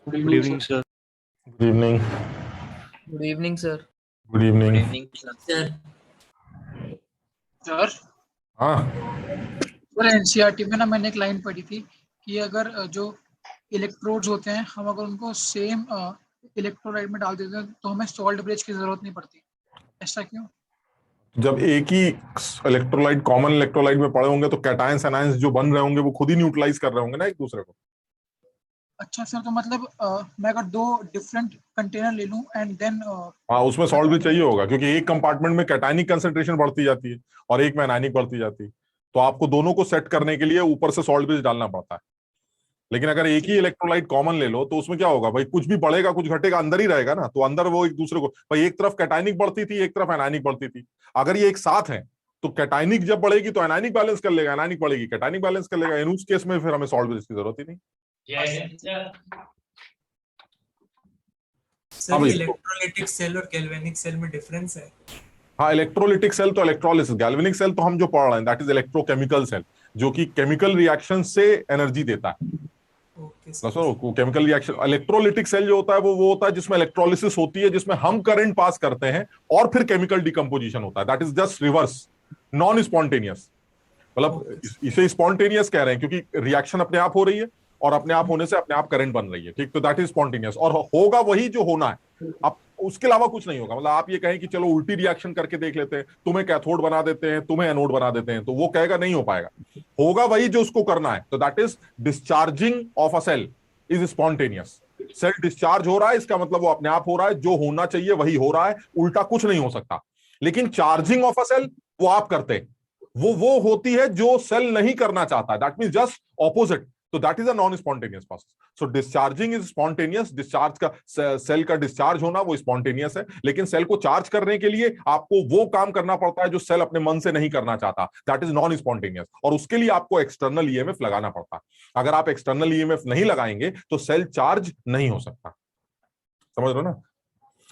Good evening sir. Good evening. Good evening sir. Good evening. Good evening sir. Sir हाँ sir NCERT में ना मैंने एक line पढ़ी थी कि अगर जो इलेक्ट्रोड्स होते हैं हम अगर उनको सेम इलेक्ट्रोलाइट में डाल देते हैं तो हमें सॉल्ट ब्रिज की जरूरत नहीं पड़ती। ऐसा क्यों? जब एक ही इलेक्ट्रोलाइट कॉमन इलेक्ट्रोलाइट में पड़े होंगे तो कैटायंस एनायंस जो बन रहे होंगे वो खुद ही न्यूट्रलाइज कर रहे होंगे ना एक दूसरे को। अच्छा सर, तो मतलब मैं अगर दो डिफरेंट कंटेनर ले लूं एंड देन हाँ उसमें सॉल्ट भी चाहिए होगा क्योंकि एक कंपार्टमेंट में कैटायनिक कंसेंट्रेशन बढ़ती जाती है और एक में एनायनिक बढ़ती जाती है, तो आपको दोनों को सेट करने के लिए ऊपर से सॉल्ट ब्रिज डालना पड़ता है। लेकिन अगर एक ही इलेक्ट्रोलाइट कॉमन ले लो तो उसमें क्या होगा भाई, कुछ भी बढ़ेगा कुछ घटेगा अंदर ही रहेगा ना, तो अंदर वो एक दूसरे को भाई एक तरफ कैटायनिक बढ़ती थी एक तरफ एनायनिक बढ़ती थी, अगर ये एक साथ है तो कैटायनिक जब बढ़ेगी तो एनायनिक बैलेंस कर लेगा, एनायनिक बढ़ेगी कैटायनिक बैलेंस कर लेगा, इन उस केस में फिर हमें सॉल्ट ब्रिज की जरूरत ही नहीं। सर इलेक्ट्रोलिटिक सेल और गैल्वेनिक सेल में डिफरेंस है? हाँ इलेक्ट्रोलिटिक सेल तो इलेक्ट्रोलिसिस, गैल्वेनिक सेल तो हम जो पढ़ रहे हैं दैट इज इलेक्ट्रोकेमिकल सेल, जो कि केमिकल रिएक्शन से एनर्जी देता है। Chemical reaction. इलेक्ट्रोलिटिक सेल जो होता है वो होता है जिसमें इलेक्ट्रोलिसिस होती है, जिसमें हम करंट पास करते हैं और फिर केमिकल डिकम्पोजिशन होता है, that is just reverse, non spontaneous. मतलब इसे स्पॉन्टेनियस कह रहे हैं क्योंकि रिएक्शन अपने आप हो रही है और अपने आप होने से अपने आप करंट बन रही है, ठीक, तो दैट इज स्पॉन्टेनियस और होगा वही जो होना है। अब उसके अलावा कुछ नहीं होगा। मतलब आप ये कहें कि चलो उल्टी रिएक्शन करके देख लेते हैं, तुम्हें कैथोड बना देते हैं तुम्हें एनोड बना देते हैं, तो वो कहेगा नहीं हो पाएगा, होगा वही जो उसको करना है, तो that is discharging of a cell is spontaneous. Cell discharge हो रहा है इसका मतलब वो अपने आप हो रहा है, जो होना चाहिए वही हो रहा है, उल्टा कुछ नहीं हो सकता। लेकिन चार्जिंग ऑफ अ सेल वो आप करते हैं, वो होती है जो सेल नहीं करना चाहता, दैट मीन जस्ट ऑपोजिट, तो that is a non spontaneous process. So discharging is spontaneous, discharge का सेल का डिस्चार्ज होना वो स्पॉन्टेनियस है, लेकिन सेल को चार्ज करने के लिए आपको वो काम करना पड़ता है जो सेल अपने मन से नहीं करना चाहता, दैट इज नॉन स्पॉन्टेनियस, और उसके लिए आपको एक्सटर्नल ईएमएफ लगाना पड़ता है। अगर आप एक्सटर्नल ईएमएफ नहीं लगाएंगे तो सेल चार्ज नहीं हो सकता। समझ रहे हो ना?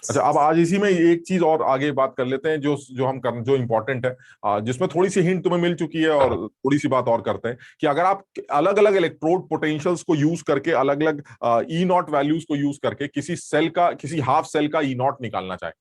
अच्छा, अब आज इसी में एक चीज और आगे बात कर लेते हैं जो जो हम कर जो इंपॉर्टेंट है, जिसमें थोड़ी सी हिंट तुम्हें मिल चुकी है, और थोड़ी सी बात और करते हैं कि अगर आप अलग अलग इलेक्ट्रोड पोटेंशियल्स को यूज करके अलग अलग ई नॉट वैल्यूज को यूज करके किसी सेल का किसी हाफ सेल का ई नॉट निकालना चाहे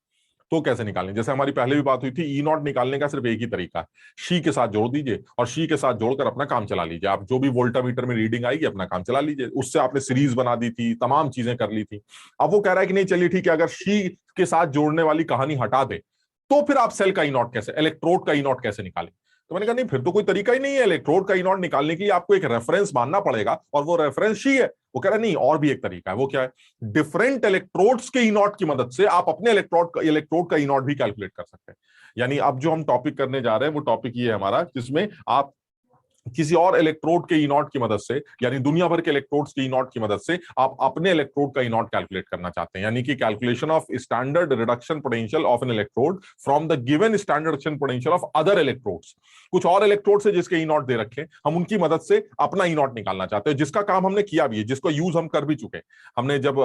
तो कैसे निकालें। जैसे हमारी पहले भी बात हुई थी, ई नॉट निकालने का सिर्फ एक ही तरीका है, शी के साथ जोड़ दीजिए और शी के साथ जोड़कर अपना काम चला लीजिए। आप जो भी वोल्टामीटर में रीडिंग आएगी अपना काम चला लीजिए। उससे आपने सीरीज बना दी थी, तमाम चीजें कर ली थी। अब वो कह रहा है कि नहीं चलिए ठीक है, अगर शी के साथ जोड़ने वाली कहानी हटा दे तो फिर आप सेल का ई नॉट कैसे, इलेक्ट्रोड का ई नॉट कैसे निकालें। तो मैंने कहा नहीं, फिर तो कोई तरीका ही नहीं है, इलेक्ट्रोड का ई नॉट निकालने के लिए आपको एक रेफरेंस मानना पड़ेगा और वो रेफरेंस शी है। वो कह रहा है नहीं, और भी एक तरीका है। वो क्या है? डिफरेंट इलेक्ट्रोड्स के ई नॉट की मदद से आप अपने इलेक्ट्रोड का ई नॉट भी कैलकुलेट कर सकते हैं। यानी अब जो हम टॉपिक करने जा रहे हैं वो टॉपिक ये है हमारा, जिसमें आप किसी और इलेक्ट्रोड के ई नॉट की मदद से, यानी दुनिया भर के इलेक्ट्रोड्स के ई नॉट की मदद से आप अपने इलेक्ट्रोड का ई नॉट कैलकुलेट करना चाहते हैं, यानी कि calculation of standard reduction potential of N electrode from the given standard reduction potential of other electrodes. कुछ और इलेक्ट्रोड से जिसके ई नॉट दे रखे, हम उनकी मदद से अपना ई नॉट निकालना चाहते हैं, जिसका काम हमने किया भी है, जिसका यूज हम कर भी चुके हैं। हमने जब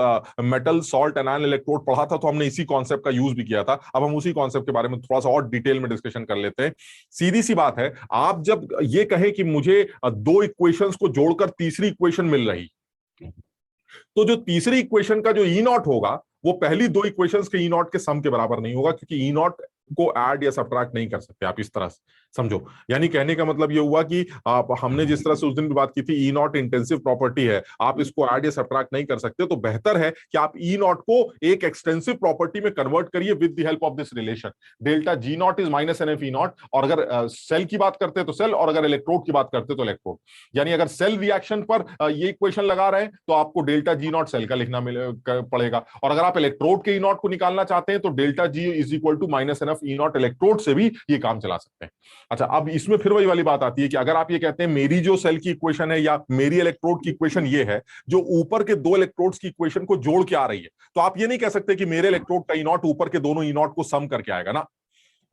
मेटल सॉल्ट एनायन इलेक्ट्रोड पढ़ा था तो हमने इसी कॉन्सेप्ट का यूज भी किया था। अब हम उसी कॉन्सेप्ट के बारे में थोड़ा सा और डिटेल में डिस्कशन कर लेते हैं। सीधी सी बात है, आप जब ये कहें कि मुझे दो इक्वेशंस को जोड़कर तीसरी इक्वेशन मिल रही, तो जो तीसरी इक्वेशन का जो ई नॉट होगा वो पहली दो इक्वेशंस के ई नॉट के सम के बराबर नहीं होगा, क्योंकि ई नॉट को ऐड या सब्ट्रैक्ट नहीं कर सकते आप। इस तरह से समझो, यानी कहने का मतलब ये हुआ कि आप, हमने जिस तरह से उस दिन भी बात की थी, ई नॉट इंटेंसिव प्रॉपर्टी है, आप इसको ऐड या सब्ट्रैक्ट नहीं कर सकते, तो बेहतर है कि आप ई नॉट को एक एक्सटेंसिव प्रॉपर्टी में कन्वर्ट करिए with the help of this relation, delta G nought is minus n F E nought. और अगर सेल की बात करते हैं तो सेल, और अगर इलेक्ट्रोड की बात करते हैं तो इलेक्ट्रोड। यानी अगर सेल रिएक्शन पर ये इक्वेशन लगा रहे हैं तो आपको डेल्टा जी नॉट सेल का लिखना पड़ेगा, और अगर आप इलेक्ट्रोड के ई नॉट को निकालना चाहते हैं तो delta G is equal to minus n F E nought electrode से भी ये काम चला सकते हैं। अच्छा, अब इसमें फिर वही वाली बात आती है कि अगर आप ये कहते हैं मेरी जो सेल की इक्वेशन है या मेरी इलेक्ट्रोड की इक्वेशन ये है जो ऊपर के दो इलेक्ट्रोड्स की इक्वेशन को जोड़ के आ रही है, तो आप ये नहीं कह सकते कि मेरे इलेक्ट्रोड का ई नॉट ऊपर के दोनों ई नॉट को सम करके आएगा ना।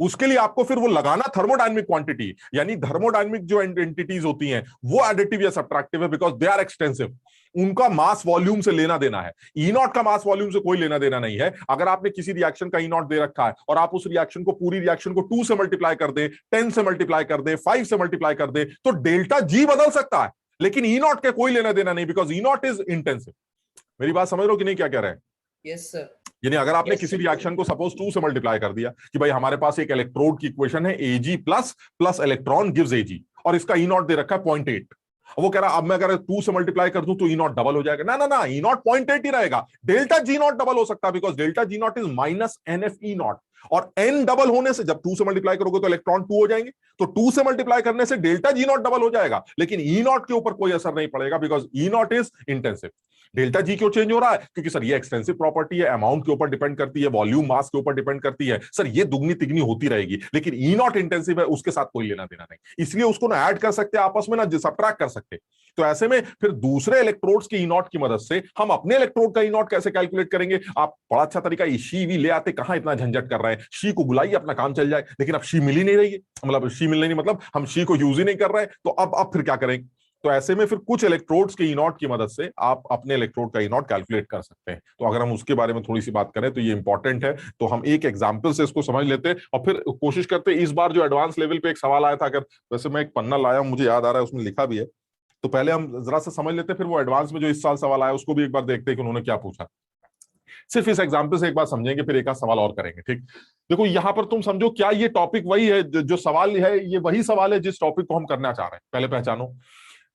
उसके लिए आपको फिर वो लगाना थर्मोडायनेमिक क्वांटिटी, यानी थर्मोडायनेमिक जो एंटिटीज होती हैं वो एडिटिव या सब्ट्रैक्टिव है, बिकॉज दे आर एक्सटेंसिव। उनका मास वॉल्यूम से लेना देना है, ई नॉट का मास वॉल्यूम से कोई लेना देना नहीं है। अगर आपने किसी रिएक्शन का ई नॉट दे रखा है और आप उस रिएक्शन को, पूरी रिएक्शन को 2 से मल्टीप्लाई कर दे, 10 से मल्टीप्लाई कर दे, 5 से मल्टीप्लाई कर दे, तो डेल्टा जी बदल सकता है, लेकिन ई नॉट के कोई लेना देना नहीं, because E not is intensive. मेरी बात समझ रहे हो कि नहीं, क्या कह रहे हैं? Yes sir. यानी अगर आपने Yes, किसी sir. रिएक्शन को सपोज 2 से मल्टीप्लाई कर दिया कि भाई हमारे पास एक इलेक्ट्रोड की इक्वेशन है Ag plus plus electron gives Ag, और इसका ई नॉट दे रखा है 0.8। वो कह रहा अब मैं अगर 2 से मल्टीप्लाई कर दूं तो ई नॉट डबल हो जाएगा। ना ना ना, ई नॉट 0.8 ही रहेगा, डेल्टा जी नॉट डबल हो सकता है, because delta G nought is minus n F E nought, और एन डबल होने से जब 2 से मल्टीप्लाई करोगे तो इलेक्ट्रॉन 2 हो जाएंगे, तो 2 से मल्टीप्लाई करने से डेल्टा जी नॉट डबल हो जाएगा, लेकिन ई नॉट के ऊपर कोई असर नहीं पड़ेगा, because E not is intensive. Delta G क्यों चेंज हो रहा है? क्योंकि सर ये एक्सटेंसिव प्रॉपर्टी है, अमाउंट के ऊपर डिपेंड करती है, वॉल्यूम मास के ऊपर डिपेंड करती है, सर ये दुगनी तिगनी होती रहेगी, लेकिन ई नॉट इंटेंसिव है, उसके साथ कोई लेना देना नहीं, इसलिए उसको ना ऐड कर सकते आपस में, ना सब्ट्रैक्ट कर सकते। तो ऐसे में फिर दूसरे इलेक्ट्रोड्स के ई नॉट की मदद से हम अपने इलेक्ट्रोड का ई नॉट कैसे कैलकुलेट करेंगे? आप बड़ा अच्छा तरीका, शी भी ले आते, कहां इतना झंझट कर रहे हैं, शी को बुलाइए, अपना काम चल जाए, लेकिन अब शी मिल ही नहीं रही है, मतलब शी मिल नहीं, मतलब हम शी को यूज ही नहीं कर रहे हैं, तो अब फिर क्या करेंगे? तो ऐसे में फिर कुछ इलेक्ट्रोड्स के ई नॉट की मदद से आप अपने इलेक्ट्रोड का ई नॉट कैलकुलेट कर सकते हैं। तो अगर हम उसके बारे में थोड़ी सी बात करें तो ये इंपॉर्टेंट है, तो हम एक एग्जांपल से इसको समझ लेते हैं और फिर कोशिश करते हैं। इस बार जो एडवांस लेवल पे एक सवाल आया था, अगर वैसे मैं एक पन्ना लाया हूं, मुझे याद आ रहा है उसमें लिखा भी है, तो पहले हम जरा सा समझ लेते हैं, फिर वो एडवांस में जो इस साल सवाल आया उसको भी एक बार देखते हैं कि उन्होंने क्या पूछा। सिर्फ इस एग्जाम्पल से एक बार समझेंगे, फिर एक आध सवाल और करेंगे, ठीक? देखो यहां पर तुम समझो, क्या ये टॉपिक वही है जो सवाल है, ये वही सवाल है जिस टॉपिक को हम करना चाह रहे हैं? पहले पहचानो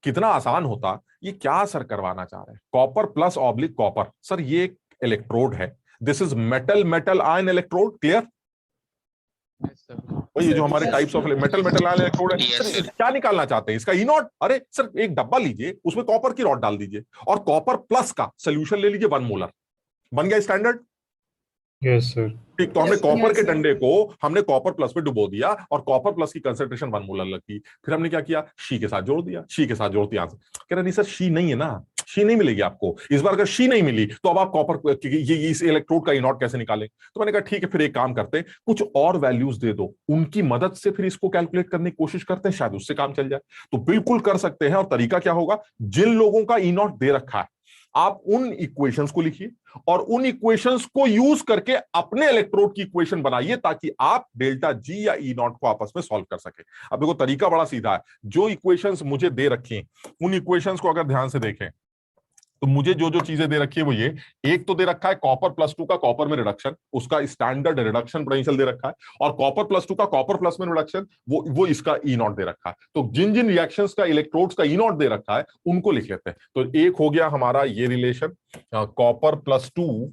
कितना आसान होता। ये क्या सर करवाना चाह रहे हैं? Copper plus oblique copper, sir ये एक इलेक्ट्रोड है, this is metal metal ion electrode, clear? ये जो हमारे types of metal metal ion electrode है, सर क्या निकालना चाहते हैं? इसका ई नॉट। अरे सर एक डब्बा लीजिए, उसमें कॉपर की रॉड डाल दीजिए और कॉपर प्लस का सोल्यूशन ले लीजिए 1 मोलर, बन गया स्टैंडर्ड। Yes sir. ठीक, तो हमने कॉपर के डंडे को हमने कॉपर प्लस में डुबो दिया और कॉपर प्लस की कंसंट्रेशन 1 मोलर लगी, फिर हमने क्या किया? शी के साथ जोड़ दिया, शी के साथ जोड़ते आंसर। कह रहा नहीं सर शी नहीं है ना, शी नहीं मिलेगी आपको इस बार। अगर शी नहीं मिली तो अब आप कॉपर ये इस इलेक्ट्रोड का ई नॉट कैसे निकालें? तो मैंने कहा ठीक है, फिर एक काम करते हैं, कुछ और वैल्यूज दे दो, उनकी मदद से फिर इसको कैलकुलेट करने की कोशिश करते हैं, शायद उससे काम चल जाए। तो बिल्कुल कर सकते हैं, और तरीका क्या होगा? जिन लोगों का ई नॉट दे रखा है आप उन इक्वेशंस को लिखिए और उन इक्वेशंस को यूज करके अपने इलेक्ट्रोड की इक्वेशन बनाइए, ताकि आप डेल्टा जी या ई नॉट को आपस में सॉल्व कर सके। अब देखो तरीका बड़ा सीधा है, जो इक्वेशंस मुझे दे रखी हैं उन इक्वेशंस को अगर ध्यान से देखें तो मुझे जो जो चीजें दे रखी है वो ये, एक तो दे रखा है कॉपर प्लस 2 का कॉपर में रिडक्शन, उसका स्टैंडर्ड रिडक्शन पोटेंशियल दे रखा है, और कॉपर प्लस 2 का कॉपर प्लस में रिडक्शन, वो इसका ई नॉट दे रखा है। तो जिन जिन रिएक्शंस का इलेक्ट्रोड्स का ई नॉट दे रखा है उनको लिख लेते हैं। तो एक हो गया हमारा ये relation, copper plus 2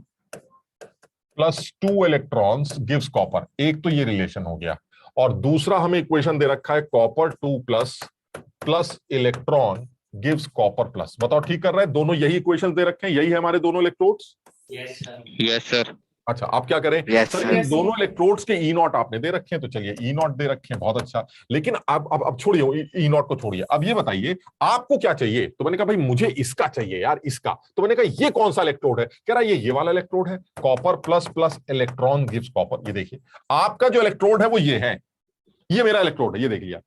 electrons gives copper, एक तो ये रिलेशन हो गया। और दूसरा हमें इक्वेशन दे रखा है copper 2 plus electron gives copper plus. बताओ ठीक कर रहे हैं? दोनों यही इक्वेशंस दे रखे हैं, यही है हमारे दोनों इलेक्ट्रोड्स। Yes sir. अच्छा आप क्या करें? Yes, sir sir. इन दोनों इलेक्ट्रोड्स के ई नॉट आपने दे रखे हैं, तो चलिए ई नॉट दे रखे हैं, बहुत अच्छा। लेकिन अब छोड़िए ई नॉट को, छोड़िए, अब ये बताइए आपको क्या चाहिए? तो मैंने कहा भाई मुझे इसका चाहिए यार, इसका। तो मैंने कहा ये कौन सा इलेक्ट्रोड है? कह रहा ये वाला इलेक्ट्रोड है, copper plus plus electron gives copper. ये देखिए आपका जो इलेक्ट्रोड है वो ये है, ये मेरा इलेक्ट्रोड है, ये देख लिया।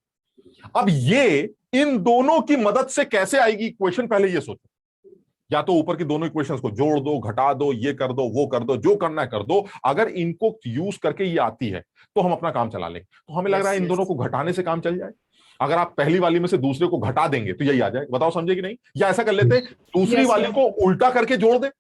अब ये इन दोनों की मदद से कैसे आएगी इक्वेशन, पहले ये सोचो। या तो ऊपर की दोनों इक्वेशंस को जोड़ दो, घटा दो, ये कर दो, वो कर दो, जो करना है कर दो। अगर इनको यूज करके ये आती है तो हम अपना काम चला लेंगे। तो हमें लग रहा है इन दोनों को घटाने से काम चल जाए। अगर आप पहली वाली में से दूसरे को घटा देंगे तो यही आ जाए। बताओ समझे कि नहीं? या ऐसा कर लेते दूसरी वाली को उल्टा करके जोड़ दे।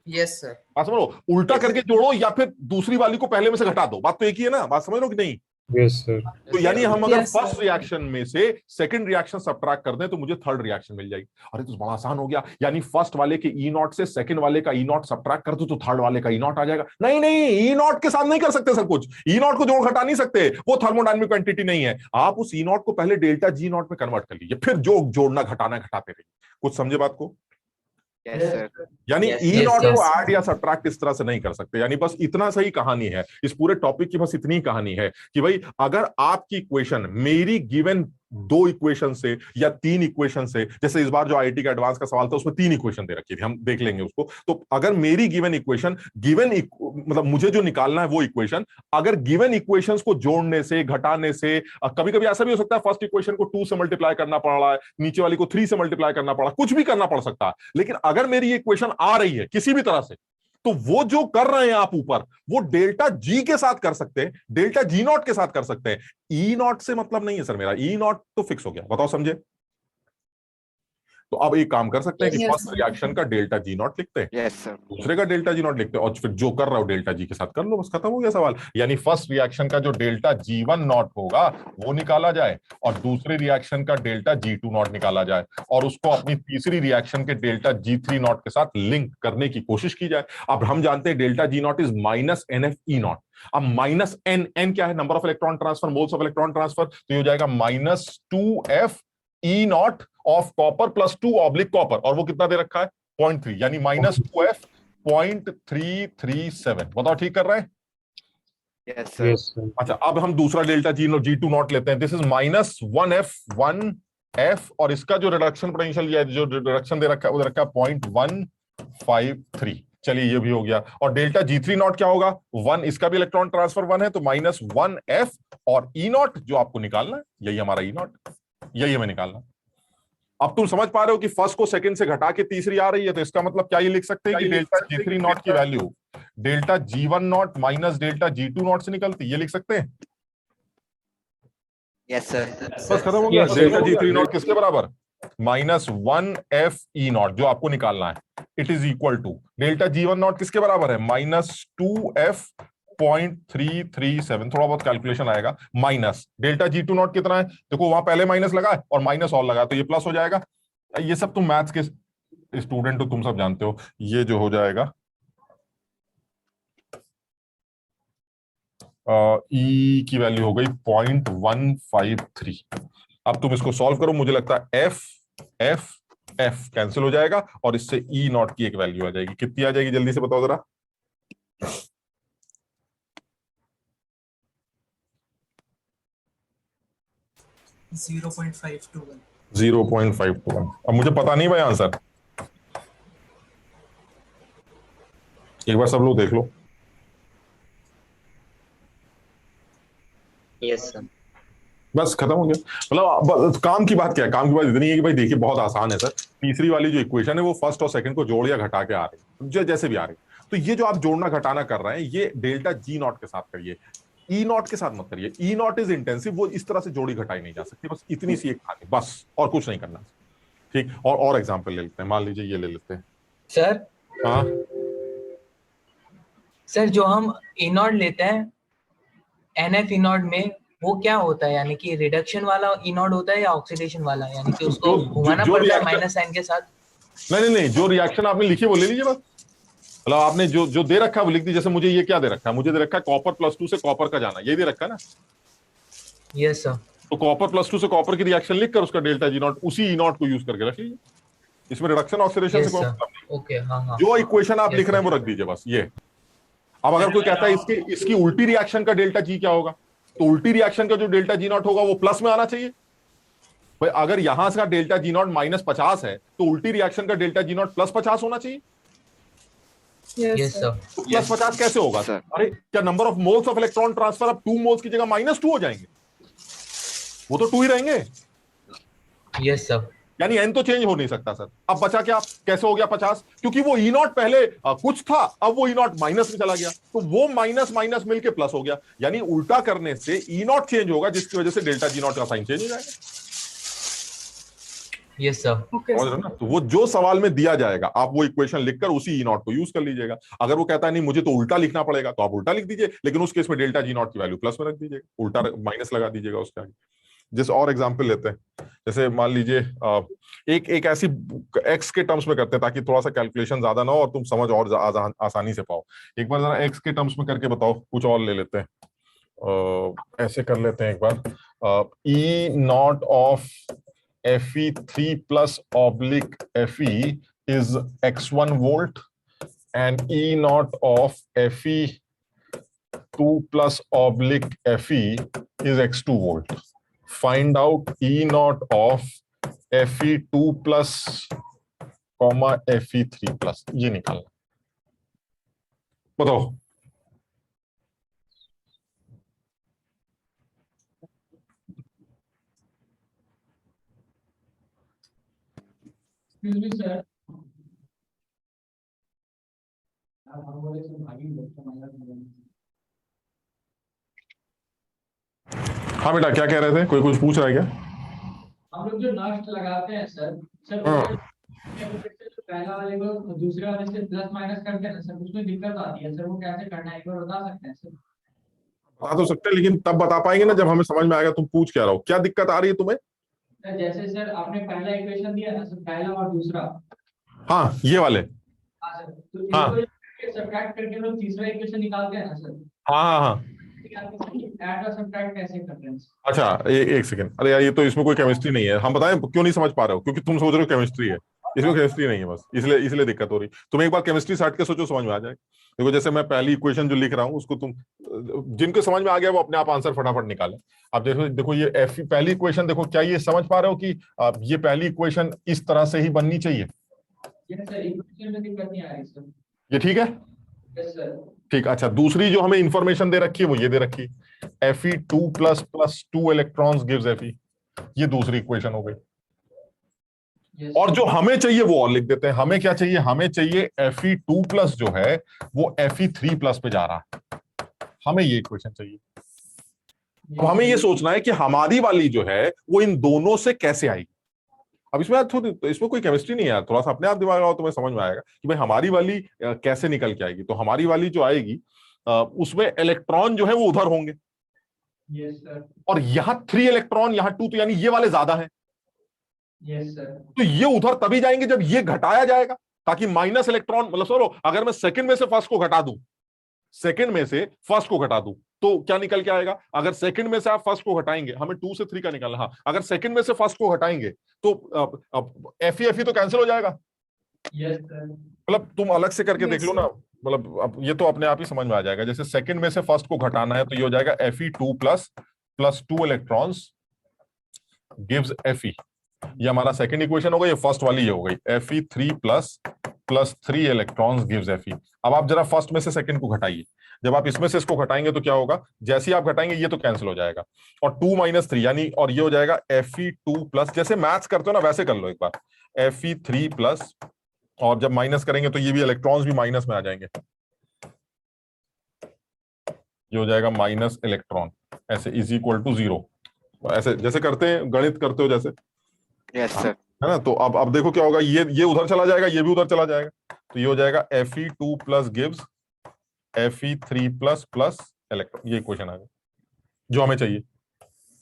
Yes sir. बात समझ लो, उल्टा करके जोड़ो या फिर दूसरी वाली को पहले में से घटा दो, बात तो एक ही है ना। बात समझ लो कि नहीं? Yes sir. तो यानी हम अगर फर्स्ट रिएक्शन में से सेकंड रिएक्शन सब्ट्रैक्ट कर दें तो मुझे थर्ड रिएक्शन मिल जाएगी। अरे तो बड़ा आसान हो गया, यानी फर्स्ट वाले के ई नॉट से सेकंड वाले का ई नॉट सब्ट्रैक्ट कर दो तो थर्ड वाले का ई नॉट आ जाएगा। नहीं नहीं, ई नॉट के साथ नहीं कर सकते सर कुछ, ई नॉट को जोड़ घटा नहीं सकते, वो थर्मोडायनामिक क्वांटिटी नहीं है। आप उस ई नॉट को पहले डेल्टा जी नॉट में कन्वर्ट कर लीजिए, फिर जो जोड़ना घटाना घटाते रहिए। कुछ समझे बात को? Yes sir. यानी Yes, E yes, not yes. को ऐड या सब्ट्रैक्ट इस तरह से नहीं कर सकते। यानी बस इतना सही कहानी है इस पूरे टॉपिक की, बस इतनी कहानी है कि भाई अगर आपकी इक्वेशन मेरी गिवन 2 इक्वेशन से या 3 इक्वेशन से, जैसे इस बार जो आईआईटी का एडवांस का सवाल था उसमें 3 इक्वेशन दे रखी थी, हम देख लेंगे उसको। तो अगर मेरी गिवन इक्वेशन मतलब मुझे जो निकालना है वो इक्वेशन, अगर गिवन इक्वेशंस को जोड़ने से, घटाने से, कभी कभी ऐसा भी हो सकता है फर्स्ट इक्वेशन को 2 से मल्टीप्लाई करना पड़ रहा है, नीचे वाली को 3 से मल्टीप्लाई करना पड़ा, कुछ भी करना पड़ सकता है। लेकिन अगर मेरी ये इक्वेशन आ रही है किसी भी तरह से, तो वो जो कर रहे हैं आप ऊपर, वो डेल्टा जी के साथ कर सकते हैं, डेल्टा जी नॉट के साथ कर सकते हैं। ई नॉट से मतलब नहीं है सर मेरा, ई नॉट तो फिक्स हो गया। बताओ समझे? तो अब एक काम कर सकते हैं कि Yes, फर्स्ट sir. रिएक्शन का डेल्टा जी नॉट लिखते हैं, Yes, sir. दूसरे का डेल्टा जी नॉट लिखते हैं, और फिर जो कर रहा हो डेल्टा जी के साथ कर लो, बस खत्म हो गया सवाल। यानी फर्स्ट रिएक्शन का जो डेल्टा जी वन नॉट होगा वो निकाला जाए, और दूसरे रिएक्शन का डेल्टा जी टू नॉट निकाला जाए, और उसको अपनी तीसरी रिएक्शन के डेल्टा जी थ्री नॉट के साथ लिंक करने की कोशिश की जाए। अब हम जानते हैं delta G nought is minus n F E nought. अब माइनस एन, एन क्या है? Number of electron transfer, moles of electron transfer, तो ये हो जाएगा minus two F E not of copper plus two oblique copper, और वो कितना दे रखा है? 0.3, यानी माइनस टू एफ 0.337। बताओ ठीक कर रहे हैं? Yes, sir. Yes, sir. अच्छा, अब हम दूसरा डेल्टा जी टू नॉट लेते हैं। This is minus one F, और इसका जो रिडक्शन पोटेंशियल, जो रिडक्शन दे रखा है वो दे रखा है 0.153। चलिए ये भी हो गया। और डेल्टा जी थ्री नॉट क्या होगा? 1, इसका भी इलेक्ट्रॉन ट्रांसफर 1 है, तो माइनस वन एफ, और ई नॉट जो आपको निकालना है, यही हमारा ई नॉट, यही हमें निकालना। अब तुम समझ पा रहे हो कि फर्स्ट को सेकंड से घटा के तीसरी आ रही है, तो इसका मतलब क्या ये लिख सकते हैं कि डेल्टा जी थ्री नॉट की value delta G one nought minus delta G two nought से निकलती, ये लिख सकते हैं? Yes, sir. बस खत्म हो गया। Yes, sir. Delta G three nought किसके बराबर? Minus one F E nought, जो आपको निकालना है, it is equal to delta G one nought किसके बराबर है? Minus two F 0.337। थोड़ा बहुत कैलकुलेशन आएगा, minus delta G two nought कितना है? देखो वहां पहले माइनस लगा है और माइनस और लगा, तो ये प्लस हो जाएगा। ये सब तुम मैथ्स के स्टूडेंट हो, तुम सब जानते हो। ये जो हो जाएगा ई की वैल्यू हो गई 0.153। अब तुम इसको सॉल्व करो, मुझे लगता है एफ एफ एफ कैंसिल हो जाएगा, और इससे ई नॉट की एक वैल्यू आ जाएगी। कितनी आ जाएगी जल्दी से बताओ जरा? 0.521. 0.521। अब मुझे पता नहीं भाई आंसर, एक बार सब लोग देख लो। Yes, sir. बस खत्म हो गया। मतलब काम की बात क्या है? काम की बात इतनी है कि भाई देखिए बहुत आसान है सर। तीसरी वाली जो इक्वेशन है वो फर्स्ट और सेकंड को जोड़ या घटा के आ रही है, जैसे भी आ रही है। तो ये जो आप जोड़ना घटाना कर रहे हैं, ये डेल्टा जी नॉट के साथ करिए, ई नॉट के साथ मत करिए। ई नॉट इज इंटेंसिव, वो इस तरह से जोड़ी घटाई नहीं जा सकती। बस इतनी सी एक खानी, बस, और कुछ नहीं करना। ठीक, और एग्जाम्पल ले लेते हैं। मान लीजिए ये ले लेते हैं सर हाँ सर जो हम ई नॉट लेते हैं एन एफ ई नॉट में, वो क्या होता है? यानी कि रिडक्शन वाला ई नॉट होता है या ऑक्सीडेशन वाला? यानी कि उसको घुमाना पड़ता है reaction- माइनस साइन के साथ? नहीं, जो रिएक्शन आपने लिखी वो ले लीजिए बस। मतलब आपने जो दे रखा है वो लिख दी। जैसे मुझे ये क्या दे रखा है? मुझे दे रखा है कॉपर प्लस टू से कॉपर का जाना, ये दे रखा है ना। Yes sir. तो कॉपर प्लस टू से कॉपर की रिएक्शन लिखकर उसका डेल्टा जी नॉट उसी ई नॉट को यूज करके रख लीजिए। इसमें रिडक्शन ऑक्सीडेशन से कोई मतलब नहीं। ओके, हाँ। जो इक्वेशन आप Yes, लिख रहे हैं sir. वो रख दीजिए बस। ये अब अगर कोई कहता है इसकी उल्टी रिएक्शन का डेल्टा जी क्या होगा, तो उल्टी रिएक्शन का जो डेल्टा जी नॉट होगा वो प्लस में आना चाहिए। भाई अगर यहां से डेल्टा जी नॉट -50 है, तो उल्टी रिएक्शन का डेल्टा जी नॉट +50 होना चाहिए। Yes sir. तो +50 कैसे होगा? Sir. अरे क्या number of moles of electron transfer अब 2 मोल्स की जगह -2 हो जाएंगे? वो तो 2 ही रहेंगे। Yes sir. यानी n तो चेंज हो नहीं सकता सर। अब बचा क्या? कैसे हो गया 50? क्योंकि वो ई नॉट पहले कुछ था, अब वो ई नॉट माइनस में चला गया, तो वो माइनस माइनस मिलके प्लस हो गया। यानी उल्टा करने से ई नॉट चेंज होगा, जिसकी वजह से डेल्टा जी नॉट का साइन चेंज हो जाएगा। Yes sir. समझ रहे हो ना? तो वो जो सवाल में दिया जाएगा आप वो इक्वेशन लिखकर उसी ई नॉट को यूज कर लीजिएगा। अगर वो कहता है नहीं मुझे तो उल्टा लिखना पड़ेगा, तो आप उल्टा लिख दीजिए, लेकिन उस केस में डेल्टा जी नॉट की वैल्यू प्लस में रख दीजिएगा, उल्टा माइनस लगा दीजिएगा उसके आगे। जिस और एग्जाम्पल लेते हैं, जैसे मान लीजिए एक ऐसी एक्स के टर्म्स में करते हैं ताकि थोड़ा सा कैलकुलेशन ज्यादा ना हो और तुम समझ और आसानी से पाओ। एक बार जरा एक्स के टर्म्स में करके बताओ। कुछ और ले लेते हैं, ऐसे कर लेते हैं एक बार। E not of Fe3 plus oblique Fe is x1 volt and E naught of Fe2 plus oblique Fe is x2 volt. Find out E naught of Fe2 plus comma Fe3 plus, ये निकालना। बताओ। हाँ बेटा क्या कह रहे थे? कोई कुछ पूछ रहा है क्या? हम लोग जो नष्ट लगाते हैं सर सर हाँ। वो पहला वाले को दूसरे वाले से प्लस माइनस करते हैं ना सर, उसमें दिक्कत आती है सर, वो कैसे करना है एक बार बता सकते हैं सर? बता तो सकते हैं, लेकिन तब बता पाएंगे ना जब हमें समझ में आएगा तुम पूछ क्या रहे हो, क्या दिक्कत आ रही है तुम्हें। सर जैसे सर आपने पहला इक्वेशन दिया ना सर, पहला और दूसरा, हाँ ये वाले। हाँ सर, तो हाँ। इसको सब्ट्रैक्ट करके लोग तीसरा इक्वेशन निकालते हैं ना सर, हाँ हाँ हाँ। ऐड और सब्ट्रैक्ट कैसे करते हैं? अच्छा एक सेकंड, अरे यार ये तो इसमें कोई केमिस्ट्री नहीं है, हम बताएं क्यों नहीं समझ पा रहे हो, क्योंकि तुम सोच रहे हो केमिस्ट्री है, इसमें केमिस्ट्री नहीं है, बस इसलिए दिक्कत हो रही। तुम एक बार केमिस्ट्री से हट के सोचो, समझ में आ जाएगा। देखो जैसे मैं पहली इक्वेशन जो लिख रहा हूँ उसको तुम, जिनको समझ में आ गया वो अपने आप आंसर फटाफट निकाले। अब देखो ये एफ पहली इक्वेशन देखो, क्या ये समझ पा रहे हो कि ये पहली इक्वेशन इस तरह से ही बननी चाहिए। ये ठीक है, ठीक। अच्छा दूसरी जो हमें इंफॉर्मेशन दे रखी है वो ये दे रखी है, Fe2 plus plus 2 electrons gives Fe। ये दूसरी इक्वेशन हो गई। और जो हमें चाहिए वो और लिख देते हैं। हमें क्या चाहिए, हमें चाहिए Fe2 प्लस जो है वो Fe3 प्लस पे जा रहा है, हमें ये इक्वेशन चाहिए। तो हमें ये सोचना है कि हमारी वाली जो है वो इन दोनों से कैसे आएगी। अब इसमें कोई केमिस्ट्री नहीं है यार, थोड़ा सा अपने आप दिमाग लगाओ तुम्हें समझ में आएगा कि भाई हमारी वाली कैसे निकल के आएगी। तो हमारी वाली जो आएगी उसमें इलेक्ट्रॉन जो है वो उधर होंगे। Yes sir. और यहाँ 3 इलेक्ट्रॉन, यहाँ 2, तो यानी ये वाले ज्यादा है। Yes sir. तो ये उधर तभी जाएंगे जब ये घटाया जाएगा, ताकि माइनस इलेक्ट्रॉन, मतलब सोचो अगर मैं सेकंड में से फर्स्ट को घटा दूं, सेकंड में से फर्स्ट को घटा दूं तो क्या निकल के आएगा। अगर सेकंड में से आप फर्स्ट को हटाएंगे, हमें 2 से 3 का निकालना, हाँ अगर सेकंड में से फर्स्ट को हटाएंगे तो Fe तो कैंसिल हो जाएगा। Yes sir. मतलब तुम अलग से करके देख लो ना, मतलब अब ये तो अपने आप ही समझ में आ जाएगा। जैसे सेकंड में से फर्स्ट को घटाना है तो ये हो जाएगा Fe2 plus plus 2 electrons gives Fe। ये हमारा सेकंड इक्वेशन हो गई। ये फर्स्ट वाली ये हो गई Fe3 plus plus 3 electrons gives Fe। अब आप जरा फर्स्ट में से सेकंड को घटाइए, जब आप इसमें से इसको घटाएंगे तो क्या होगा, जैसे ही आप घटाएंगे ये तो कैंसिल हो जाएगा और 2 माइनस 3 यानी, और ये हो जाएगा Fe2 प्लस, जैसे मैथ्स करते हो ना वैसे कर लो एक बार, Fe3 प्लस, और जब माइनस करेंगे तो ये भी इलेक्ट्रॉन्स भी माइनस में आ जाएंगे, ये हो जाएगा माइनस इलेक्ट्रॉन, ऐसे इज इक्वल टू 0, ऐसे जैसे करते हैं गणित करते हो जैसे। Yes sir. है ना। तो अब देखो क्या होगा, ये उधर चला जाएगा, ये भी उधर चला जाएगा, तो ये हो जाएगा Fe2 plus gives Fe3 plus plus electron. ये इक्वेशन आ गई जो हमें चाहिए।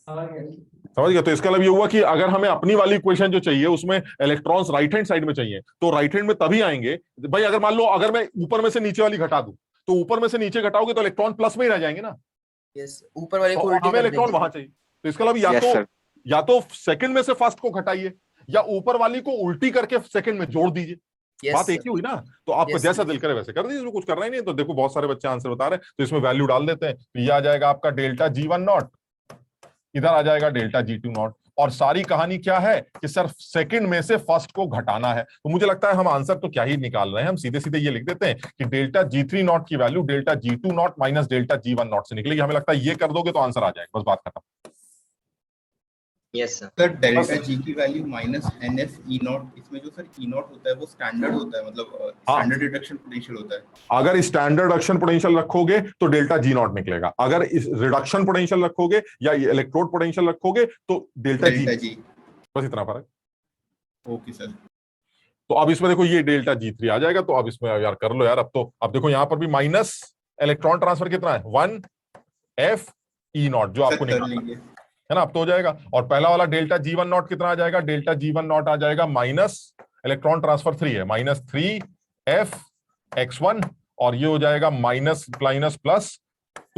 समझ गया। तो इसका मतलब ये हुआ कि अगर हमें अपनी वाली इक्वेशन जो चाहिए उसमें इलेक्ट्रॉन्स राइट हैंड साइड में चाहिए, तो राइट हैंड में तभी आएंगे भाई, अगर मान लो अगर मैं ऊपर में से नीचे वाली घटा दूं, तो ऊपर में से नीचे घटाओगे तो इलेक्ट्रॉन प्लस में ही रह जाएंगे ना। यस, ऊपर वाले को तो उल्टी हमें कर इलेक्ट्रॉन देंगे। वहां चाहिए। तो इसका मतलब या तो सेकंड में से फर्स्ट को घटाइए या ऊपर वाली को उल्टी करके सेकंड में जोड़ दीजिए। Yes, बात एक sir. ही हुई ना। तो आपको Yes, जैसा sir. दिल करे वैसे कर दीजिए, इसमें कुछ करना ही नहीं। तो देखो बहुत सारे बच्चे आंसर बता रहे हैं, तो इसमें वैल्यू डाल देते हैं, तो ये आ जाएगा आपका डेल्टा G1 नॉट, इधर आ जाएगा डेल्टा G2 नॉट। और सारी कहानी क्या है कि सर सेकंड में से फर्स्ट को घटाना है। तो मुझे लगता है हम आंसर तो क्या ही निकाल रहे हैं, हम सीधे सीधे ये लिख देते हैं कि डेल्टा G3 नॉट की value delta G2 not minus delta G1 not से निकलेगी। हमें लगता है ये कर दोगे तो आंसर आ जाएगा, बस बात खत्म। Yes sir. Sir delta G की value minus NF E nought, इसमें जो सर E नॉट होता है वो स्टैंडर्ड होता है, मतलब स्टैंडर्ड रिडक्शन पोटेंशियल होता है। अगर स्टैंडर्ड रिडक्शन पोटेंशियल रखोगे तो डेल्टा G नॉट निकलेगा, अगर इस रिडक्शन पोटेंशियल रखोगे या इलेक्ट्रोड पोटेंशियल रखोगे तो डेल्टा G। बस इतना फर्क। Okay sir. तो अब इसमें देखो ये डेल्टा G3 आ जाएगा, तो अब इसमें यार कर लो यार। अब देखो यहाँ पर भी माइनस इलेक्ट्रॉन ट्रांसफर कितना है 1 FE नॉट जो आपको निकालना है ना। अब तो हो जाएगा। और पहला वाला डेल्टा G1 नॉट कितना आ जाएगा, डेल्टा G1 नॉट आ जाएगा माइनस इलेक्ट्रॉन ट्रांसफर 3 है, माइनस 3Fx1, और ये हो जाएगा माइनस प्लस प्लस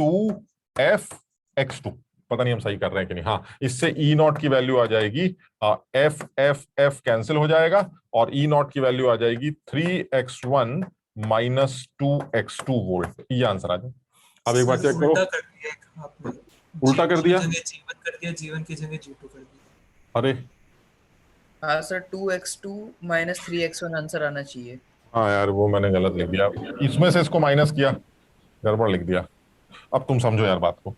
2Fx2। पता नहीं हम सही कर रहे हैं कि नहीं। हाँ, इससे E नॉट की वैल्यू आ जाएगी F कैंसिल हो जाएगा, और E नॉट की वैल्यू आ जाएगी 3x1 माइनस 2x2 वोल्ट। ये आंसर आ जाए। अब एक बार चेक करो, उल्टा कर दिया, G1 कर दिया, G1 की जगह G2 कर दिया। अरे हाँ sir, 2x2 minus 3x1 answer आना चाहिए। हाँ यार वो मैंने गलत लिख दिया, इसमें से इसको माइनस किया, गड़बड़ लिख दिया। अब तुम समझो यार बात को,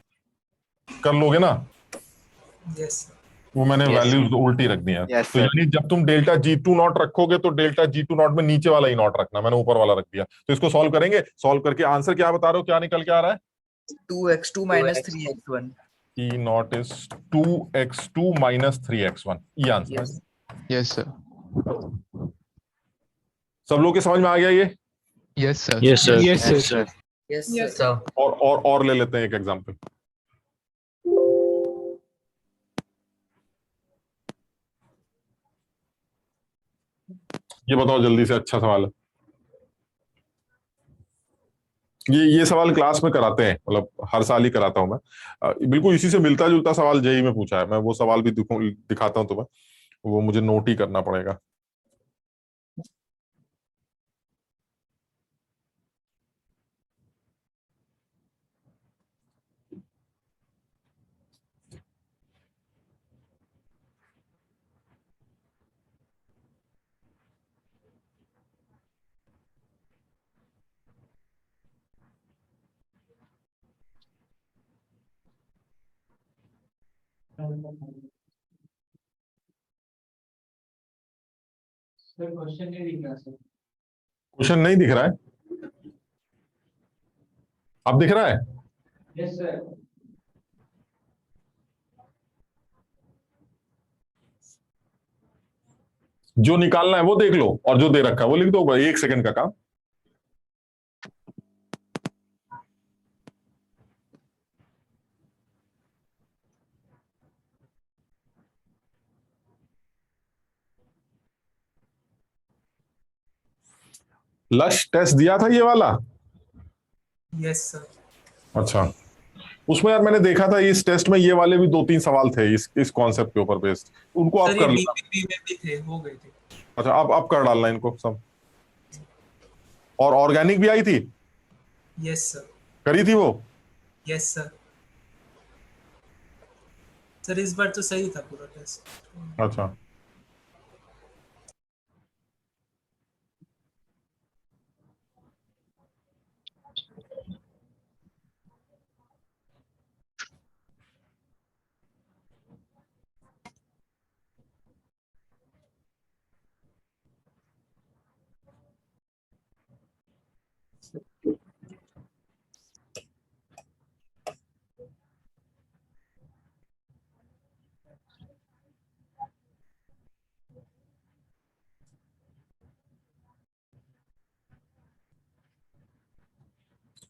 कर लोगे ना। यस वो मैंने वैल्यूज उल्टी रख दी है। तो यानी जब तुम डेल्टा G2 नॉट रखोगे तो डेल्टा G2 नॉट में नीचे वाला ही नॉट रखना, मैंने ऊपर वाला रख दिया। तो इसको सॉल्व करेंगे, सॉल्व करके आंसर क्या बता रहे हो, क्या निकल के आ रहा है 2x2 minus 3x1। E naught is 2x2 minus 3x1, ये आंसर है। Yes, sir. सब लोग के समझ में आ गया ये? Yes, sir. Yes, sir. Yes, sir. Yes, Yes, sir. So और ले लेते हैं एक एग्जांपल। ये बताओ जल्दी से, अच्छा सवाल है ये सवाल क्लास में कराते हैं, मतलब हर साल ही कराता हूं मैं। बिल्कुल इसी से मिलता जुलता सवाल जेई में पूछा है, मैं वो सवाल भी दिखाता हूं तुम्हें, वो मुझे नोट ही करना पड़ेगा। सर क्वेश्चन नहीं दिख रहा सर। क्वेश्चन नहीं दिख रहा है? अब दिख रहा है? Yes sir. जो निकालना है वो देख लो, और जो दे रखा है वो लिख दो, 1 सेकंड का काम। लश टेस्ट दिया था ये वाला? Yes sir. अच्छा, उसमें यार मैंने देखा था इस टेस्ट में ये वाले भी 2-3 सवाल थे इस कॉन्सेप्ट के ऊपर बेस्ड, उनको आप सर कर ये लेना। बीपीपी में भी थे, हो गए थे। अच्छा, आप कर डालना इनको सब। और ऑर्गेनिक भी आई थी? Yes sir. करी थी वो? Yes sir. सर इस बार तो सही था पूरा टेस्ट। अच्छा,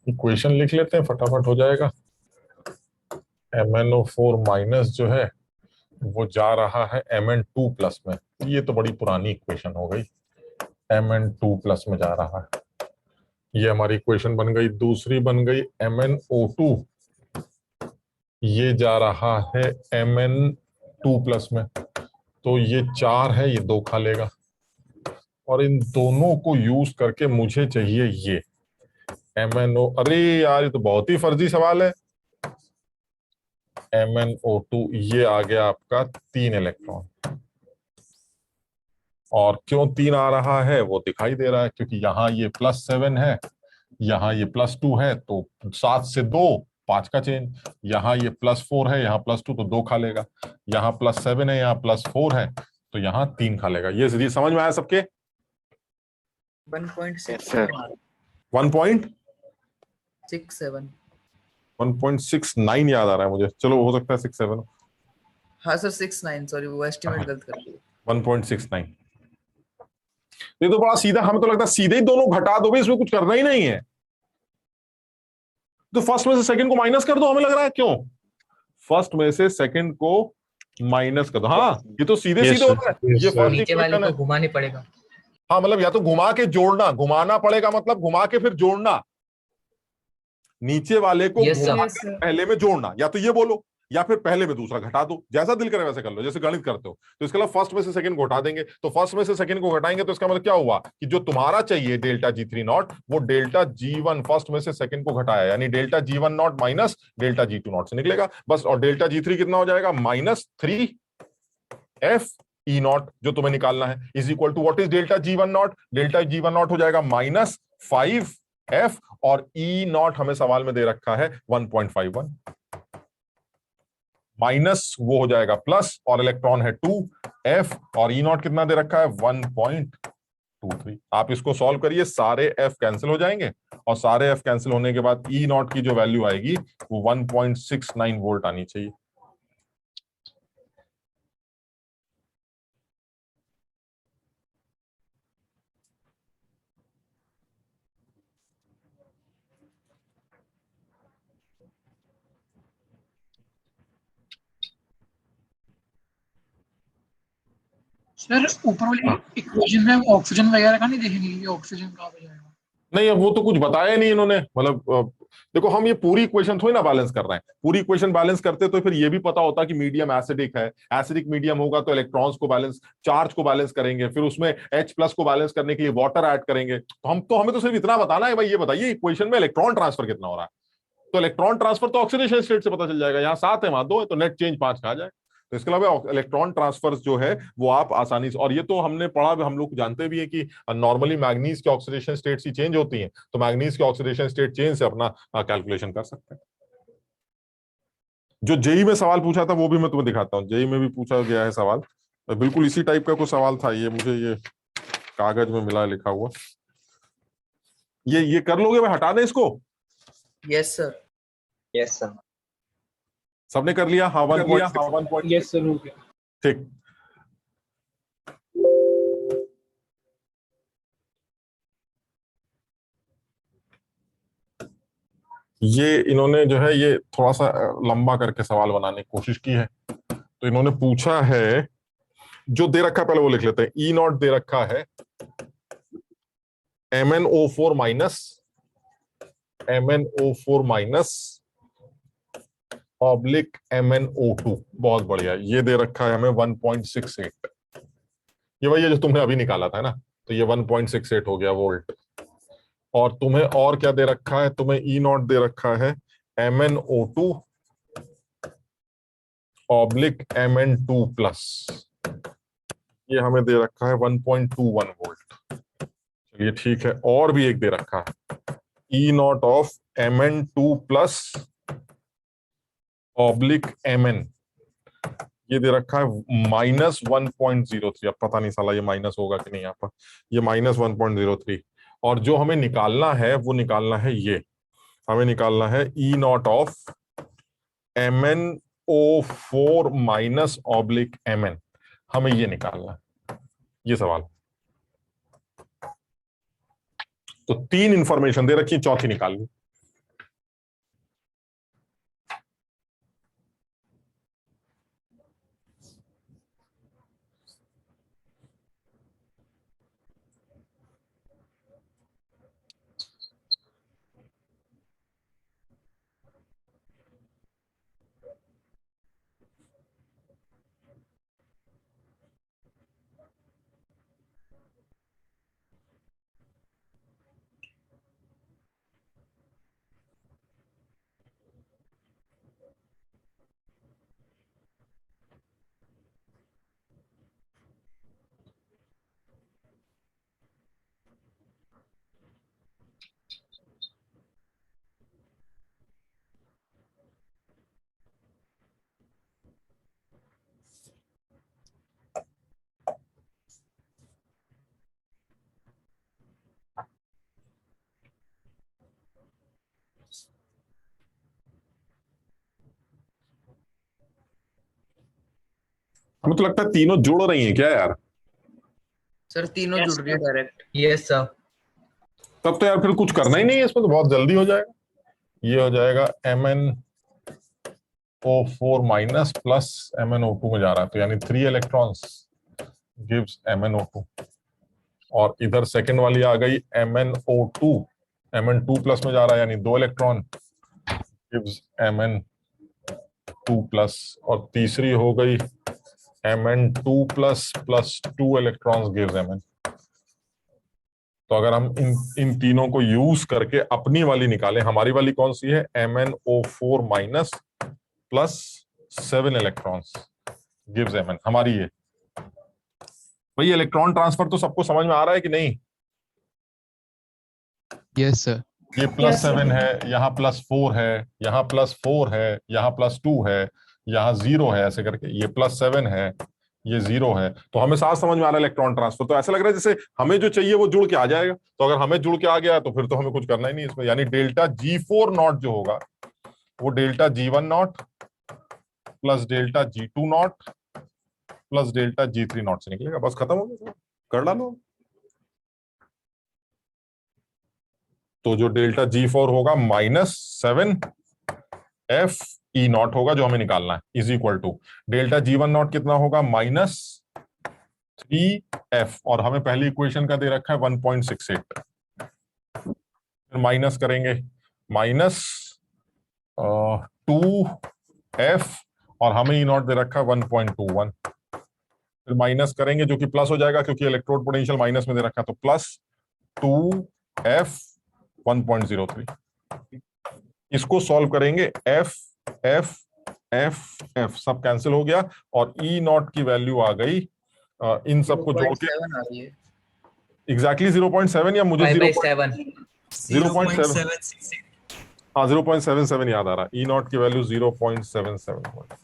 इक्वेशन लिख लेते हैं, फटाफट हो जाएगा। MnO4 माइनस जो है वो जा रहा है Mn2 प्लस में, ये तो बड़ी पुरानी इक्वेशन हो गई। Mn2 प्लस में जा रहा है, ये हमारी इक्वेशन बन गई। दूसरी बन गई MnO2, ये जा रहा है Mn2 प्लस में, तो ये 4 है, ये 2 खा लेगा। और इन दोनों को यूज करके मुझे चाहिए ये MnO, अरे यार ये तो बहुत ही फर्जी सवाल है। MnO2, ये आ गया आपका 3 इलेक्ट्रॉन। और क्यों 3 आ रहा है वो दिखाई दे रहा है, क्योंकि यहाँ ये +7 है, यहाँ ये +2 है, तो 7 से 2 5 का चेंज। यहाँ ये +4 है, यहाँ +2 तो 2 खा लेगा। यहाँ +7 है, यहाँ +4 है, तो यहाँ 3 खा लेगा। ये समझ में आया सबके? 1.6 1.67 1.69 याद आ रहा है मुझे, चलो हो सकता है 67। हाँ सर 6.9, सॉरी वो एस्टिमेट गलत कर दिया। 1.69। ये तो बड़ा सीधा, हमें तो लगता है सीधे ही दोनों घटा दोगे, इसमें कुछ करना ही नहीं है। तो फर्स्ट में से सेकंड को माइनस कर दो, हमें लग रहा है। क्यों? फर्स्ट में से सेकंड को माइनस कर दो। हाँ, ये तो सीधे Yes, सीधे sir. होता है। Yes, ये sir. फर्स्ट नीचे वाले इक्वेशन को है। घुमाने पड़ेगा। हाँ, मतलब या तो घुमा के जोड़ना, घुमाना पड़ेगा मतलब घुमा के फिर जोड़ना, नीचे वाले को Yes, sir. घुमा Yes, के sir. पहले में जोड़ना, या तो ये बोलो, या फिर पहले में दूसरा घटा दो, जैसा दिल करे वैसे कर लो, जैसे गणित करते हो। तो इसके अलावा फर्स्ट में से सेकंड को घटा देंगे, तो फर्स्ट में से सेकंड को घटाएंगे तो इसका मतलब क्या हुआ कि जो तुम्हारा चाहिए डेल्टा G3 नॉट, वो डेल्टा G1 फर्स्ट में से सेकंड को घटाया, यानी delta G1 not minus delta G2 not से निकलेगा बस। और डेल्टा G3 कितना हो जाएगा? -3f E नॉट, जो तुम्हें निकालना है, is equal to what is delta G1 nought? Delta G1 nought हो जाएगा -5f, और E नॉट हमें सवाल में दे रखा है 1.51, माइनस वो हो जाएगा प्लस, और इलेक्ट्रॉन है 2f, और E नॉट कितना दे रखा है? 1.2। 0.23। आप इसको सॉल्व करिए, सारे एफ कैंसिल हो जाएंगे और सारे एफ कैंसिल होने के बाद ई नॉट की जो वैल्यू आएगी वो 1.69 वोल्ट आनी चाहिए। सर ऊपर वाली इक्वेशन में ऑक्सीजन वगैरह का नहीं देखेंगे कि ऑक्सीजन कहाँ पे जाएगा? नहीं, अब वो तो कुछ बताया नहीं इन्होंने, मतलब देखो हम ये पूरी इक्वेशन थोड़ी ना बैलेंस कर रहे हैं। पूरी इक्वेशन बैलेंस करते तो फिर ये भी पता होता कि मीडियम एसिडिक है, एसिडिक मीडियम होगा तो इलेक्ट्रॉन्स को बैलेंस, चार्ज को बैलेंस करेंगे, फिर उसमें H+ को बैलेंस करने के लिए वाटर ऐड करेंगे। तो हमें तो सिर्फ इतना बताना है भाई, ये बताइए इक्वेशन में इलेक्ट्रॉन ट्रांसफर कितना हो रहा है। तो इलेक्ट्रॉन ट्रांसफर तो ऑक्सीडेशन स्टेट से पता चल जाएगा, यहाँ 7 है वहां 2 है, तो नेट चेंज 5 का आ जाए। तो इसके अलावा इलेक्ट्रॉन ट्रांसफर जो है वो आप आसानी से, और ये तो हमने पढ़ा, हम लोग जानते भी है कि नॉर्मली मैग्नीज के ऑक्सीडेशन स्टेट्स ही चेंज होती हैं, तो मैग्नीज के ऑक्सीडेशन स्टेट चेंज से अपना कैलकुलेशन कर सकते हैं। जो जेई में सवाल पूछा था वो भी मैं तुम्हें दिखाता हूँ। जेई में भी पूछा गया है सवाल, बिल्कुल इसी टाइप का कोई सवाल था। ये मुझे ये कागज में मिला लिखा हुआ, ये कर लोगे? मैं हटा दें इसको? Yes sir. Yes sir. सबने कर लिया? हाँ 1.6। यस सर, हो गया। ठीक। ये इन्होंने जो है ये थोड़ा सा लंबा करके सवाल बनाने की कोशिश की है। तो इन्होंने पूछा है, जो दे रखा है पहले वो लिख लेते हैं। ई नॉट दे रखा है MnO4 माइनस ऑब्लिक MnO2। बहुत बढ़िया। ये दे रखा है हमें 1.68। ये वही है जो तुमने अभी निकाला था ना, तो ये 1.68 हो गया वोल्ट। और तुम्हें और क्या दे रखा है? तुम्हें ई नॉट दे रखा है MnO2 ऑब्लिक Mn2 प्लस, ये हमें दे रखा है 1.21 वोल्ट। चलिए ठीक है। और भी एक दे रखा है E not of Mn2 plus oblique Mn, ये दे रखा है -1.03। अब पता नहीं साला ये माइनस होगा कि नहीं यहाँ पर, ये -1.03। और जो हमें निकालना है वो निकालना है ये, हमें निकालना है E not of MnO4 minus oblique Mn, हमें ये निकालना है, ये सवाल। तो 3 इंफॉर्मेशन दे रखी है, चौथी निकालनी। हमें तो लगता है तीनों जुड़ रही हैं क्या यार? सर तीनों जुड़ रही है डायरेक्ट। Yes sir. तब तो यार फिर कुछ करना ही नहीं है इसमें, तो बहुत जल्दी हो जाएगा। ये हो जाएगा MnO4 माइनस प्लस MnO2 में जा रहा है, तो यानी 3 इलेक्ट्रॉन्स गिव्स MnO2। और इधर सेकंड वाली आ गई MnO2, Mn2 प्लस में जा रहा है, यानी 2 इलेक्ट्रॉन गिव्स Mn2 प्लस। और तीसरी हो गई Mn2 plus plus 2 electrons gives Mn। तो अगर हम इन तीनों को यूज करके अपनी वाली निकालें, हमारी वाली कौन सी है? MnO4 minus plus 7 electrons gives Mn, हमारी ये। भाई इलेक्ट्रॉन ट्रांसफर तो सबको समझ में आ रहा है कि नहीं? Yes sir. ये +7 है, यहाँ +4 है, यहाँ +4 है, यहाँ +2 है, यहाँ 0 है, ऐसे करके ये +7 है, ये 0 है, तो हमें साफ समझ में आ रहा है इलेक्ट्रॉन ट्रांसफर। तो ऐसा लग रहा है जैसे हमें जो चाहिए वो जुड़ के आ जाएगा। तो अगर हमें जुड़ के आ गया तो फिर तो हमें कुछ करना ही नहीं इसमें, यानी डेल्टा G4 नॉट जो होगा वो delta G1 not plus delta G2 not plus delta G3 not से निकलेगा। बस खत्म हो गया, कर डालो। तो जो डेल्टा G4 होगा -7 FE नॉट होगा जो हमें निकालना है, is equal to delta G1 nought कितना होगा -3F, और हमें पहली इक्वेशन का दे रखा है 1.68। फिर माइनस करेंगे -2F, और हमें E नॉट दे रखा है 1.21। फिर माइनस करेंगे जो कि प्लस हो जाएगा क्योंकि इलेक्ट्रोड पोटेंशियल माइनस में दे रखा है, तो +2F 1.03। इसको सॉल्व करेंगे, F F F F सब कैंसिल हो गया, और E नॉट की वैल्यू आ गई इन सबको जोड़ के 0.7 आ रही है। एग्जैक्टली 0.7, या मुझे 5/7 0.768 हाँ 0.77 याद आ रहा। E नॉट की वैल्यू 0.77।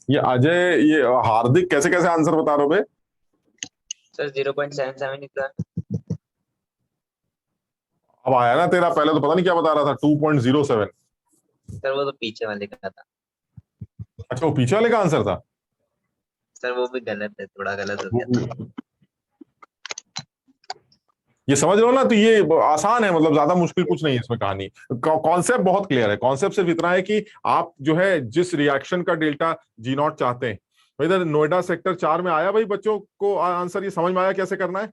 ये अजय, ये हार्दिक कैसे कैसे आंसर बता रहे हो बे? सर 0.77 निकला। अब आया ना तेरा, पहले तो पता नहीं क्या बता रहा था 2.07। सर वो तो पीछे वाले का था। अच्छा वो पीछे वाले का आंसर था। सर वो भी गलत है, थोड़ा गलत हो गया। ये समझ रहे हो ना, तो ये आसान है, मतलब ज्यादा मुश्किल कुछ नहीं है इसमें कहानी। कॉन्सेप्ट बहुत क्लियर है। कॉन्सेप्ट सिर्फ इतना है कि आप जो है जिस रिएक्शन का डेल्टा G नॉट चाहते हैं, इधर नोएडा सेक्टर 4 में आया भाई, बच्चों को आंसर ये समझ में आया कैसे करना है?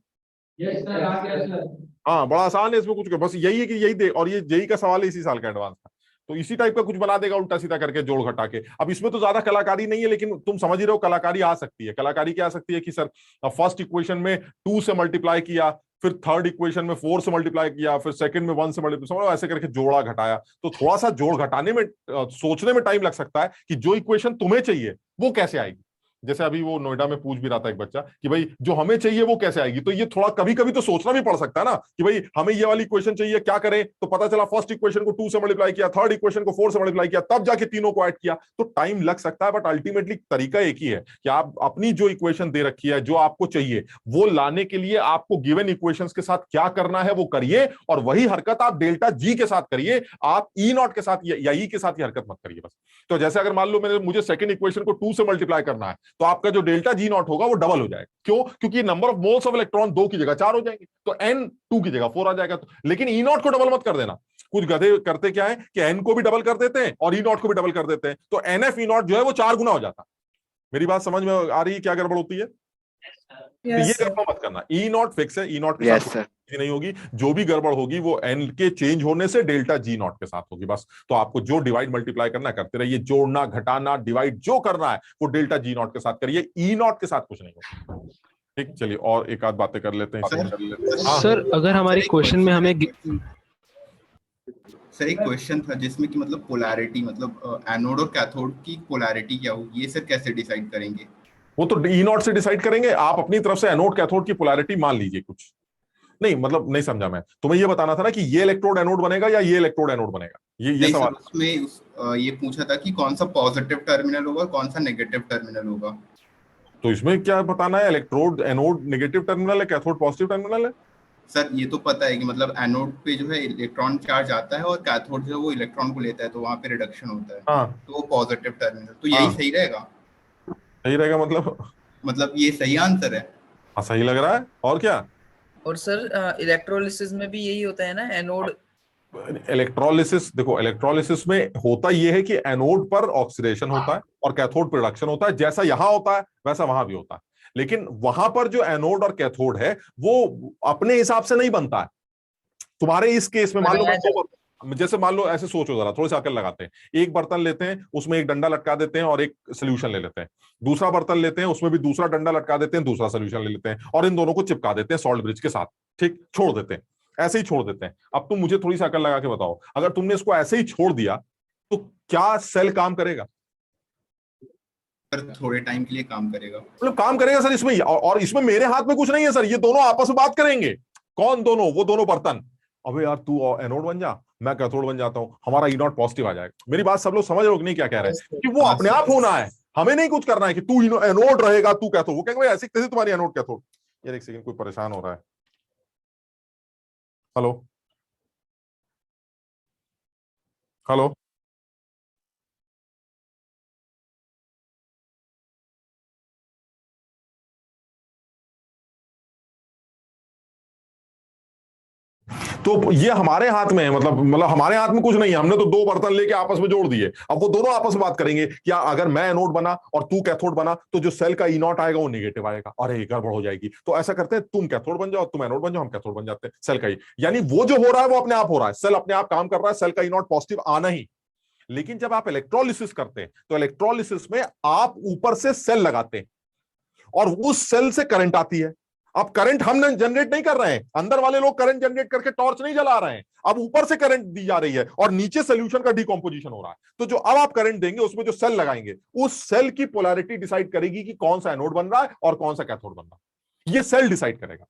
यस सर, आ गया सर। हाँ बड़ा आसान है इसमें कुछ, बस यही है कि यही दे, और ये जेई का सवाल है इसी साल का एडवांस का, तो इसी टाइप का कुछ बना देगा उल्टा सीधा करके जोड़ घटा के। अब इसमें तो ज्यादा कलाकारी नहीं है, लेकिन तुम समझ ही रहे हो कलाकारी आ सकती है। कलाकारी क्या आ सकती है कि सर फर्स्ट इक्वेशन में 2 से मल्टीप्लाई किया, फिर थर्ड इक्वेशन में 4 से मल्टीप्लाई किया, फिर सेकंड में 1 से मल्टीप्लाई, ऐसे करके जोड़ा घटाया। तो थोड़ा सा जोड़ घटाने में सोचने में टाइम लग सकता है कि जो इक्वेशन तुम्हें चाहिए वो कैसे आएगी। जैसे अभी वो नोएडा में पूछ भी रहा था एक बच्चा कि भाई जो हमें चाहिए वो कैसे आएगी, तो ये थोड़ा कभी कभी तो सोचना भी पड़ सकता है ना कि भाई हमें ये वाली इक्वेशन चाहिए, क्या करें? तो पता चला फर्स्ट इक्वेशन को 2 से मल्टीप्लाई किया, थर्ड इक्वेशन को 4 से मल्टीप्लाई किया, तब जाके तीनों को ऐड किया, तो टाइम लग सकता है। बट अल्टीमेटली तरीका एक ही है कि आप अपनी जो इक्वेशन दे रखी है, जो आपको चाहिए वो लाने के लिए आपको गिवन इक्वेशंस के साथ क्या करना है वो करिए, और वही हरकत आप डेल्टा G के साथ करिए। आप E नॉट के साथ या E के साथ ये हरकत मत करिए बस। तो जैसे अगर मान लो मुझे सेकंड इक्वेशन को 2 से मल्टीप्लाई करना है, तो आपका जो डेल्टा G नॉट होगा वो डबल हो जाएगा। क्यों? क्योंकि number of moles of electron 2 की जगह 4 हो जाएंगे, तो N 2 की जगह 4 आ जाएगा। लेकिन E नॉट को डबल मत कर देना। कुछ गधे करते क्या है कि N को भी डबल कर देते हैं और E नॉट को भी डबल कर देते हैं, तो NF E नॉट जो है वो 4 गुना हो जाता है। मेरी बात समझ में आ रही है क्या गड़बड़ होती है? तो ये गड़बड़ मत करना। E नॉट फिक्स है, E नॉट के साथ नहीं होगी। जो भी गड़बड़ होगी वो N के चेंज होने से डेल्टा G नॉट के साथ होगी बस। तो आपको जो डिवाइड मल्टीप्लाई करना करते रहिए, जोड़ना घटाना डिवाइड जो करना है वो डेल्टा G नॉट के साथ करिए, E नॉट के साथ कुछ नहीं होगा। ठीक, चलिए और एक आध बातें कर लेते हैं। सर अगर हमारी क्वेश्चन में हमें सर एक क्वेश्चन था जिसमें कि मतलब पोलैरिटी, मतलब एनोड और कैथोड की पोलैरिटी क्या होगी, ये सर कैसे डिसाइड करेंगे? वो तो E नॉट से डिसाइड करेंगे। आप अपनी तरफ से एनोड कैथोड की पोलैरिटी मान लीजिए कुछ नहीं, मतलब नहीं समझा मैं। तुम्हें ये बताना था ना कि ये इलेक्ट्रोड एनोड बनेगा या ये इलेक्ट्रोड एनोड बनेगा, ये सवाल। उसमें ये पूछा था कि कौन सा पॉजिटिव टर्मिनल होगा, कौन सा नेगेटिव टर्मिनल होगा। तो इसमें क्या बताना है? इलेक्ट्रोड एनोड नेगेटिव टर्मिनल है, कैथोड पॉजिटिव टर्मिनल है। सर ये तो पता है कि मतलब एनोड पे जो है इलेक्ट्रॉन चार्ज आता है और कैथोड जो है वो इलेक्ट्रॉन को लेता है, तो वहां पे रिडक्शन होता है। हाँ, तो वो पॉजिटिव टर्मिनल, तो यही सही रहेगा? सही रहेगा मतलब ये सही आंसर है? हाँ सही लग रहा है, और क्या। और सर इलेक्ट्रोलिसिस में भी यही होता है ना, एनोड। इलेक्ट्रोलिसिस देखो, इलेक्ट्रोलिसिस में होता यह है कि एनोड पर ऑक्सीडेशन होता है और कैथोड पर रिडक्शन होता है। जैसा यहां होता है वैसा वहां भी होता है, लेकिन वहां पर जो एनोड और कैथोड है वो अपने हिसाब से नहीं बनता है। तुम्हारे इस केस में मान लो, जैसे मान लो ऐसे सोचो जरा, थोड़ी सी अकल लगाते हैं। एक बर्तन लेते हैं, उसमें एक डंडा लटका देते हैं और एक सोल्यूशन ले लेते हैं। दूसरा बर्तन लेते हैं, उसमें भी दूसरा डंडा लटका देते हैं, दूसरा सोल्यूशन ले लेते हैं, और इन दोनों को चिपका देते हैं सॉल्ट ब्रिज के साथ। ठीक, छोड़ देते हैं, ऐसे ही छोड़ देते हैं। अब तुम मुझे थोड़ी सी अकल लगा के बताओ, अगर तुमने इसको ऐसे ही छोड़ दिया तो क्या सेल काम करेगा? थोड़े टाइम के लिए काम करेगा। मतलब काम करेगा सर इसमें, और इसमें मेरे हाथ में कुछ नहीं है सर, ये दोनों आपस में बात करेंगे। कौन दोनों? वो दोनों बर्तन। अबे यार तू एनोड बन जा, मैं कैथोड बन जाता हूँ, हमारा ई नॉट पॉजिटिव आ जाएगा। मेरी बात सब लोग समझ रहे हो कि नहीं क्या कह रहे हैं? कि वो अपने आप होना है, हमें नहीं कुछ करना है कि तू एनोड रहेगा तू कैथोड। वो कहेंगे ऐसे कैसे तुम्हारी एनोड कैथोड। यार एक सेकंड, कोई परेशान हो रहा है। हेलो हेलो तो ये हमारे हाथ में है, मतलब हमारे हाथ में कुछ नहीं है। हमने तो दो बर्तन लेके आपस में जोड़ दिए, अब वो दोनों आपस में बात करेंगे कि अगर मैं एनोड बना और तू कैथोड बना तो जो सेल का ई नॉट आएगा वो नेगेटिव आएगा। अरे गड़बड़ हो जाएगी, तो ऐसा करते हैं तुम कैथोड बन जाओ, तुम एनोड बन जाओ, हम कैथोड बन जाते हैं। सेल का ई, यानी वो जो हो रहा है वो अपने आप हो रहा है, सेल अपने आप काम कर रहा है, सेल का ई नॉट पॉजिटिव आना ही। लेकिन जब आप इलेक्ट्रोलिसिस करते हैं तो इलेक्ट्रोलिसिस में आप ऊपर से सेल लगाते हैं और उस सेल से करंट आती है। अब करंट हम जनरेट नहीं कर रहे हैं, अंदर वाले लोग करंट जनरेट करके टॉर्च नहीं जला रहे हैं, अब ऊपर से करंट दी जा रही है और नीचे सोल्यूशन का डिकम्पोजिशन हो रहा है। तो जो अब आप करंट देंगे उसमें जो सेल लगाएंगे, उस सेल की पोलैरिटी डिसाइड करेगी कि कौन सा एनोड बन रहा है और कौन सा कैथोड बन रहा है। ये सेल डिसाइड करेगा।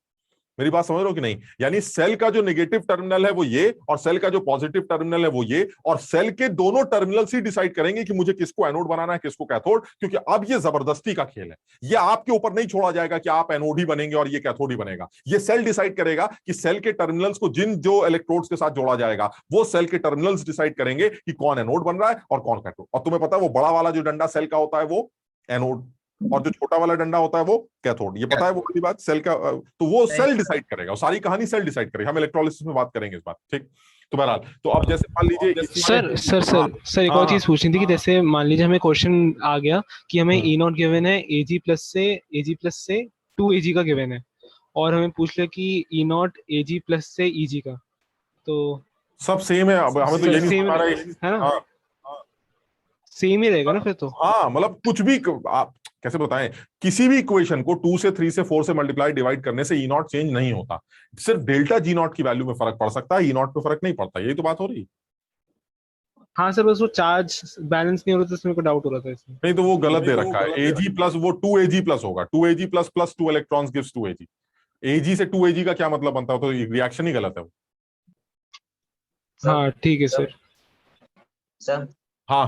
मेरी बात समझ रहे हो कि नहीं? यानी सेल का जो नेगेटिव टर्मिनल है वो ये, और सेल का जो पॉजिटिव टर्मिनल है वो ये, और सेल के दोनों टर्मिनल्स ही डिसाइड करेंगे कि मुझे किसको एनोड बनाना है किसको कैथोड। क्योंकि अब ये जबरदस्ती का खेल है, ये आपके ऊपर नहीं छोड़ा जाएगा कि आप एनोड ही बनेंगे और ये कैथोड ही बनेगा। ये सेल डिसाइड करेगा कि सेल के टर्मिनल्स को जिन जो इलेक्ट्रोड्स के साथ जोड़ा जाएगा वो सेल के टर्मिनल्स डिसाइड करेंगे कि कौन एनोड बन रहा है और कौन कैथोड। और तुम्हें पता है वो बड़ा वाला जो डंडा सेल का होता है वो एनोड, और जो छोटा वाला डंडा होता है वो कैथोड। ये पता है वो वाली बात सेल का, तो वो सेल डिसाइड करेगा, और सारी कहानी सेल डिसाइड करेगा। हम इलेक्ट्रोलिसिस में बात करेंगे इस बात, ठीक? तो बहरहाल, तो अब जैसे मान लीजिए सर एक और चीज पूछनी थी कि जैसे मान लीजिए हमें क्वेश्चन आ गया कि हमें ई नॉट गिवन है एजी प्लस से 2 AG का गिवन है, और हमें पूछ लिया कि ई नॉट एजी प्लस से ईजी का, तो सब सेम है। अब हमें तो ये नहीं सेम समझ है ना? हाँ सेम ही रहेगा ना फिर तो? हाँ, मतलब कुछ भी आप कैसे बताएं, किसी भी इक्वेशन को 2 से 3 से 4 से मल्टीप्लाई डिवाइड करने से ई नॉट चेंज नहीं होता। सिर्फ डेल्टा जी नॉट की वैल्यू में फर्क पड़ सकता है, ई नॉट पे फर्क नहीं पड़ता। यही तो बात हो रही। हाँ सर, बस वो चार्ज बैलेंस नहीं हो रहा था, इसमें को डाउट हो रहा था इसमें। नहीं तो वो गलत दे रखा है, एजी प्लस वो 2 AG प्लस होगा, 2 AG plus plus 2 electrons gives 2 AG। एजी से 2 AG का क्या मतलब बनता है? तो रिएक्शन ही गलत है वो। हाँ ठीक है सर। सर हाँ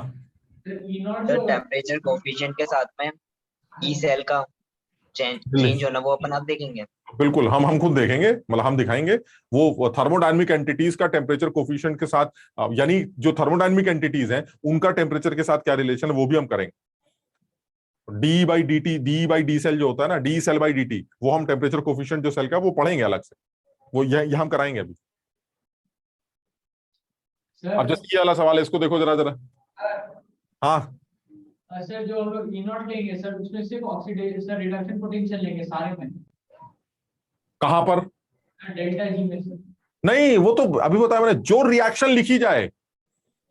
टेम्परेचर कोफिशिएंट के साथ में ई सेल का चेंज होना वो अपन आप देखेंगे। बिल्कुल, हम खुद देखेंगे, मतलब हम दिखाएंगे वो थर्मोडायनेमिक एंटिटीज का टेम्परेचर कोफिशिएंट के साथ, यानी जो थर्मोडायनेमिक एंटिटीज हैं उनका टेम्परेचर के साथ क्या रिलेशन है वो भी हम करेंगे। डी बाई डी सेल जो होता है ना, D cell by D T, वो हम टेम्परेचर कोफिशिएंट जो सेल का वो पढ़ेंगे अलग से, वो यह हम कराएंगे अभी। अब जैसे ये वाला सवाल है, इसको देखो जरा। हाँ सर जो हम लोग ई नॉट लेंगे सर, उसमें सिर्फ ऑक्सीडेशन रिडक्शन पोटेंशियल लेंगे सारे में। कहां पर? डेल्टा जी में सर। नहीं, वो तो अभी बताया मैंने, जो रिएक्शन लिखी जाए,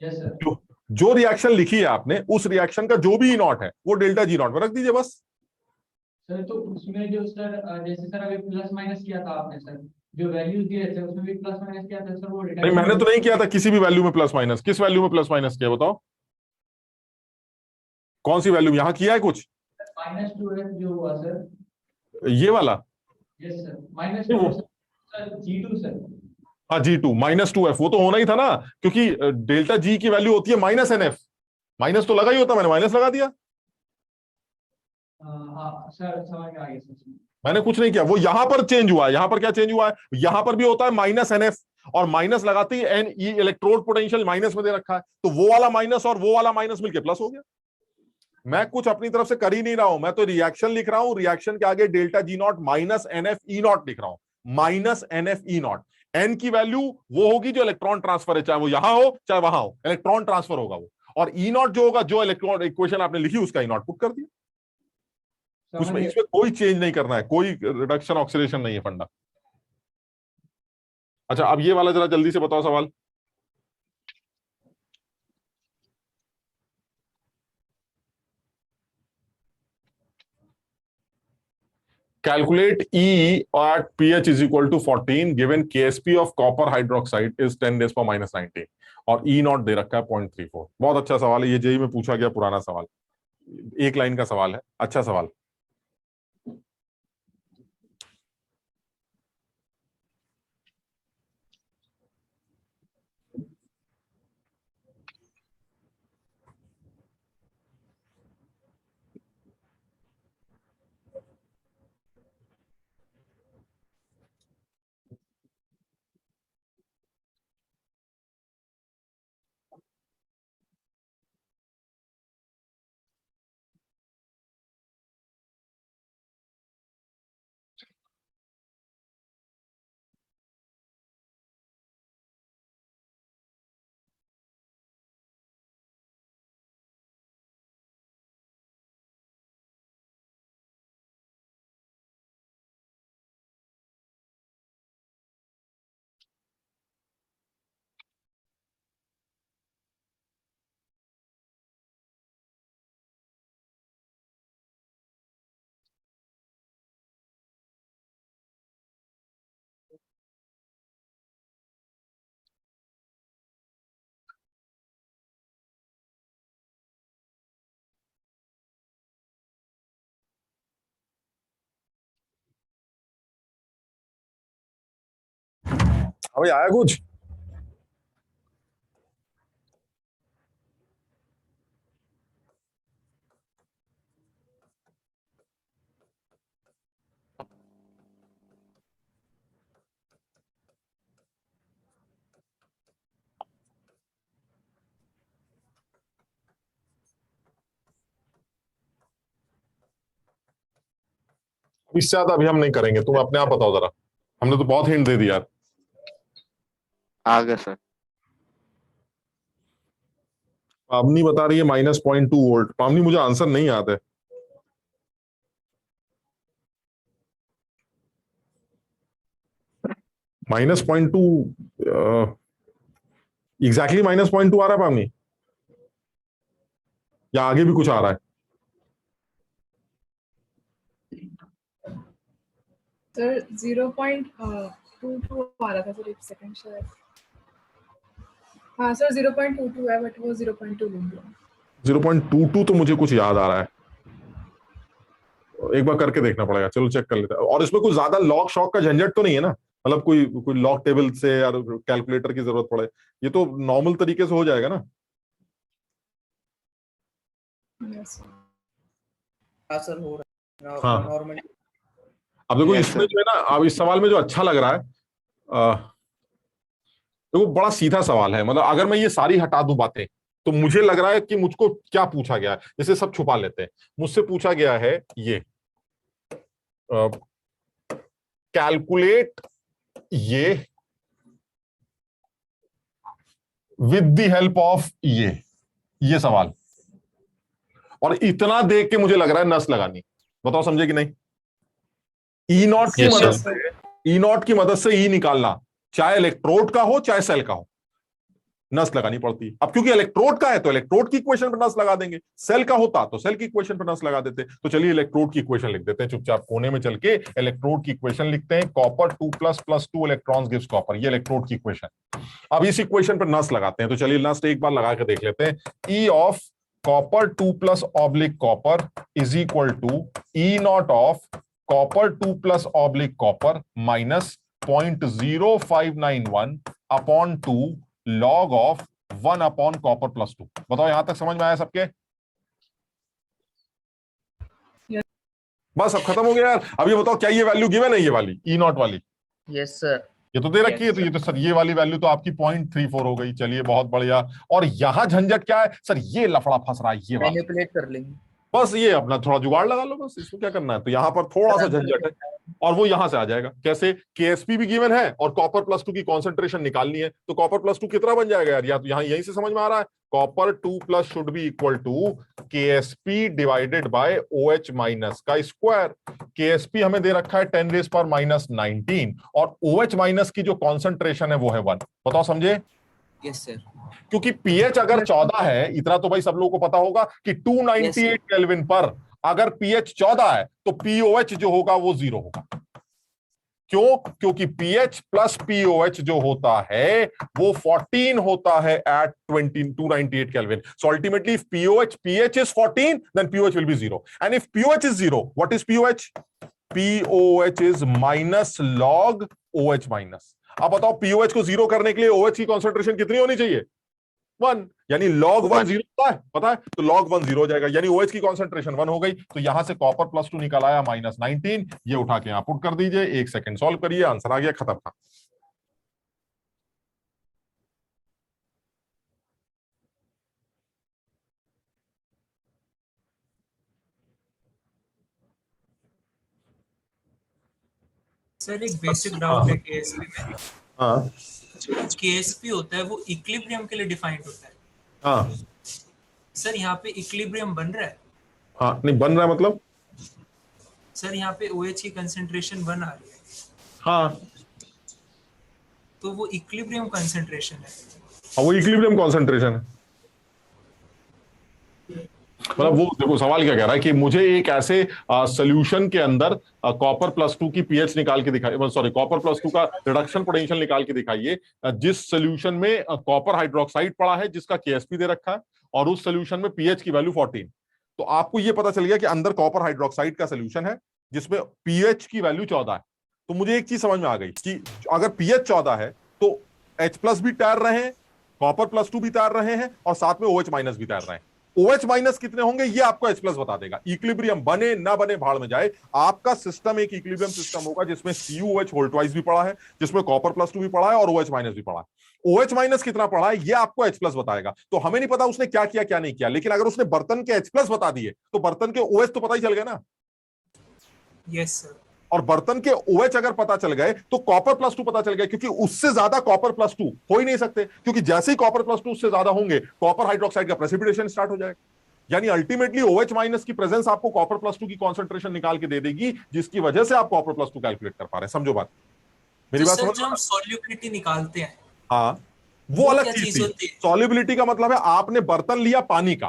यस सर, जो रिएक्शन लिखी है आपने, उस रिएक्शन का जो भी ई नॉट है वो डेल्टा जी नॉट में रख दीजिए बस। सर तो उसमें जो सर जैसे सर अभी प्लस माइनस किया था आपने सर, जो वैल्यूज दिए थे उसमें भी प्लस माइनस किया था सर, वो नहीं, मैंने तो नहीं किया था किसी भी वैल्यू में प्लस माइनस। किस वैल्यू में प्लस माइनस किया बताओ? कौन सी वैल्यू यहां किया है कुछ? -2f जो हुआ सर, ये वाला? Yes sir, -2 sir, G2 sir. हाँ G2 -2f, वो तो होना ही था ना, क्योंकि डेल्टा जी की वैल्यू होती है -NF। माइनस तो लगा ही होता, मैंने माइनस लगा दिया। हाँ सर, समझ में आ गया सर। मैंने कुछ नहीं किया, वो यहां पर चेंज हुआ है। यहां पर क्या चेंज हुआ है? यहां पर भी होता है -NF, और माइनस लगाते ही n E electrode potential minus में दे रखा है, तो वो वाला माइनस और वो वाला माइनस मिलके प्लस हो गया। मैं कुछ अपनी तरफ से कर ही नहीं रहा हूं, मैं तो रिएक्शन लिख रहा हूं, रिएक्शन के आगे delta G not -NF E not लिख रहा हूं, -NF E नॉट। एन की वैल्यू वो होगी जो इलेक्ट्रॉन ट्रांसफर है, चाहे वो यहां हो चाहे वहां हो, इलेक्ट्रॉन ट्रांसफर होगा वो। और ई नॉट जो होगा, जो इलेक्ट्रॉन इक्वेशन आपने लिखी उसका ई नॉट पुट कर दिया। उसमें इसमें कोई चेंज नहीं करना है, कोई रिडक्शन ऑक्सीडेशन नहीं है फंडा। अच्छा, अब ये वाला जरा जल्दी से बताओ सवाल। Calculate E at pH is equal to 14 given KSP of copper hydroxide is 10 raised power -19 और E नॉट दे रखा है 0.34। बहुत अच्छा सवाल है ये, जेई में पूछा गया पुराना सवाल। एक लाइन का सवाल है, अच्छा सवाल। अभी आया कुछ? इससे ज्यादा अभी हम नहीं करेंगे, तुम अपने आप बताओ जरा, हमने तो बहुत हिंट दे दिया यार। आ गया सर। पावनी बता रही है -0.2 वोल्ट। पावनी मुझे आंसर नहीं याद है। -0.2 एग्जैक्टली -0.2 आ रहा है पावनी, या आगे भी कुछ आ रहा है? सर 0.22 आ रहा था सर, एक सेकंड शायद। हाँ सर 0.22 है, बट वो 0.2 लूंगा। 0.22 तो मुझे कुछ याद आ रहा है, एक बार करके देखना पड़ेगा। चलो चेक कर लेते हैं। और इसमें कुछ ज्यादा लॉग शॉक का झंझट तो नहीं है ना, मतलब कोई कोई लॉग टेबल से या कैलकुलेटर की जरूरत पड़े? ये तो नॉर्मल तरीके से हो जाएगा ना? यस हाँ सर हो रहा है हाँ। नॉर्मली। अब देखो Yes, इसमें sir. जो है ना, अब इस सवाल में जो अच्छा लग रहा है, देखो बड़ा सीधा सवाल है। मतलब अगर मैं ये सारी हटा दूं बातें, तो मुझे लग रहा है कि मुझको क्या पूछा गया है, जैसे सब छुपा लेते हैं। मुझसे पूछा गया है ये कैलकुलेट ये विद द हेल्प ऑफ ये सवाल, और इतना देख के मुझे लग रहा है नस लगानी। बताओ समझे कि नहीं? ई नॉट की Yes, मदद sir. से, ई नॉट की मदद से ई निकालना, चाहे इलेक्ट्रोड का हो चाहे सेल का हो, नस लगानी पड़ती है। अब क्योंकि इलेक्ट्रोड का है तो इलेक्ट्रोड की इक्वेशन पर नस लगा देंगे, सेल का होता तो सेल की इक्वेशन पर नस लगा देते। तो चलिए इलेक्ट्रोड की इक्वेशन लिख देते हैं, चुपचाप कोने में चल के इलेक्ट्रोड की इक्वेशन लिखते हैं। कॉपर 2+ 2 इलेक्ट्रॉन्स गिव्स कॉपर, ये इलेक्ट्रोड की इक्वेशन। अब इस इक्वेशन पर नस लगाते हैं, तो चलिए नस एक बार लगा के देख लेते हैं। E of copper 2+ copper is equal to E not of copper 2+ copper minus 0.0591 upon 2 log of 1 upon copper +2। बताओ यहां तक समझ में आया सबके? बस अब खत्म हो गया यार। अब ये बताओ क्या ये वैल्यू गिवन है, ये वाली ई नॉट वाली? Yes sir. ये तो दे रखी है, तो ये तो सर ये वाली वैल्यू तो आपकी 0.34 हो गई। चलिए बहुत बढ़िया। और यहां झंझट क्या है सर? ये लफड़ा फंस रहा है, ये वाला। मैनिपुलेट कर लेंगे बस ये अपना थोड़ा जुगाड़ लगा लो, बस इसमें क्या करना है। तो यहां पर थोड़ा सा झंझट है, और वो यहां से आ जाएगा। कैसे? केएसपी भी गिवन है और कॉपर +2 की कॉन्सेंट्रेशन निकालनी है, तो कॉपर +2 कितना बन जाएगा यार? या तो यहां यहीं से समझ में आ रहा है, copper 2+ should be equal to KSP divided by OH minus का स्क्वायर। केएसपी हमें दे रखा है 10⁻⁻19 और OH माइनस की जो कॉन्सेंट्रेशन है वो है 1। बताओ समझे? Yes sir. क्योंकि पीएच अगर 14 है, इतना तो भाई सब लोगों को पता होगा कि 298 केल्विन पर अगर पीएच 14 है तो पीओएच जो होगा वो 0 होगा, क्यों? क्योंकि pH प्लस POH जो होता है वो 14 होता है at 298 Kelvin. So ultimately if pH is 14, then POH will be 0. And if POH is 0, what is POH? POH is minus log OH minus. अब बताओ POH को 0 करने के लिए OH की कॉन्सेंट्रेशन कितनी होनी चाहिए? 1, यानी log 1 0 होता है, पता है? तो log 1 0 हो जाएगा, यानी OH की कॉन्सेंट्रेशन 1 हो गई। तो यहां से कॉपर +2 निकल आया -19, ये उठा के यहां पुट कर दीजिए, 1 सेकंड सॉल्व करिए, आंसर आ गया, खत्म था। सर एक बेसिक डाउट है केएसपी में। हाँ, केएसपी होता है वो इक्विलिब्रियम के लिए डिफाइंड होता है। हाँ सर यहाँ पे इक्विलिब्रियम बन रहा है। हाँ, नहीं बन रहा है मतलब? सर यहाँ पे OH की कंसंट्रेशन 1 आ रही है, हाँ, तो वो इक्विलिब्रियम कंसंट्रेशन है। हाँ वो इक्विलिब्रियम कॉन्सेंट्रेशन है। मतलब वो देखो सवाल क्या कह रहा है कि मुझे एक ऐसे सोल्यूशन के अंदर कॉपर +2 की पीएच निकाल के दिखाइए, सॉरी कॉपर +2 का रिडक्शन पोटेंशियल निकाल के दिखाइए जिस सोल्यूशन में कॉपर हाइड्रोक्साइड पड़ा है जिसका केएसपी दे रखा है और उस सोल्यूशन में पीएच की वैल्यू 14। तो आपको ये पता चल गया कि अंदर कॉपर हाइड्रोक्साइड का सोल्यूशन है जिसमें पीएच की वैल्यू 14 है। तो मुझे एक चीज समझ में आ गई कि अगर पीएच 14 है तो H+ भी तैर रहे हैं, कॉपर +2 भी तैर रहे हैं और साथ में OH- भी तैर रहे हैं। OH- कितने होंगे ये आपको H+ बता देगा। इक्विलिब्रियम बने ना बने भाड़ में जाए, आपका सिस्टम एक इक्विलिब्रियम सिस्टम होगा जिसमें CuOH होल ट्वाइस भी पड़ा है, जिसमें कॉपर +2 भी पड़ा है और OH- भी पड़ा है। OH- कितना पड़ा है ये आपको H+ बताएगा। तो हमें नहीं पता उसने क्या किया क्या नहीं किया, लेकिन अगर उसने बर्तन के H+ बता दिए तो बर्तन के OH तो पता ही चल गया ना। Yes sir. और बर्तन के OH अगर पता चल गए तो कॉपर +2 पता चल गया, क्योंकि उससे ज्यादा कॉपर +2 हो ही नहीं सकते, क्योंकि जैसे ही कॉपर +2 उससे ज्यादा होंगे कॉपर हाइड्रोक्साइड का प्रेसिपिटेशन स्टार्ट हो जाएगा। यानी अल्टीमेटली OH- की प्रेजेंस आपको कॉपर +2 की कॉन्सेंट्रेशन निकाल के दे देगी, जिसकी वजह से आप कॉपर +2 कैलकुलेट कर पा रहे हैं। समझो बात, मेरी बात समझ? जो हम सॉल्युबिलिटी निकालते हैं, हाँ वो अलग चीज थी। सॉल्युबिलिटी का मतलब है आपने बर्तन लिया पानी का,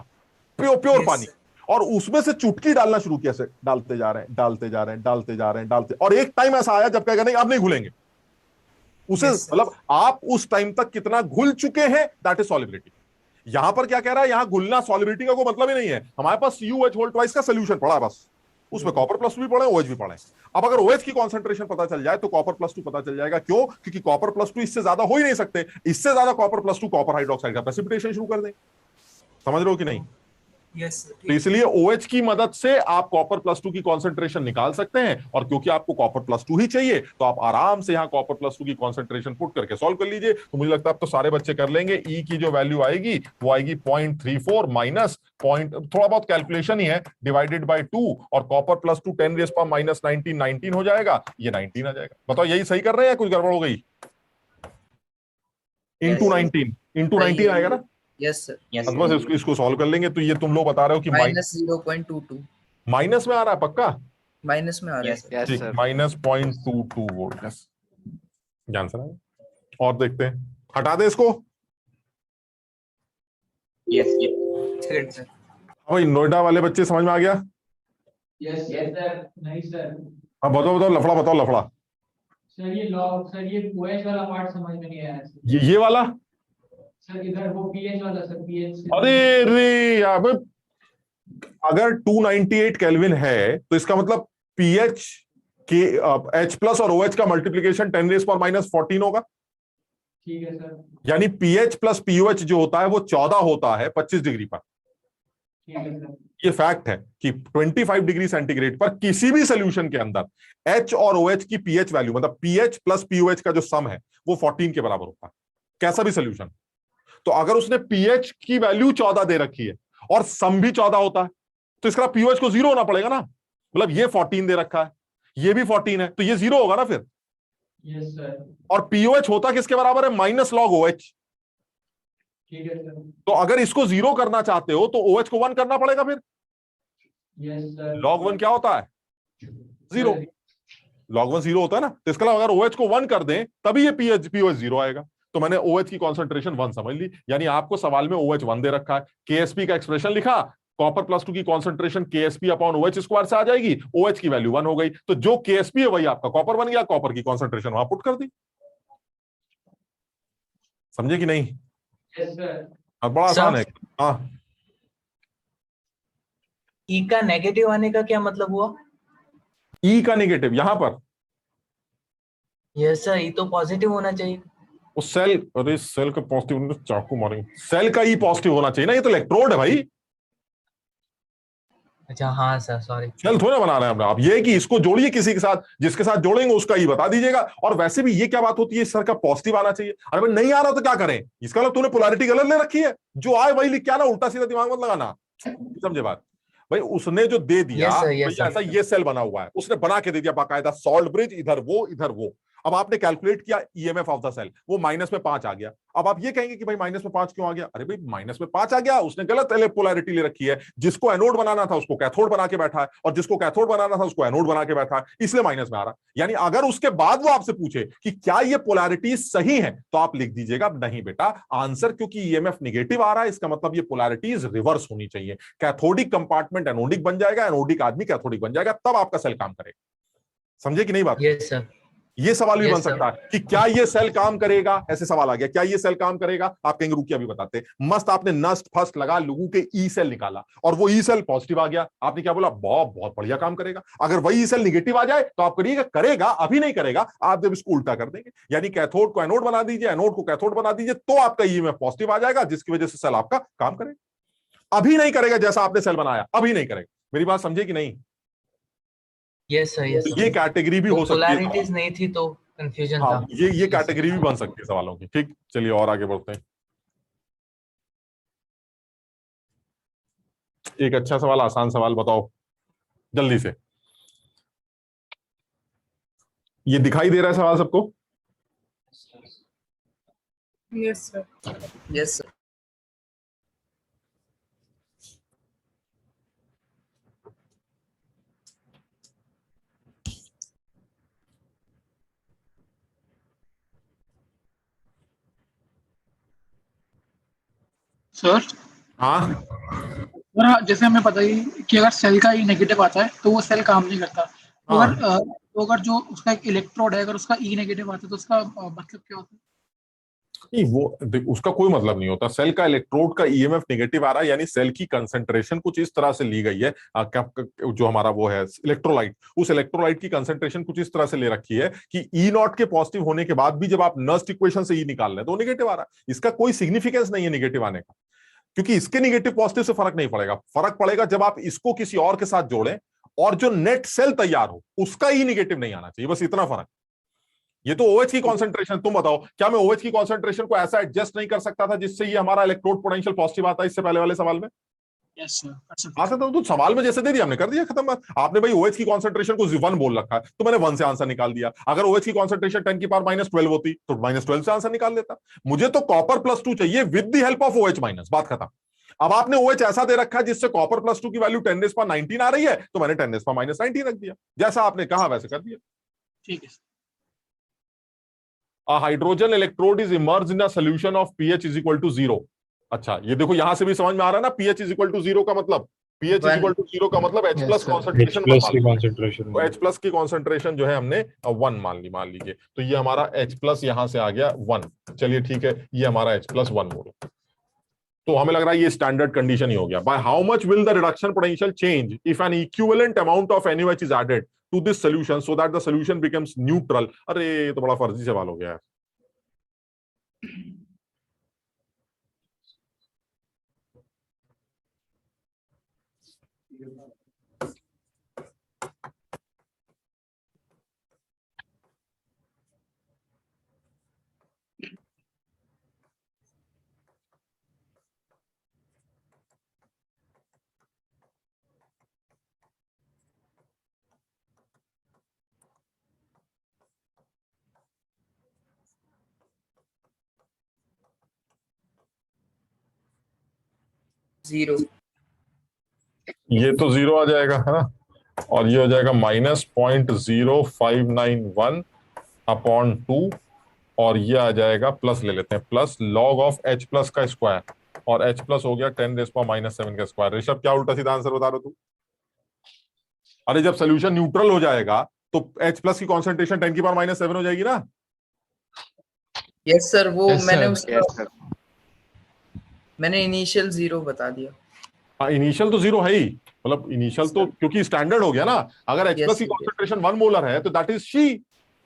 प्योर पानी, और उसमें से चुटकी डालना शुरू किया, से डालते जा रहे हैं डालते जा रहे हैं डालते जा रहे हैं डालते, और एक टाइम ऐसा आया जब कहेगा नहीं आप नहीं घुलेंगे उसे, मतलब आप उस टाइम तक कितना घुल चुके हैं, दैट इज सॉल्युबिलिटी। यहां पर क्या कह रहा है, यहां घुलना सॉल्युबिलिटी का कोई मतलब ही नहीं है। हमारे पास CuOH होल ट्वाइस का सोल्यूशन पड़ा, बस उसमें कॉपर +2 भी पड़ा है, OH भी पड़ा है। अब अगर OH की कॉन्सेंट्रेशन पता चल जाए तो कॉपर +2 पता चल जाएगा। क्यों? क्योंकि कॉपर +2 इससे ज्यादा हो ही नहीं सकते, इससे ज्यादा कॉपर +2 कॉपर हाइड्रोक्साइड का प्रेसिपिटेशन शुरू कर दें। समझ रहे हो कि नहीं? यस। तो इसलिए OH की मदद से आप कॉपर +2 की कॉन्सेंट्रेशन निकाल सकते हैं, और क्योंकि आपको कॉपर +2 ही चाहिए तो आप आराम से यहां कॉपर +2 की कॉन्सेंट्रेशन पुट करके सॉल्व कर लीजिए। तो मुझे लगता है अब तो सारे बच्चे कर लेंगे। E की जो वैल्यू आएगी वो आएगी 0.34 माइनस पॉइंट, थोड़ा बहुत कैलकुलेशन ही है, डिवाइडेड बाय 2, और कॉपर +2 10⁻⁻19 हो जाएगा, ये 19 आ जाएगा। बताओ यही सही कर रहे हैं या कुछ गड़बड़ हो गई? इंटू 19 आएगा ना? Yes sir. यस बस इसको सॉल्व कर लेंगे। तो ये तुम लोग बता रहे हो कि -0.22 माइनस में आ रहा है, पक्का माइनस में आ रहा है सर। ठीक, -0.22 वोल्ट। यस, ध्यान से और देखते हैं, हटा दे इसको। यस भाई नोएडा वाले बच्चे समझ में आ गया? Yes sir. नहीं सर। अब बताओ लफड़ा, बताओ लफड़ा। सर ये लॉग, सर ये OH वाला पार्ट समझ में नहीं आया सर। ये वाला सर इधर वो pH वाला सर, pH। अरे रे यार, अगर 298 केल्विन है तो इसका मतलब पीएच के H+ और OH का मल्टीप्लीकेशन 10⁻⁻14 होगा। ठीक है सर। यानी पीएच प्लस POH जो होता है वो 14 होता है 25 डिग्री पर। ठीक है सर। ये फैक्ट है कि 25 डिग्री सेंटीग्रेड पर किसी भी सोल्यूशन के अंदर H और OH की पीएच वैल्यू, मतलब पीएच प्लस POH का जो सम है वो 14 के बराबर होता है, कैसा भी सोल्यूशन। तो अगर उसने पीएच की वैल्यू 14 दे रखी है और सम भी 14 होता है तो इसका POH को 0 होना पड़ेगा ना। मतलब ये 14 दे रखा है, ये भी 14 है, तो ये 0 होगा ना फिर। Yes sir. और POH होता किसके बराबर है? -log OH। ठीक है सर। तो अगर इसको 0 करना चाहते हो तो OH को 1 करना पड़ेगा फिर। Yes sir. log 1 क्या होता है? 0। log 1 0 होता है ना, तो इसका अगर OH को 1 कर दें तभी ये POH 0 आएगा। तो मैंने OH की कॉन्सेंट्रेशन 1 समझ ली, यानी आपको सवाल में OH 1 दे रखा है, KSP का एक्सप्रेशन लिखा, कॉपर +2 की concentration KsP upon OH square से आ जाएगी, OH की वैल्यू 1 हो गई, तो जो KsP है वही आपका कॉपर बन गया, कॉपर की कॉन्सेंट्रेशन वहां पुट कर दी। समझे कि नहीं? Yes sir. अब बड़ा आसान है। हाँ, ई का नेगेटिव आने का क्या मतलब हुआ? ई का नेगेटिव यहां पर, यस सर, ई तो पॉजिटिव होना चाहिए। वो सेल, अरे सेल का पॉजिटिव, चाकू मारेंगे, सेल का ई पॉजिटिव होना चाहिए ना, ये तो इलेक्ट्रोड है भाई। अच्छा हाँ सर, सॉरी। सेल थोड़ा बना रहे हैं आप ये कि इसको जोड़िए किसी के साथ, जिसके साथ जोड़ेंगे उसका ई बता दीजिएगा। और वैसे भी ये क्या बात होती है, सर का पॉजिटिव आना चाहिए। अरे भाई नहीं आ रहा तो क्या करें, इसका मतलब तूने पोलैरिटी गलत ले रखी है, जो आए वही लिख के आना, उल्टा सीधा दिमाग मत लगाना। समझे बात? भाई उसने जो दे दिया, ऐसा ये सेल बना हुआ है, उसने बना के दे दिया बाकायदा सॉल्ट ब्रिज, इधर वो इधर वो। अब आपने कैलकुलेट किया ईएमएफ ऑफ द सेल, वो -5 आ गया। अब आप ये कहेंगे कि भाई -5 क्यों आ गया? अरे भाई -5 आ गया, उसने गलत पोलैरिटी ले रखी है। जिसको एनोड बनाना था उसको कैथोड बना के बैठा है, और जिसको कैथोड बनाना था उसको एनोड बना के बैठा है, इसलिए माइनस में आ रहा। यानी अगर उसके बाद वो आपसे पूछे कि क्या ये पोलैरिटी सही है, तो आप लिख दीजिएगा नहीं बेटा, आंसर क्योंकि ईएमएफ निगेटिव आ रहा है, इसका मतलब ये पोलैरिटीज रिवर्स होनी चाहिए। कैथोडिक कंपार्टमेंट एनोडिक बन जाएगा, एनोडिक आदमी कैथोडिक बन जाएगा, तब आपका सेल काम करेगा। समझे कि नहीं बात? Yes sir. ये सवाल भी बन सकता है कि क्या ये सेल काम करेगा, ऐसे सवाल आ गया, क्या ये सेल काम करेगा? आप कहेंगे रुकिए अभी बताते हैं। मस्त आपने नस्ट फर्स्ट लगा, लोगों के ई सेल निकाला और वो ई सेल पॉजिटिव आ गया, आपने क्या बोला? बहुत बढ़िया काम करेगा। अगर वही ई सेल निगेटिव आ जाए तो आप करिएगा, करेगा, अभी नहीं करेगा, आप जब इसको उल्टा कर देंगे, यानी कैथोड को एनोड बना दीजिए, एनोड को कैथोड बना दीजिए, तो आपका ईएमएफ पॉजिटिव आ जाएगा, जिसकी वजह से सेल आपका काम करेगा। अभी नहीं करेगा जैसा आपने सेल बनाया, अभी नहीं करेगा। मेरी बात समझे कि नहीं? Yes sir, yes. ये कैटेगरी भी हो सकती है, पोलैरिटीज नहीं थी तो कंफ्यूजन हाँ, था। ये कैटेगरी भी बन सकती है सवालों की। ठीक, चलिए और आगे बढ़ते हैं। एक अच्छा सवाल, आसान सवाल बताओ जल्दी से। ये दिखाई दे रहा है सवाल सबको? Yes sir. Yes sir. Sir हाँ सर, जैसे हमें पता ही कि अगर सेल का ई नेगेटिव आता है तो वो सेल काम नहीं करता। तो अगर जो उसका एक इलेक्ट्रोड है, अगर उसका ई नेगेटिव आता है तो उसका मतलब क्या होता है? नहीं, वो उसका कोई मतलब नहीं होता। सेल का इलेक्ट्रोड का ईएमएफ नेगेटिव आ रहा है, यानी सेल की कंसंट्रेशन कुछ इस तरह से ली गई है। जो हमारा वो है इलेक्ट्रोलाइट, उस इलेक्ट्रोलाइट की कंसंट्रेशन कुछ इस तरह से ले रखी है कि ई नॉट के पॉजिटिव होने के बाद भी जब आप नस्ट इक्वेशन से ई निकाल रहे हैं तो नेगेटिव आ रहा है। इसका कोई सिग्निफिकेंस नहीं है नेगेटिव आने का, क्योंकि इसके नेगेटिव पॉजिटिव से फर्क नहीं पड़ेगा। फर्क पड़ेगा जब आप इसको किसी और के साथ जोड़ें और जो नेट सेल तैयार हो उसका ई नेगेटिव नहीं आना चाहिए, बस इतना फर्क। ये तो OH की कॉन्सेंट्रेशन, तुम बताओ क्या मैं OH की कॉन्सेंट्रेशन को ऐसा एडजस्ट नहीं कर सकता था जिससे ये हमारा इलेक्ट्रोड पोटेंशियल पॉजिटिव आता है इससे पहले वाले सवाल में? यस सर, आ सकता हूं। तो सवाल में जैसे दे दिया हमने, कर दिया, खत्म बात। आपने भाई OH की कॉन्सेंट्रेशन को 1 बोल रखा है तो मैंने 1 से आंसर निकाल दिया। अगर OH की कॉन्सेंट्रेशन 10 की पावर -12 होती तो -12 से आंसर निकाल लेता। मुझे तो कॉपर +2 चाहिए with the help of OH-, बात खत्म। अब आपने OH ऐसा दे रखा है जिससे कॉपर +2 की वैल्यू 10⁻19 आ रही है, तो मैंने 10⁻19 रख दिया, जैसा आपने कहा वैसे कर दिया। ठीक है। A hydrogen electrode is immersed in a solution of pH = 0। अच्छा, ये देखो यहां से भी समझ में आ रहा है ना, pH = 0 का मतलब, pH = 0 का मतलब H+ कॉन्सेंट्रेशन, H+ की कॉन्सेंट्रेशन जो है हमने 1 मान लीजिए, तो ये हमारा H+ यहां से आ गया 1। चलिए ठीक है, ये हमारा H+1 मोल। तो हमें लग रहा है ये स्टैंडर्ड कंडीशन ही हो गया। By how much will the reduction potential change if an equivalent amount of NaOH is added to this solution so that the solution becomes neutral? अरे ये तो बड़ा फर्जी सवाल हो गया है। जीरो, ये तो 0 आ जाएगा है ना, और ये हो जाएगा -0.0591 अपॉन 2, और ये आ जाएगा प्लस ले लेते हैं, प्लस log ऑफ H+ का स्क्वायर और H प्लस हो गया 10⁻⁻⁷ का स्क्वायर। ऋषभ क्या उल्टा सीधा आंसर बता रहे हो तू? अरे जब सोल्यूशन न्यूट्रल हो जाएगा तो H प्लस की कॉन्सेंट्रेशन 10⁻⁷ हो जाएगी ना। यस सर, वो Yes, मैंने sir. उसका मैंने इनिशियल 0 बता दिया। हाँ, इनिशियल तो 0 है ही, मतलब इनिशियल तो क्योंकि स्टैंडर्ड हो गया ना। अगर H प्लस की कॉन्सेंट्रेशन 1 मोलर है तो that is she.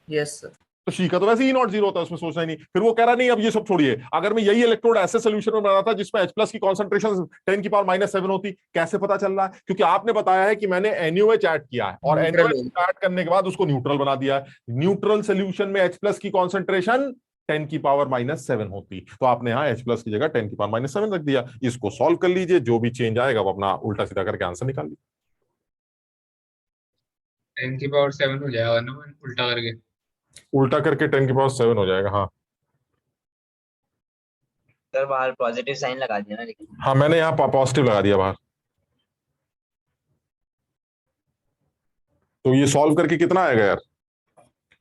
Yes sir. तो शी का तो वैसे ही नॉट 0 होता है, उसमें सोचना ही नहीं। फिर वो कह रहा नहीं अब ये सब छोड़िए, अगर मैं यही इलेक्ट्रोड ऐसे सोल्यूशन में बना था जिसमें H प्लस की कॉन्सेंट्रेशन 10⁻⁷ होती, कैसे पता चल रहा है? क्योंकि आपने बताया है कि मैंने NaOH ऐड किया है और NaOH ऐड करने के बाद उसको न्यूट्रल बना दिया है। न्यूट्रल सोल्यूशन में H प्लस की कॉन्सेंट्रेशन 10⁻⁷ होती, तो आपने यहाँ H प्लस की जगह 10⁻⁷ रख दिया। इसको सॉल्व कर लीजिए, जो भी चेंज आएगा वो अपना उल्टा सीधा करके आंसर निकाल लीजिए। 10⁻⁷ हो जाएगा ना उल्टा करके? उल्टा करके 10⁻⁷ हो जाएगा। हाँ सर बाहर पॉजिटिव साइन लगा दिया ना, लेकिन हाँ मैंने यहाँ पॉजिटिव लगा दिया बाहर। तो ये सॉल्व करके कितना आएगा यार?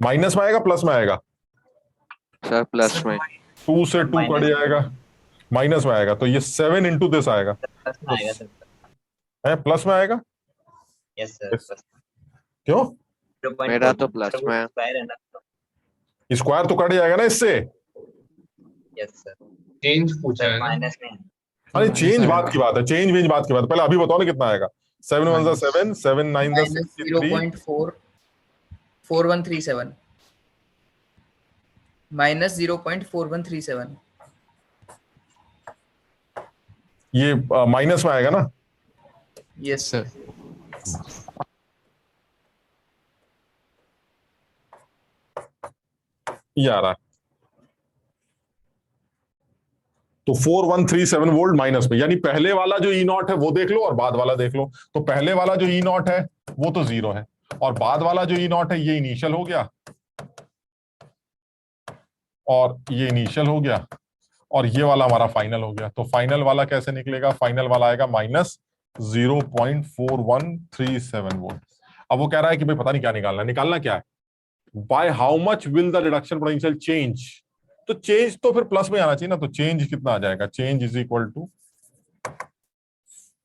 माइनस में आएगा प्लस में आएगा? सर प्लस में। 2 से 2 कट जाएगा, माइनस में आएगा, तो ये 7 इंटू दिस आएगा। प्लस में आएगा सर। है प्लस में आएगा? Yes sir. क्यों? मेरा तो प्लस में है। स्क्वायर तो कट जाएगा ना इससे। Yes sir. चेंज पूछा है ना? माइनस में। अरे चेंज बात की बात है, चेंज वेंज बात की बात है। पहले अभी बताओ ना कितना आएगा। 7 1 7, 7 9 63, -0.4137 -0.4137। ये माइनस में आएगा ना? Yes sir. ये आ रहा है, तो 4137 वोल्ट माइनस में, यानी पहले वाला जो ई नॉट है वो देख लो और बाद वाला देख लो। तो पहले वाला जो ई नॉट है वो तो 0 है, और बाद वाला जो ई नॉट है ये इनिशियल हो गया और ये इनिशियल हो गया, और ये वाला हमारा फाइनल हो गया। तो फाइनल वाला कैसे निकलेगा? फाइनल वाला आएगा -0.4137 वोल्ट। अब वो कह रहा है कि भाई पता नहीं क्या निकालना है। निकालना क्या है? Bye how much will the reduction potential change. तो चेंज तो फिर प्लस में आना चाहिए ना, तो चेंज कितना आ जाएगा? Change is equal to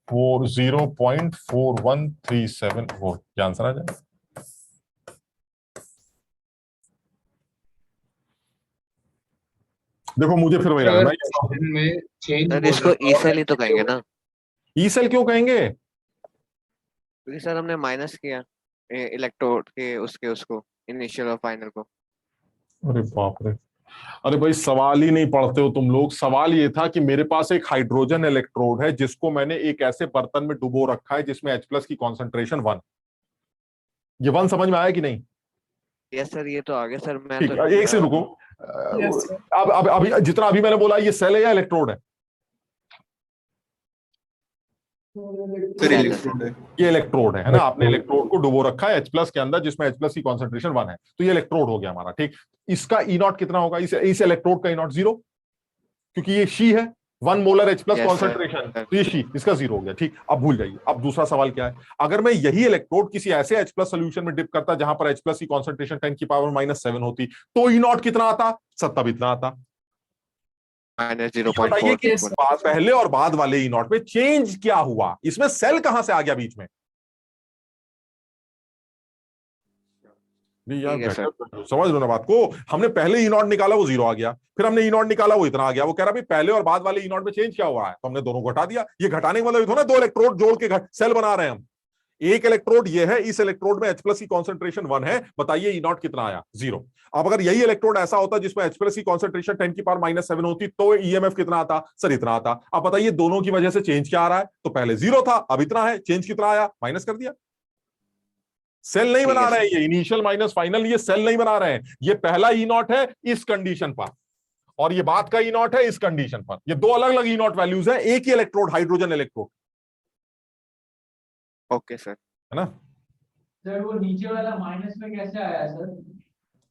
0.4137 volt. क्या आंसर आ जाएगा? देखो मुझे फिर वही लगा, में चेंज सर इसको ई सेल ही तो कहेंगे ना? ई सेल क्यों कहेंगे? क्योंकि सर हमने माइनस किया इलेक्ट्रोड के उसको इनिशियल और फाइनल को। अरे बाप रे, अरे भाई सवाल ही नहीं पढ़ते हो तुम लोग। सवाल ये था कि मेरे पास एक हाइड्रोजन इलेक्ट्रोड है जिसको मैंने एक ऐसे बर्तन में डुबो रखा है जिसमें H प्लस की कॉन्सेंट्रेशन 1। ये 1 समझ में आया कि नहीं? यस सर, ये तो आगे सर। मैं ठीक, तो एक से रुको। अब अभी जितना अभी मैंने बोला, ये सेल है या इलेक्ट्रोड है? ये इलेक्ट्रोड है ना। आपने इलेक्ट्रोड को डुबो रखा है H प्लस के अंदर जिसमें H प्लस की कॉन्सेंट्रेशन 1 है, तो ये इलेक्ट्रोड हो गया हमारा। ठीक, इसका ई नॉट कितना होगा? इस इलेक्ट्रोड का ई नॉट 0, क्योंकि ये शी है, 1 मोलर H प्लस कॉन्सेंट्रेशन, तो ये शी, इसका 0 हो गया। ठीक, अब भूल जाइए। अब दूसरा सवाल क्या है? अगर मैं यही इलेक्ट्रोड किसी ऐसे H प्लस सोल्यूशन में डिप करता जहां पर H प्लस की कॉन्सेंट्रेशन 10⁻⁷ होती, तो ई नॉट कितना आता? तब इतना आता। बताइए कि पहले और बाद वाले ई नॉट में चेंज क्या हुआ? इसमें सेल कहां से आ गया बीच में? यार समझ लो ना बात को। हमने पहले ई नॉट निकाला, वो 0 आ गया, फिर हमने ई नॉट निकाला, वो इतना आ गया। वो कह रहा भाई पहले और बाद वाले ई नॉट में चेंज क्या हुआ है? तो हमने दोनों घटा दिया। ये घटाने का मतलब थोड़ा 2 इलेक्ट्रोड जोड़ के सेल बना रहे हैं हम। एक इलेक्ट्रोड ये है, इस इलेक्ट्रोड में H प्लस की कॉन्सेंट्रेशन 1 है, बताइए ई नॉट कितना आया? 0। अब अगर यही इलेक्ट्रोड ऐसा होता जिसमें H प्लस की कॉन्सेंट्रेशन 10⁻⁷ होती, तो ईएमएफ कितना आता? सर इतना आता। अब बताइए दोनों की वजह से चेंज क्या आ रहा है? तो पहले 0 था, अब इतना है, चेंज कितना आया? माइनस कर दिया। सेल नहीं बना रहे हैं ये, इनिशियल माइनस फाइनल, ये सेल नहीं बना रहे हैं। ये पहला ई नॉट है इस कंडीशन पर, और ये बाद का ई नॉट है इस कंडीशन पर। ये 2 अलग अलग ई नॉट वैल्यूज है, एक ही electrode, hydrogen electrode. Okay sir, है ना? सर वो नीचे वाला माइनस में कैसे आया सर?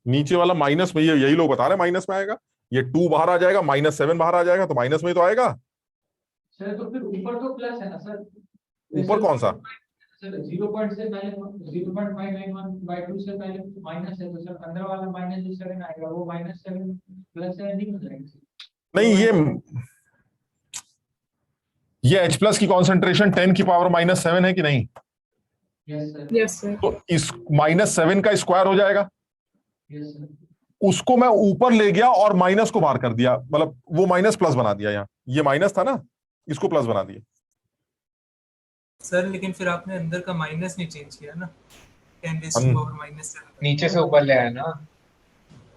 नीचे वाला माइनस में, यही लोग बता रहे हैं माइनस में आएगा। ये 2 बाहर आ जाएगा, -7 बाहर आ जाएगा, तो माइनस में तो आएगा। सर तो फिर ऊपर तो प्लस है ना सर? ऊपर कौन सा? सर 0 से पहले 0.591/2 से पहले माइनस है, तो सर अंदर वाला माइनस जो 7 आएगा वो -7 +7 नहीं हो जाएगा? नहीं, ये ये H प्लस की कॉन्सेंट्रेशन 10 की पावर -7 है कि नहीं? Yes sir. तो इस -7 का स्क्वायर हो जाएगा। Yes sir. उसको मैं ऊपर ले गया और माइनस को बाहर कर दिया, मतलब वो माइनस प्लस बना दिया। यहाँ ये माइनस था ना, इसको प्लस बना दिया। सर लेकिन फिर आपने अंदर का माइनस नहीं चेंज किया ना, 10⁻⁻7 नीचे से ऊपर ले आया ना,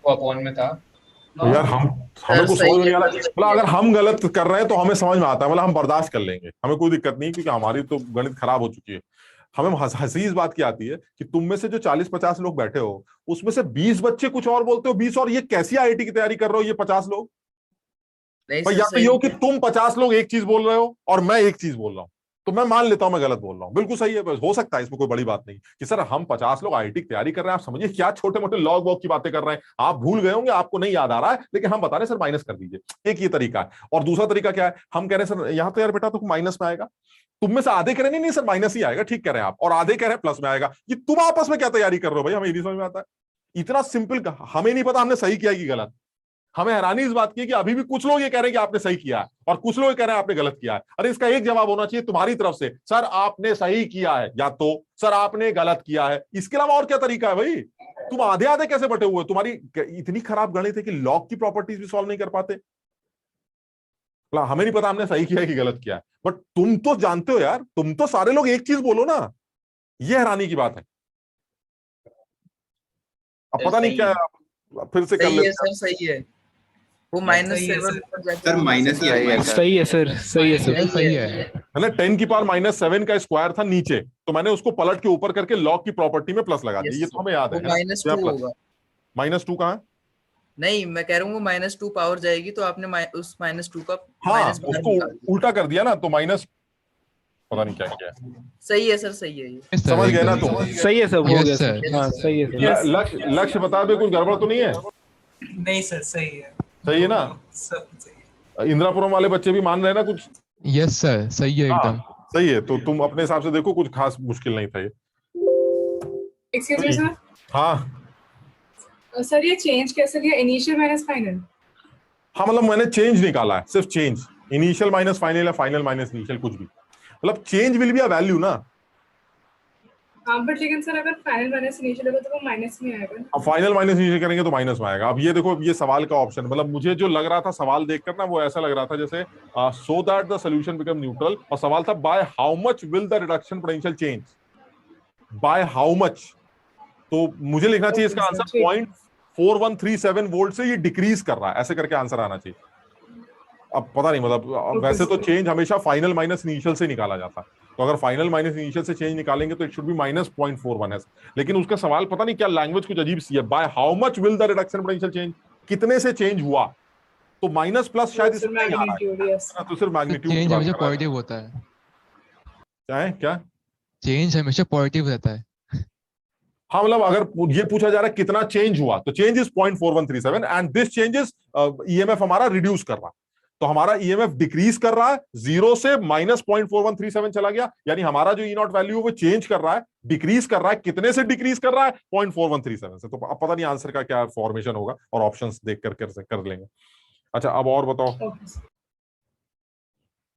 वो अपॉन में था। तो यार हमें कुछ समझ नहीं आ रहा। मतलब अगर हम गलत कर रहे हैं तो हमें समझ में आता है, मतलब हम बर्दाश्त कर लेंगे, हमें कोई दिक्कत नहीं, क्योंकि हमारी तो गणित खराब हो चुकी है। हमें हंसी इस बात की आती है कि तुम में से जो 40-50 लोग बैठे हो, उसमें से 20 बच्चे कुछ और बोलते हो, 20 और ये कैसी आईआईटी की तैयारी कर रहे हो ये 50 लोग। भाई या तो ये हो कि तुम 50 लोग एक चीज बोल रहे हो और मैं एक चीज बोल रहा हूँ, तो मैं मान लेता हूं मैं गलत बोल रहा हूं, बिल्कुल सही है, बस हो सकता है, इसमें कोई बड़ी बात नहीं कि सर हम 50 लोग आईआईटी की तैयारी कर रहे हैं, आप समझिए क्या छोटे मोटे लॉग वॉग की बातें कर रहे हैं, आप भूल गए होंगे, आपको नहीं याद आ रहा है, लेकिन हम बता रहे सर माइनस कर दीजिए। एक ये तरीका है। और दूसरा तरीका क्या है, हम कह रहे हैं सर यहाँ तो यार बेटा तो माइनस में आएगा, तुम में से आधे कह रहे हैं नहीं सर माइनस ही आएगा, ठीक कह रहे हैं आप, और आधे कह रहे हैं प्लस में आएगा। ये तुम आपस में क्या तैयारी कर रहे हो भाई, हमें ये नहीं समझ में आता है। इतना सिंपल, हमें नहीं पता हमने सही किया कि गलत। हमें हैरानी इस बात की है कि अभी भी कुछ लोग ये कह रहे हैं कि आपने सही किया है और कुछ लोग कह रहे हैं आपने गलत किया है। अरे इसका एक जवाब होना चाहिए तुम्हारी तरफ से, सर आपने सही किया है या तो सर आपने गलत किया है। इसके अलावा और क्या तरीका है भाई? तुम आधे आधे कैसे बटे हुए? तुम्हारी इतनी खराब गणित है कि लॉग की प्रॉपर्टीज भी सॉल्व नहीं कर पाते। हमें नहीं पता हमने सही किया है कि गलत किया है, बट तुम तो जानते हो यार, तुम तो सारे लोग एक चीज बोलो ना, ये हैरानी की बात है। अब पता नहीं क्या है, फिर से कर लेते हैं। सर सही है, वो -7 सर माइनस ही है। सही है सर, सही है सर, सही है। मैंने 10 की पावर -7 का स्क्वायर था नीचे, तो मैंने उसको पलट के ऊपर करके लॉग की प्रॉपर्टी में प्लस लगा दिया। ये तो हमें याद है। -2 होगा। -2 कहाँ है? नहीं मैं कह रहा हूँ वो -2 पावर जाएगी, तो आपने उस -2 का हाँ माइनस उसको उल्टा कर दिया ना, तो माइनस पता नहीं क्या किया। सही है सर, सही है ये। समझ गए ना तुम? सही है सब, हो गया सर। हाँ सही है सर। लक्ष्य बता दे, कुछ गड़बड़ तो नहीं है? नहीं सर सही है, सही है ना? सब सही है। इंदिरापुरम वाले बच्चे भी मान रहे हैं ना कुछ? यस सर, सही है एकदम। सही है, तो तुम अपने हिसाब से देखो, कुछ खास मुश्किल नहीं था ये। Excuse me sir. हाँ सर ये चेंज कैसे लिया, इनिशियल माइनस फाइनल? हाँ मतलब मैंने चेंज निकाला है, सिर्फ चेंज, इनिशियल माइनस फाइनल या फाइनल माइनस इनिशियल, कुछ भी, मतलब change will be a value ना। हाँ बट लेकिन सर अगर फाइनल माइनस इनिशियल होगा तो वो माइनस में आएगा ना। अब फाइनल माइनस इनिशियल करेंगे तो माइनस में आएगा। अब ये देखो, ये सवाल का ऑप्शन, मतलब मुझे जो लग रहा था सवाल देखकर ना, वो ऐसा लग रहा था जैसे सो that the solution become neutral, और सवाल था bye how much will the reduction potential change, bye how much. तो मुझे लिखना चाहिए इसका आंसर 0.4137 वोल्ट से ये डिक्रीज कर रहा है, ऐसे करके आंसर आना चाहिए। अब पता नहीं, मतलब वैसे तो चेंज हमेशा फाइनल माइनस इनिशियल से निकाला जाता है, तो अगर फाइनल माइनस इनिशियल से चेंज निकालेंगे तो इट शुड बी -0.41 है। लेकिन उसका सवाल पता नहीं क्या लैंग्वेज कुछ अजीब सी है, bye how much will the reduction potential change, कितने से चेंज हुआ, तो माइनस प्लस शायद इसमें नहीं आ रहा है, तो सिर्फ मैग्नीट्यूड। चेंज हमेशा पॉजिटिव होता है। क्या है? क्या चेंज हमेशा पॉजिटिव रहता है। हाँ मतलब अगर ये पूछा जा रहा है कितना चेंज हुआ, तो change is 0.4137 and this changes EMF हमारा रिड्यूस कर रहा है, तो हमारा ईएमएफ डिक्रीज कर रहा है, 0 से -0.4137 चला गया, यानी हमारा जो ई नॉट वैल्यू वो चेंज कर रहा है, डिक्रीज कर रहा है। कितने से डिक्रीज कर रहा है? 0.4137 से। तो अब पता नहीं आंसर का क्या फॉर्मेशन होगा, और ऑप्शंस देख कर लेंगे। अच्छा अब और बताओ,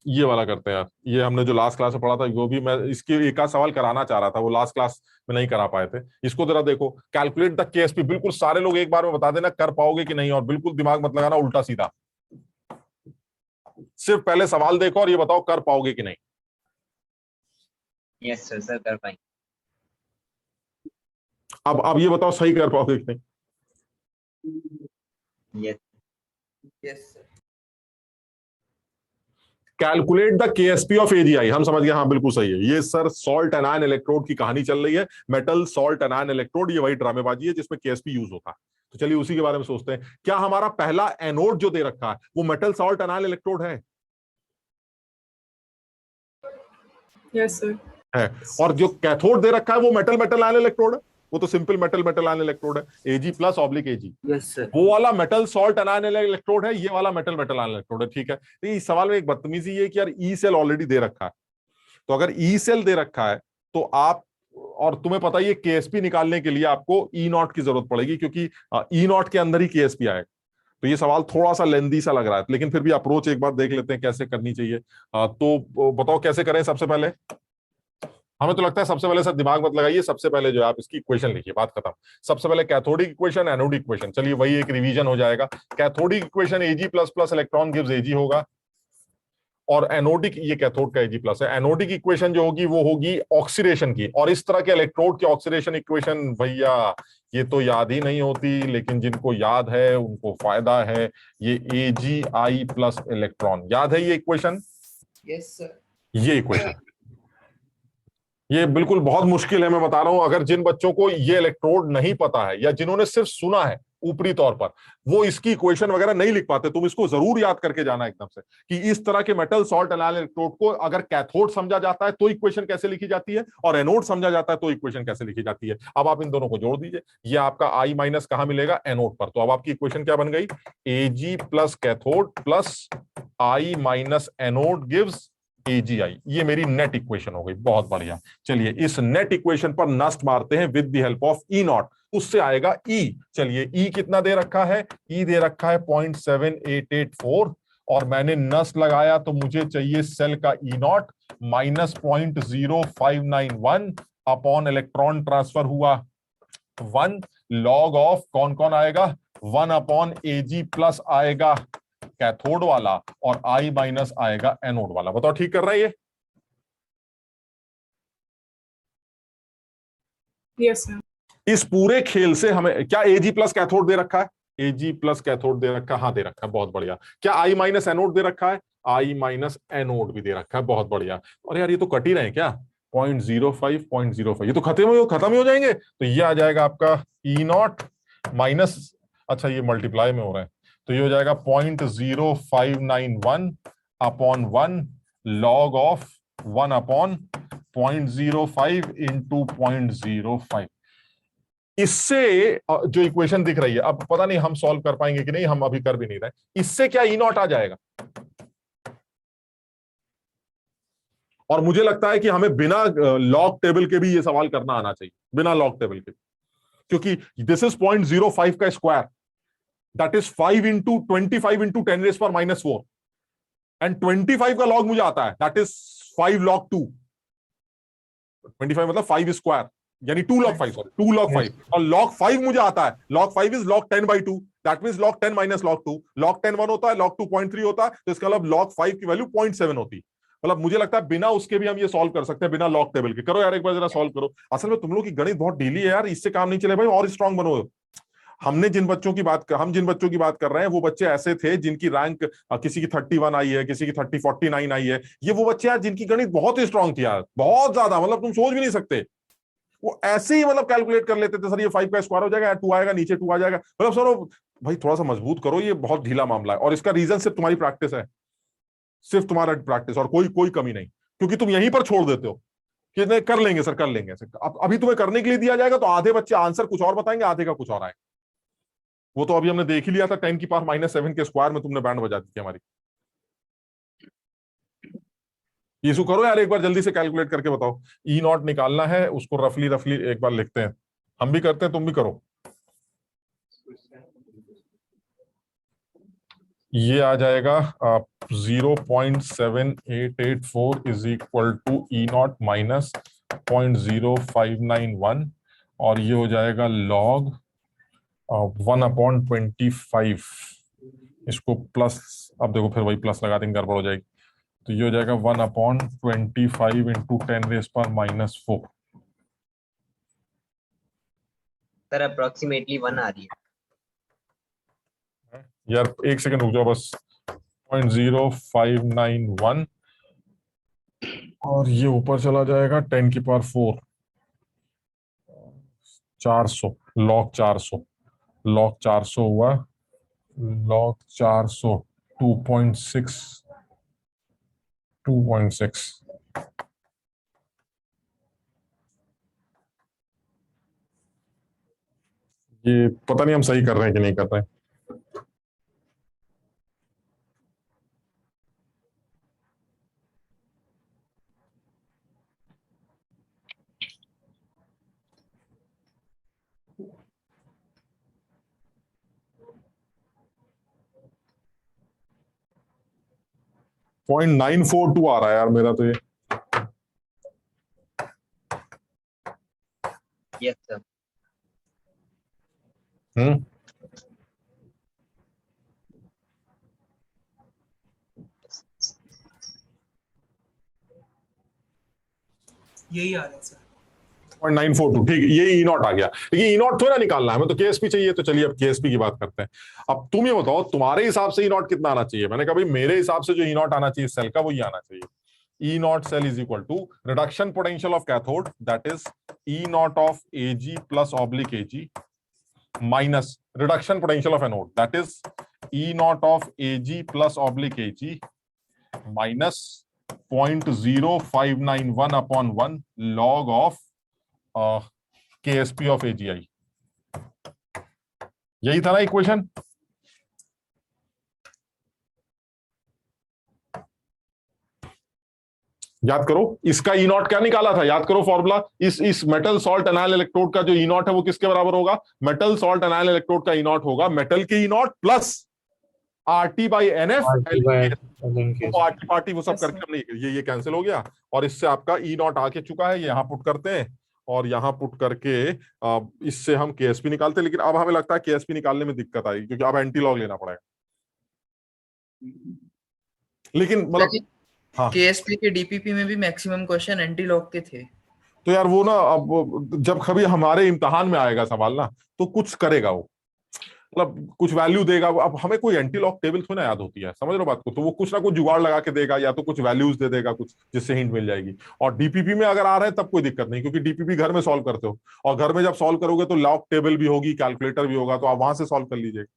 ये वाला करते हैं यार, ये हमने जो लास्ट क्लास में पढ़ा था, वो भी मैं इसके एक आध सवाल कराना चाह रहा था, वो लास्ट क्लास में नहीं करा पाए थे। इसको जरा देखो, कैलकुलेट द केएसपी, बिल्कुल सारे लोग एक बार में बता देना कर पाओगे कि नहीं, और बिल्कुल दिमाग मत लगाना उल्टा सीधा, सिर्फ पहले सवाल देखो और ये बताओ कर पाओगे कि नहीं। यस सर, सर कर पाएंगे। अब ये बताओ सही कर पाओगे कि नहीं। Yes yes sir. Calculate the Ksp of AGI, हम समझ गए, हाँ बिल्कुल सही है। ये सर सॉल्ट एनायन इलेक्ट्रोड की कहानी चल रही है, मेटल सॉल्ट एनायन इलेक्ट्रोड, ये वही ड्रामेबाजी है जिसमें केएसपी यूज होता है। तो चलिए उसी के बारे में सोचते हैं। क्या हमारा पहला एनोड जो दे रखा है वो मेटल सॉल्ट एनायन इलेक्ट्रोड है? यस सर है। और जो कैथोड दे रखा है वो मेटल मेटल आयन इलेक्ट्रोड है, वो तो simple metal metal ion electrode है, Ag plus oblique Ag। Yes sir. वो वाला मेटल सॉल्ट एनायन इलेक्ट्रोड है, ये वाला मेटल मेटल आयन इलेक्ट्रोड है, ठीक है। तो इस सवाल में एक बदतमीजी ये कि यार ई सेल ऑलरेडी दे रखा है, तो अगर ई सेल दे रखा है तो आप, और तुम्हें पता है केएसपी निकालने के लिए आपको ई नॉट की जरूरत पड़ेगी, क्योंकि ई नॉट के अंदर ही केएसपी आएगा। तो ये सवाल थोड़ा सा लेंदी सा लग रहा है, लेकिन फिर भी अप्रोच एक बार देख लेते हैं कैसे करनी चाहिए। तो बताओ कैसे करें। सबसे पहले हमें तो लगता है सबसे पहले सर दिमाग मत लगाइए, सबसे पहले जो है आप इसकी इक्वेशन लिखिए, बात खत्म। सबसे पहले कैथोडिक इक्वेशन, एनोडिक इक्वेशन, चलिए वही एक रिवीजन हो जाएगा। Cathodic equation Ag plus plus electron gives Ag होगा, और एनोडिक, ये कैथोड का Ag प्लस है, एनोडिक इक्वेशन जो होगी वो होगी ऑक्सीडेशन की। और इस तरह के इलेक्ट्रोड की ऑक्सीडेशन इक्वेशन भैया ये तो याद ही नहीं होती, लेकिन जिनको याद है उनको फायदा है। ये AgI प्लस इलेक्ट्रॉन याद है ये इक्वेशन, यस सर। ये इक्वेशन ये बिल्कुल बहुत मुश्किल है, मैं बता रहा हूं। अगर जिन बच्चों को ये इलेक्ट्रोड नहीं पता है या जिन्होंने सिर्फ सुना है ऊपरी तौर पर, वो इसकी इक्वेशन वगैरह नहीं लिख पाते। तुम इसको जरूर याद करके जाना एकदम से कि इस तरह के मेटल सॉल्ट एनाल इलेक्ट्रोड को अगर कैथोड समझा जाता है तो इक्वेशन कैसे लिखी जाती है, और एनोड समझा जाता है तो इक्वेशन कैसे लिखी जाती है। अब आप इन दोनों को जोड़ दीजिए, ये आपका I माइनस कहां मिलेगा, एनोड पर। तो अब आपकी इक्वेशन क्या बन गई, Ag plus cathode plus I minus anode gives AgI। ये मेरी नेट इक्वेशन हो गई, बहुत बढ़िया। चलिए इस नेट इक्वेशन पर नस्ट मारते हैं with the help of E not, उससे आएगा E। चलिए E कितना दे रखा है, E दे रखा है 0.7884, और मैंने नस्ट लगाया तो मुझे चाहिए सेल का E not minus 0.0591 upon electron transfer हुआ 1 लॉग ऑफ कौन कौन आएगा, 1 अपॉन Ag प्लस आएगा कैथोड वाला, और I माइनस आएगा एनोड वाला। बताओ ठीक कर रहा है ये? Yes sir. इस पूरे खेल से हमें क्या Ag प्लस कैथोड दे रखा है, Ag प्लस कैथोड दे रखा है, हाँ दे रखा है, बहुत बढ़िया। क्या I माइनस एनोड दे रखा है, I माइनस एनोड भी दे रखा है, बहुत बढ़िया। और यार ये तो कट ही रहे हैं क्या, 0.05 ये तो खत्म ही हो जाएंगे। तो ये आ जाएगा आपका E नॉट माइनस, अच्छा ये मल्टीप्लाई में हो रहा है, तो ये हो जाएगा 0.0591 upon 1 log of 1 upon 0.05 into 0.05। इससे जो इक्वेशन दिख रही है, अब पता नहीं हम सॉल्व कर पाएंगे कि नहीं, हम अभी कर भी नहीं रहे। इससे क्या E नॉट आ जाएगा, और मुझे लगता है कि हमें बिना लॉग टेबल के भी ये सवाल करना आना चाहिए, बिना लॉग टेबल के, क्योंकि दिस इज 0.05 का square, that is 5 into 25 into 10 raise पर -4, एंड 25 का लॉग मुझे आता है, दैट इज 5 log 2। 25 मतलब 5 स्क्वायर, यानी 2 log 5, सॉरी 2 log 5, और log 5 मुझे आता है, log 5 is log 10/2, that means log 10 minus log 2। log 10 1 होता है, log 2 0.3 होता है, तो इसका मतलब log 5 की वैल्यू 0.7 होती। मतलब मुझे लगता है बिना उसके भी हम ये सॉल्व कर सकते हैं, बिना लॉग टेबल के। करो यार एक बार जरा सॉल्व करो। असल में तुम लोग की गणित बहुत ढीली है यार, इससे काम नहीं चले भाई, और स्ट्रांग बनो। हम जिन बच्चों की बात कर रहे हैं वो बच्चे ऐसे थे जिनकी रैंक किसी की 31 आई है, किसी की 49 आई है। ये वो बच्चे यार जिनकी गणित बहुत ही स्ट्रांग थी यार, बहुत ज्यादा, मतलब तुम सोच भी नहीं सकते। वो ऐसे ही मतलब कैलकुलेट कर लेते थे, सर ये 5 का स्क्वायर हो जाएगा, 2 आएगा, नीचे 2 आ जाएगा। मतलब सर भाई थोड़ा सा मजबूत करो, ये बहुत ढीला मामला है। और इसका रीजन सिर्फ तुम्हारी प्रैक्टिस है, सिर्फ तुम्हारा प्रैक्टिस, और कोई कमी नहीं। क्योंकि तुम यहीं पर छोड़ देते हो कि नहीं कर लेंगे सर, कर लेंगे सर। अब अभी तुम्हें करने के लिए दिया जाएगा तो आधे बच्चे आंसर कुछ और बताएंगे, आधे का कुछ और आएगा। वो तो अभी हमने देख ही लिया था, 10 की पावर -7 के स्क्वायर में तुमने बैंड बजा दी थी हमारी। यीशु करो यार एक बार जल्दी से कैलकुलेट करके बताओ। E नॉट निकालना है, उसको रफली एक बार लिखते हैं, हम भी करते हैं, तुम भी करो। ये आ जाएगा 0.7884 is equal to E not minus 0.0591, और ये हो जाएगा लॉग 1/25। इसको प्लस, अब देखो फिर वही प्लस लगा देंगे, गड़बड़ हो जाएगी। तो ये हो जाएगा 1/25 इंटू 10 रेज पर -4। सर अप्रोक्सीमेटली 1 आ रही है यार एक सेकंड रुक जाओ बस। 0.0591, और ये ऊपर चला जाएगा 10 की पावर 4, 400 लॉग 400 हुआ, लॉग 400 2.6। ये पता नहीं हम सही कर रहे हैं कि नहीं कर रहे हैं। 0.942 आ रहा है यार मेरा तो ये। Yes sir. हम्म यही आ रहा है सर। 0.942 ठीक है, ये ई नॉट आ गया। लेकिन ई नॉट थोड़ा निकालना है, हमें तो केएसपी चाहिए। तो चलिए अब केएसपी की बात करते हैं। अब तुम ये बताओ तुम्हारे हिसाब से ई नॉट कितना आना चाहिए। मैंने कहा भाई मेरे हिसाब से जो ई नॉट आना चाहिए सेल का वो ये आना चाहिए। E naught cell is equal to reduction potential of cathode, that is E naught of Ag plus oblique Ag minus reduction potential of anode, that is E naught of Ag plus oblique Ag minus 0.0591 upon 1 log of KSP of AgI। यही था ना equation. याद करो इसका ई not क्या निकाला था, याद करो फॉर्मूला। इस मेटल सॉल्ट एनाइल इलेक्ट्रोड का जो ई नॉट है वो किसके बराबर होगा? मेटल सॉल्ट एनाइल इलेक्ट्रोड का ई नॉट होगा मेटल के E naught plus RT by NF। Party party वो सब करके हमने ये कैंसिल हो गया और इससे आपका ई नॉट आके चुका है। ये यहां पुट करते हैं और यहां पुट करके इससे हम केएसपी निकालते हैं। लेकिन अब हमें लगता है केएसपी निकालने में दिक्कत आएगी क्योंकि अब एंटी लॉग लेना पड़ेगा। लेकिन मतलब हाँ, केएसपी के डीपीपी में भी मैक्सिमम क्वेश्चन एंटी लॉग के थे। तो यार वो ना अब जब कभी हमारे इम्तिहान में आएगा सवाल ना तो कुछ करेगा वो, मतलब कुछ वैल्यू देगा। अब हमें कोई एंटी लॉग टेबल थोड़ी ना याद होती है, समझ रहे हो बात को। तो वो कुछ ना कुछ जुगाड़ लगा के देगा या तो कुछ वैल्यूज दे देगा कुछ जिससे हिंट मिल जाएगी। और डीपीपी में अगर आ रहे हैं तब कोई दिक्कत नहीं क्योंकि डीपीपी घर में सॉल्व करते हो और घर में जब सॉल्व करोगे तो लॉग टेबल भी होगी, कैलकुलेटर भी होगा, तो आप वहां से सॉल्व कर लीजिएगा।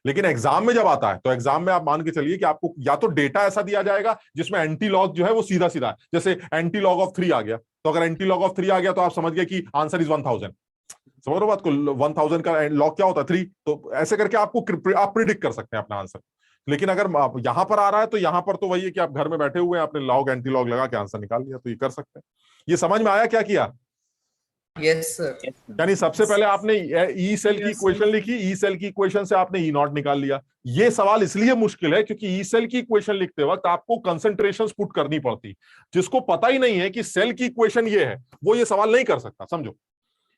लेकिन एग्जाम में जब आता है तो एग्जाम में आप मान के चलिए कि आपको या तो डेटा ऐसा दिया जाएगा जिसमें एंटी लॉग जो है वो सीधा सीधा है, जैसे एंटी लॉग ऑफ 3 आ गया। तो अगर एंटी लॉग ऑफ 3 आ गया तो आप समझ गए कि आंसर इज 1000। समझ रहे हो बात को? 1000 का लॉग क्या होता है 3। तो ऐसे करके आपको आप प्रिडिक्ट कर सकते हैं अपना आंसर। लेकिन अगर यहां पर आ रहा है तो यहां पर तो वही है कि आप घर में बैठे हुए हैं, आपने लॉग एंटी लॉग लगा के आंसर निकाल लिया, तो ये कर सकते हैं। ये समझ में आया क्या किया? Yes sir. यानी सबसे पहले आपने ई सेल की इक्वेशन लिखी, ई सेल की इक्वेशन से आपने ई नॉट निकाल लिया। ये सवाल इसलिए मुश्किल है क्योंकि ई सेल की इक्वेशन लिखते वक्त आपको कंसंट्रेशंस पुट करनी पड़ती। जिसको पता ही नहीं है कि सेल की इक्वेशन ये है वो ये सवाल नहीं कर सकता, समझो।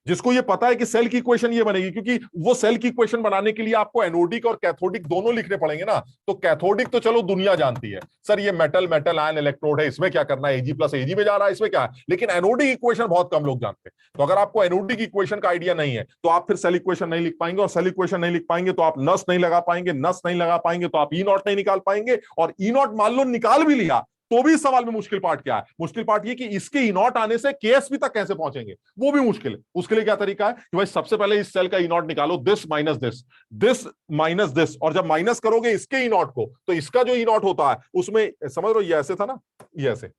जिसको ये पता है कि सेल की इक्वेशन ये बनेगी, क्योंकि वो सेल की इक्वेशन बनाने के लिए आपको एनोडिक और कैथोडिक दोनों लिखने पड़ेंगे ना। तो कैथोडिक तो चलो दुनिया जानती है, सर ये मेटल मेटल आयन इलेक्ट्रोड है, इसमें क्या करना है, Ag प्लस Ag में जा रहा है, इसमें क्या है। लेकिन एनोडिक इक्वेशन बहुत कम लोग जानते हैं। तो अगर आपको एनोडिक इक्वेशन का आइडिया नहीं है तो आप फिर सेल इक्वेशन नहीं लिख पाएंगे, और सेल इक्वेशन नहीं लिख पाएंगे तो आप नस नहीं लगा पाएंगे, नस नहीं लगा पाएंगे तो आप ई नॉट नहीं निकाल पाएंगे। और ई नॉट मान लो निकाल भी लिया तो भी इस सवाल में मुश्किल पार्ट क्या है? मुश्किल पार्ट ये कि इसके ई नॉट आने से केएसपी तक कैसे पहुंचेंगे, वो भी मुश्किल है। उसके लिए क्या तरीका है कि भाई सबसे पहले इस सेल का ई नॉट निकालो, this minus this, this minus this, और जब माइनस करोगे इसके ई नॉट को तो इसका जो ई नॉट होता है उसमें, समझ लो ये ऐसे था ना, ये ऐसे,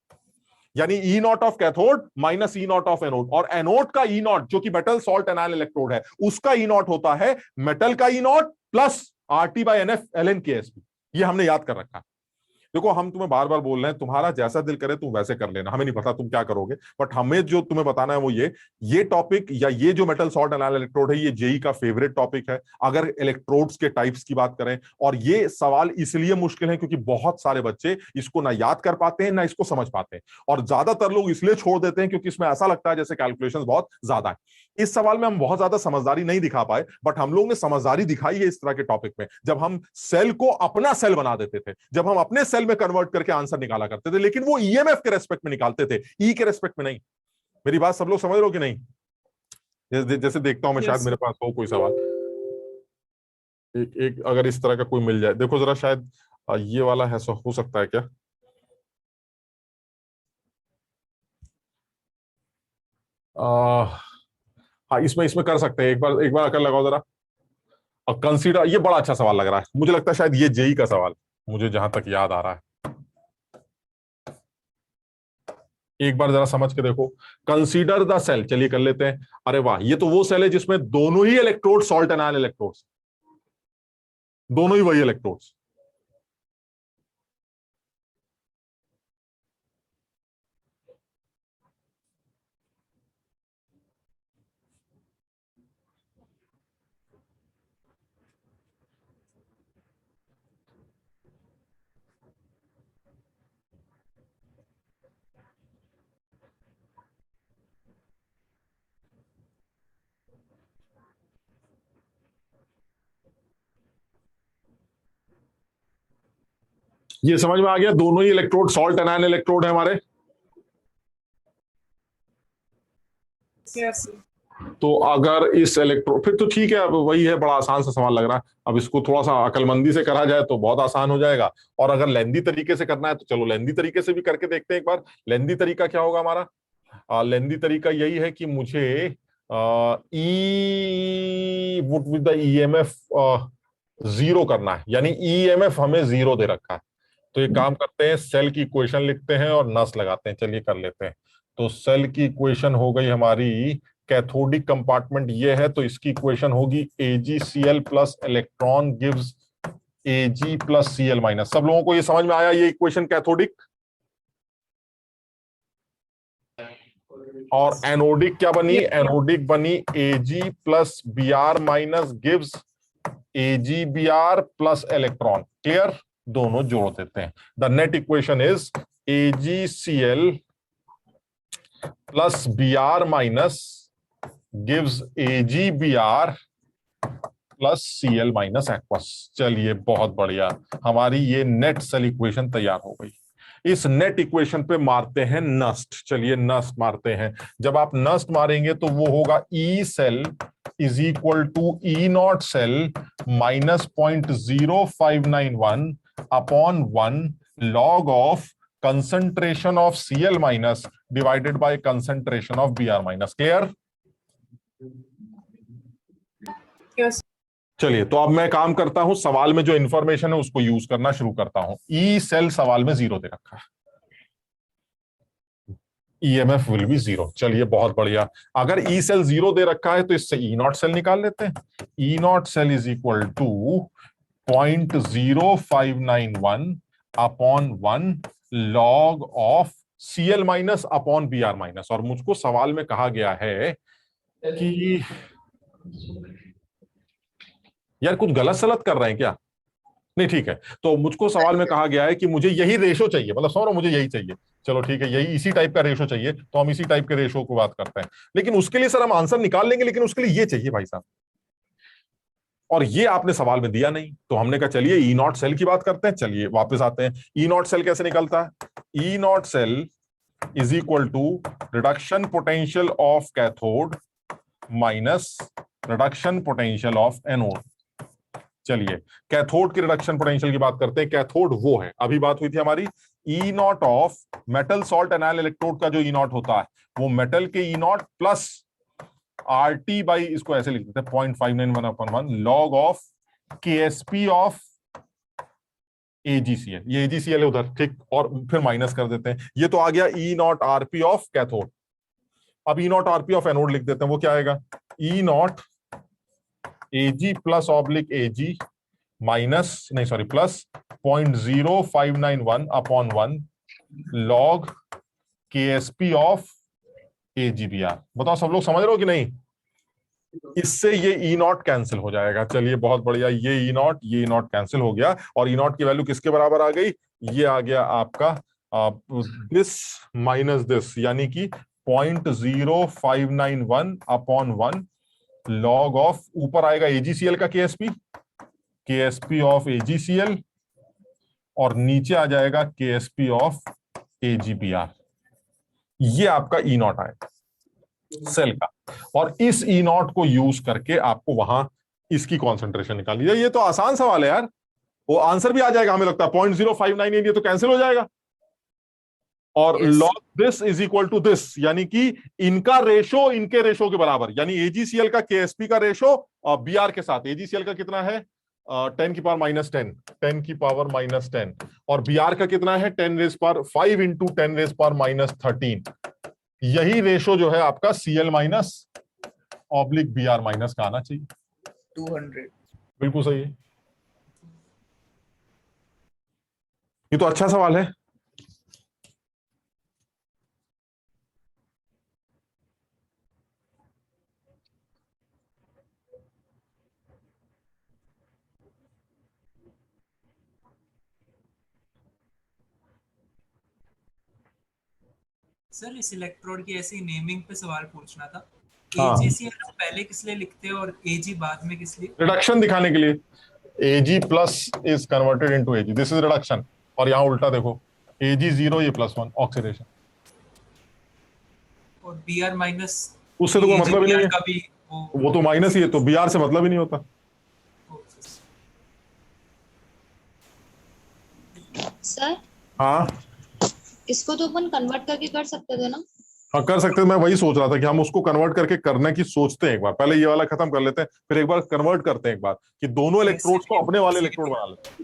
यानी E not of cathode minus E not of anode. और एनोड का ई नॉट जो कि मेटल सॉल्ट एनाइल इलेक्ट्रोड है उसका ई नॉट होता है मेटल का E naught plus RT by NF ln KSP। ये हमने याद कर रखा है। देखो हम तुम्हें बार बार बोल रहे हैं, तुम्हारा जैसा दिल करे तुम वैसे कर लेना, हमें नहीं पता तुम क्या करोगे, बट हमें जो तुम्हें बताना है वो ये टॉपिक या ये जो मेटल सॉल्ट एनाइल इलेक्ट्रोड है ये जेई का फेवरेट टॉपिक है अगर इलेक्ट्रोड्स के टाइप्स की बात करें। और ये सवाल इसलिए मुश्किल है क्योंकि बहुत सारे बच्चे इसको ना याद कर पाते हैं ना इसको समझ पाते हैं, और ज्यादातर लोग इसलिए छोड़ देते हैं क्योंकि इसमें ऐसा लगता है जैसे कैलकुलेशंस बहुत ज्यादा है। इस सवाल में हम बहुत ज्यादा समझदारी नहीं दिखा पाए, बट हम लोग ने समझदारी दिखाई है इस तरह के टॉपिक में जब हम सेल को अपना सेल बना देते थे, जब हम अपने सेल में कन्वर्ट करके आंसर निकाला करते थे, लेकिन वो ईएमएफ के रेस्पेक्ट में निकालते थे, ई के रेस्पेक्ट में नहीं। मेरी बात सब लोग समझ रहे हो कि नहीं? जैसे देखता हूं मैं, शायद मेरे पास हो कोई सवाल, एक अगर इस तरह का कोई मिल जाए, देखो जरा, शायद ये वाला है, हो सकता है क्या? हाँ, इसमें इसमें कर सकते हैं, एक बार अकल लगाओ जरा। और कंसीडर, ये बड़ा अच्छा सवाल लग रहा है मुझे, लगता है शायद ये जेई का सवाल, मुझे जहां तक याद आ रहा है। एक बार जरा समझ के देखो, कंसीडर द सेल, चलिए कर लेते हैं। अरे वाह, ये तो वो सेल है जिसमें दोनों ही इलेक्ट्रोड सॉल्ट एनाइल इलेक्ट्रोड्स, दोनों ही वही इलेक्ट्रोड्स। ये समझ में आ गया, दोनों ही इलेक्ट्रोड सॉल्ट एनायन इलेक्ट्रोड है हमारे। Yes. तो अगर इस इलेक्ट्रोड, फिर तो ठीक है, अब वही है, बड़ा आसान सा सवाल लग रहा है। अब इसको थोड़ा सा अकलमंदी से करा जाए तो बहुत आसान हो जाएगा, और अगर लेंदी तरीके से करना है तो चलो लेंदी तरीके से भी करके देखते हैं एक बार। लेंदी तरीका क्या होगा हमारा? लेंदी तरीका यही है कि मुझे E would with the EMF zero करना है, यानी ईएमएफ हमें जीरो दे रखा है। तो ये काम करते हैं, सेल की इक्वेशन लिखते हैं और नस लगाते हैं। चलिए कर लेते हैं। तो सेल की इक्वेशन हो गई हमारी, कैथोडिक कंपार्टमेंट ये है, तो इसकी इक्वेशन होगी AgCl plus electron gives Ag plus Cl minus. सब लोगों को ये समझ में आया ये इक्वेशन कैथोडिक? और एनोडिक क्या बनी? एनोडिक बनी Ag plus Br minus gives AgBr plus electron. Clear? दोनों जोड़ देते हैं। The net equation is AgCl plus Br minus gives AgBr plus Cl minus aqueous. चलिए बहुत बढ़िया, हमारी ये नेट सेल इक्वेशन तैयार हो गई। इस नेट इक्वेशन पे मारते हैं नस्ट। चलिए नस्ट मारते हैं। जब आप नस्ट मारेंगे तो वो होगा E cell is equal to E not cell minus 0.0591 upon 1 log of concentration of Cl minus divided by concentration of Br minus. Clear? Yes. चलिए, तो अब मैं काम करता हूं, सवाल में जो इंफॉर्मेशन है उसको यूज करना शुरू करता हूं। ई सेल सवाल में 0 दे रखा है, ईएमएफ विल बी 0। चलिए बहुत बढ़िया। अगर ई सेल 0 दे रखा है तो इससे ई नॉट सेल निकाल लेते हैं। E not cell is equal to 0.0591 upon 1 log of Cl minus upon Br minus. और मुझको सवाल में कहा गया है कि यार कुछ गलत सलत कर रहे हैं क्या? नहीं ठीक है, तो मुझको सवाल में कहा गया है कि मुझे यही रेशो चाहिए, मतलब समझो मुझे यही चाहिए। चलो ठीक है, यही इसी टाइप का रेशो चाहिए, तो हम इसी टाइप के रेशो को बात करते हैं। लेकिन उसके लिए सर हम आंसर निकाल लेंगे, लेकिन उसके लिए ये चाहिए भाई साहब, और ये आपने सवाल में दिया नहीं। तो हमने कहा चलिए ई नॉट सेल की बात करते हैं। चलिए वापस आते हैं। ई नॉट सेल कैसे निकलता है? E not cell is equal to reduction potential of cathode minus reduction potential of anode. चलिए कैथोड की रिडक्शन पोटेंशियल की बात करते हैं। कैथोड वो है, अभी बात हुई थी हमारी, E not of metal salt anion electrode का जो ई नॉट होता है वो मेटल के E naught plus RT by, इसको ऐसे लिख देते हैं 0.591 upon 1 log of KSP of AgCl। ये AgCl है उधर, ठीक, और फिर माइनस कर देते हैं। ये तो आ गया E naught RP of cathode. अब E naught RP of anode लिख देते हैं। वो क्या आएगा? E naught Ag plus oblique Ag minus, नहीं sorry, plus 0.0591 upon 1 log KSP of AgBr। बताओ सब लोग समझ रहे हो कि नहीं? इससे ये ई नॉट कैंसिल हो जाएगा। चलिए बहुत बढ़िया, ये ई नॉट कैंसिल हो गया, और ई नॉट की वैल्यू किसके बराबर आ गई? ये आ गया आपका दिस माइनस दिस, यानी कि 0.0591 अपॉन 1 log ऑफ, ऊपर आएगा AgCl का KSP ऑफ AgCl, और नीचे आ जाएगा KSP ऑफ AgBr। ये आपका ई नॉट आएगा सेल का, और इस ई नॉट को यूज करके आपको वहां इसकी कॉन्सेंट्रेशन निकालनी है। ये तो आसान सवाल है यार, वो आंसर भी आ जाएगा हमें लगता है 0.0598, ये तो कैंसिल हो जाएगा। और log this is equal to this, यानी कि इनका रेशो इनके रेशो के बराबर, यानी AgCl का KSP का रेशो Br के साथ। AgCl का कितना है? 10 की पावर माइनस 10, 10 की पावर माइनस 10, और Br का कितना है? 10 raise power 5 into 10 raise power minus 13। यही रेशो जो है आपका Cl minus oblique Br minus का आना चाहिए। 200। बिल्कुल सही है, ये तो अच्छा सवाल है। सर इस इलेक्ट्रोड की ऐसी नेमिंग पे सवाल पूछना था। हाँ। AgCl पहले किस लिए लिखते हैं और Ag बाद में किस लिए? रिडक्शन दिखाने के लिए। Ag plus is converted into Ag, this is reduction, और यहाँ उल्टा देखो, Ag 0 ये +1 ऑक्सीडेशन, और Br माइनस उससे तो कोई मतलब ही नहीं का है, भी वो तो माइनस ही है, तो Br से मतलब ही नहीं होता। सर हाँ इसको तो अपन कन्वर्ट करके कर सकते थे ना? हाँ कर सकते हैं, मैं वही सोच रहा था कि हम उसको कन्वर्ट करके करने की सोचते हैं एक बार, पहले ये वाला खत्म कर लेते हैं, फिर एक बार कन्वर्ट करते हैं एक बार कि दोनों इलेक्ट्रोड्स को अपने वाले इलेक्ट्रोड बना लेते हैं।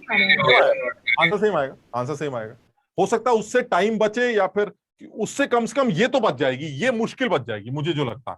आंसर सेम आएगा, आंसर सेम आएगा। हो सकता है उससे टाइम बचे, या फिर उससे कम से कम ये तो बच जाएगी, ये मुश्किल बच जाएगी। मुझे जो लगता है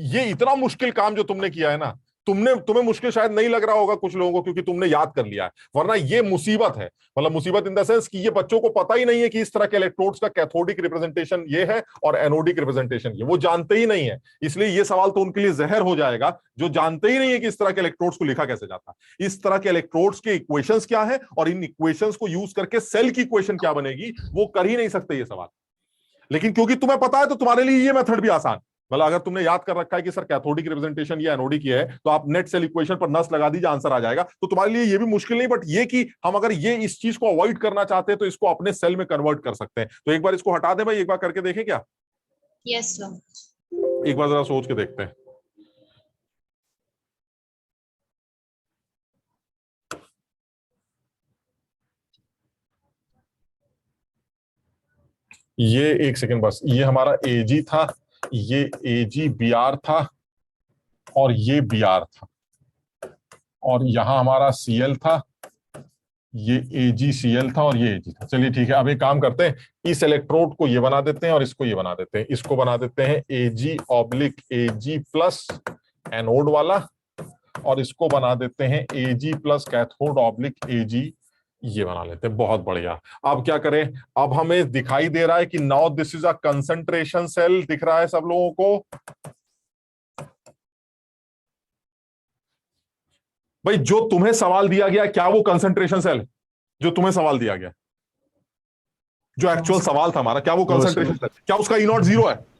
ये इतना मुश्किल काम जो तुमने किया है ना, तुम्हें मुश्किल शायद नहीं लग रहा होगा कुछ लोगों को, क्योंकि तुमने याद कर लिया है, वरना ये मुसीबत है। मतलब मुसीबत इन द सेंस कि ये बच्चों को पता ही नहीं है कि इस तरह के इलेक्ट्रोड्स का कैथोडिक रिप्रेजेंटेशन ये है और एनोडिक रिप्रेजेंटेशन ये, वो जानते ही नहीं है। इसलिए ये सवाल तो उनके लिए जहर हो जाएगा जो जानते ही नहीं है कि इस तरह के इलेक्ट्रोड्स को लिखा कैसे जाता है, इस तरह के इलेक्ट्रोड्स के इक्वेशंस क्या है, और इन इक्वेशंस को यूज करके सेल की इक्वेशन क्या बनेगी, वो कर ही नहीं सकते ये सवाल। लेकिन क्योंकि तुम्हें पता है तो तुम्हारे लिए ये मेथड भी आसान। मतलब अगर तुमने याद कर रखा है कि सर कैथोडिक रिप्रेजेंटेशन या एनोडिक है, तो आप नेट सेल इक्वेशन पर नस लगा दीजिए, आंसर आ जाएगा। तो तुम्हारे लिए ये भी मुश्किल नहीं, बट ये कि हम अगर ये इस चीज को अवॉइड करना चाहते हैं तो इसको अपने सेल में कन्वर्ट कर सकते हैं। तो एक बार इसको हटा दें भाई, एक बार करके देखें क्या? Yes sir. एक बार जरा सोच के देखते हैं। ये एक सेकंड बस, ये हमारा Ag था, ये AgBr था, और ये Br था, और यहां हमारा Cl था, ये AgCl था, और ये Ag था। चलिए ठीक है, अब एक काम करते हैं, इस इलेक्ट्रोड को ये बना देते हैं और इसको ये बना देते हैं। इसको बना देते हैं Ag/Ag प्लस एनोड वाला, और इसको बना देते हैं Ag प्लस कैथोड/Ag, ये बना लेते हैं। बहुत बढ़िया। अब क्या करें, अब हमें दिखाई दे रहा है कि now this is a concentration cell, दिख रहा है सब लोगों को? भाई जो तुम्हें सवाल दिया गया, क्या वो कंसंट्रेशन सेल जो तुम्हें सवाल दिया गया, जो एक्चुअल सवाल था हमारा, क्या वो कंसंट्रेशन सेल, क्या उसका E0 0 है?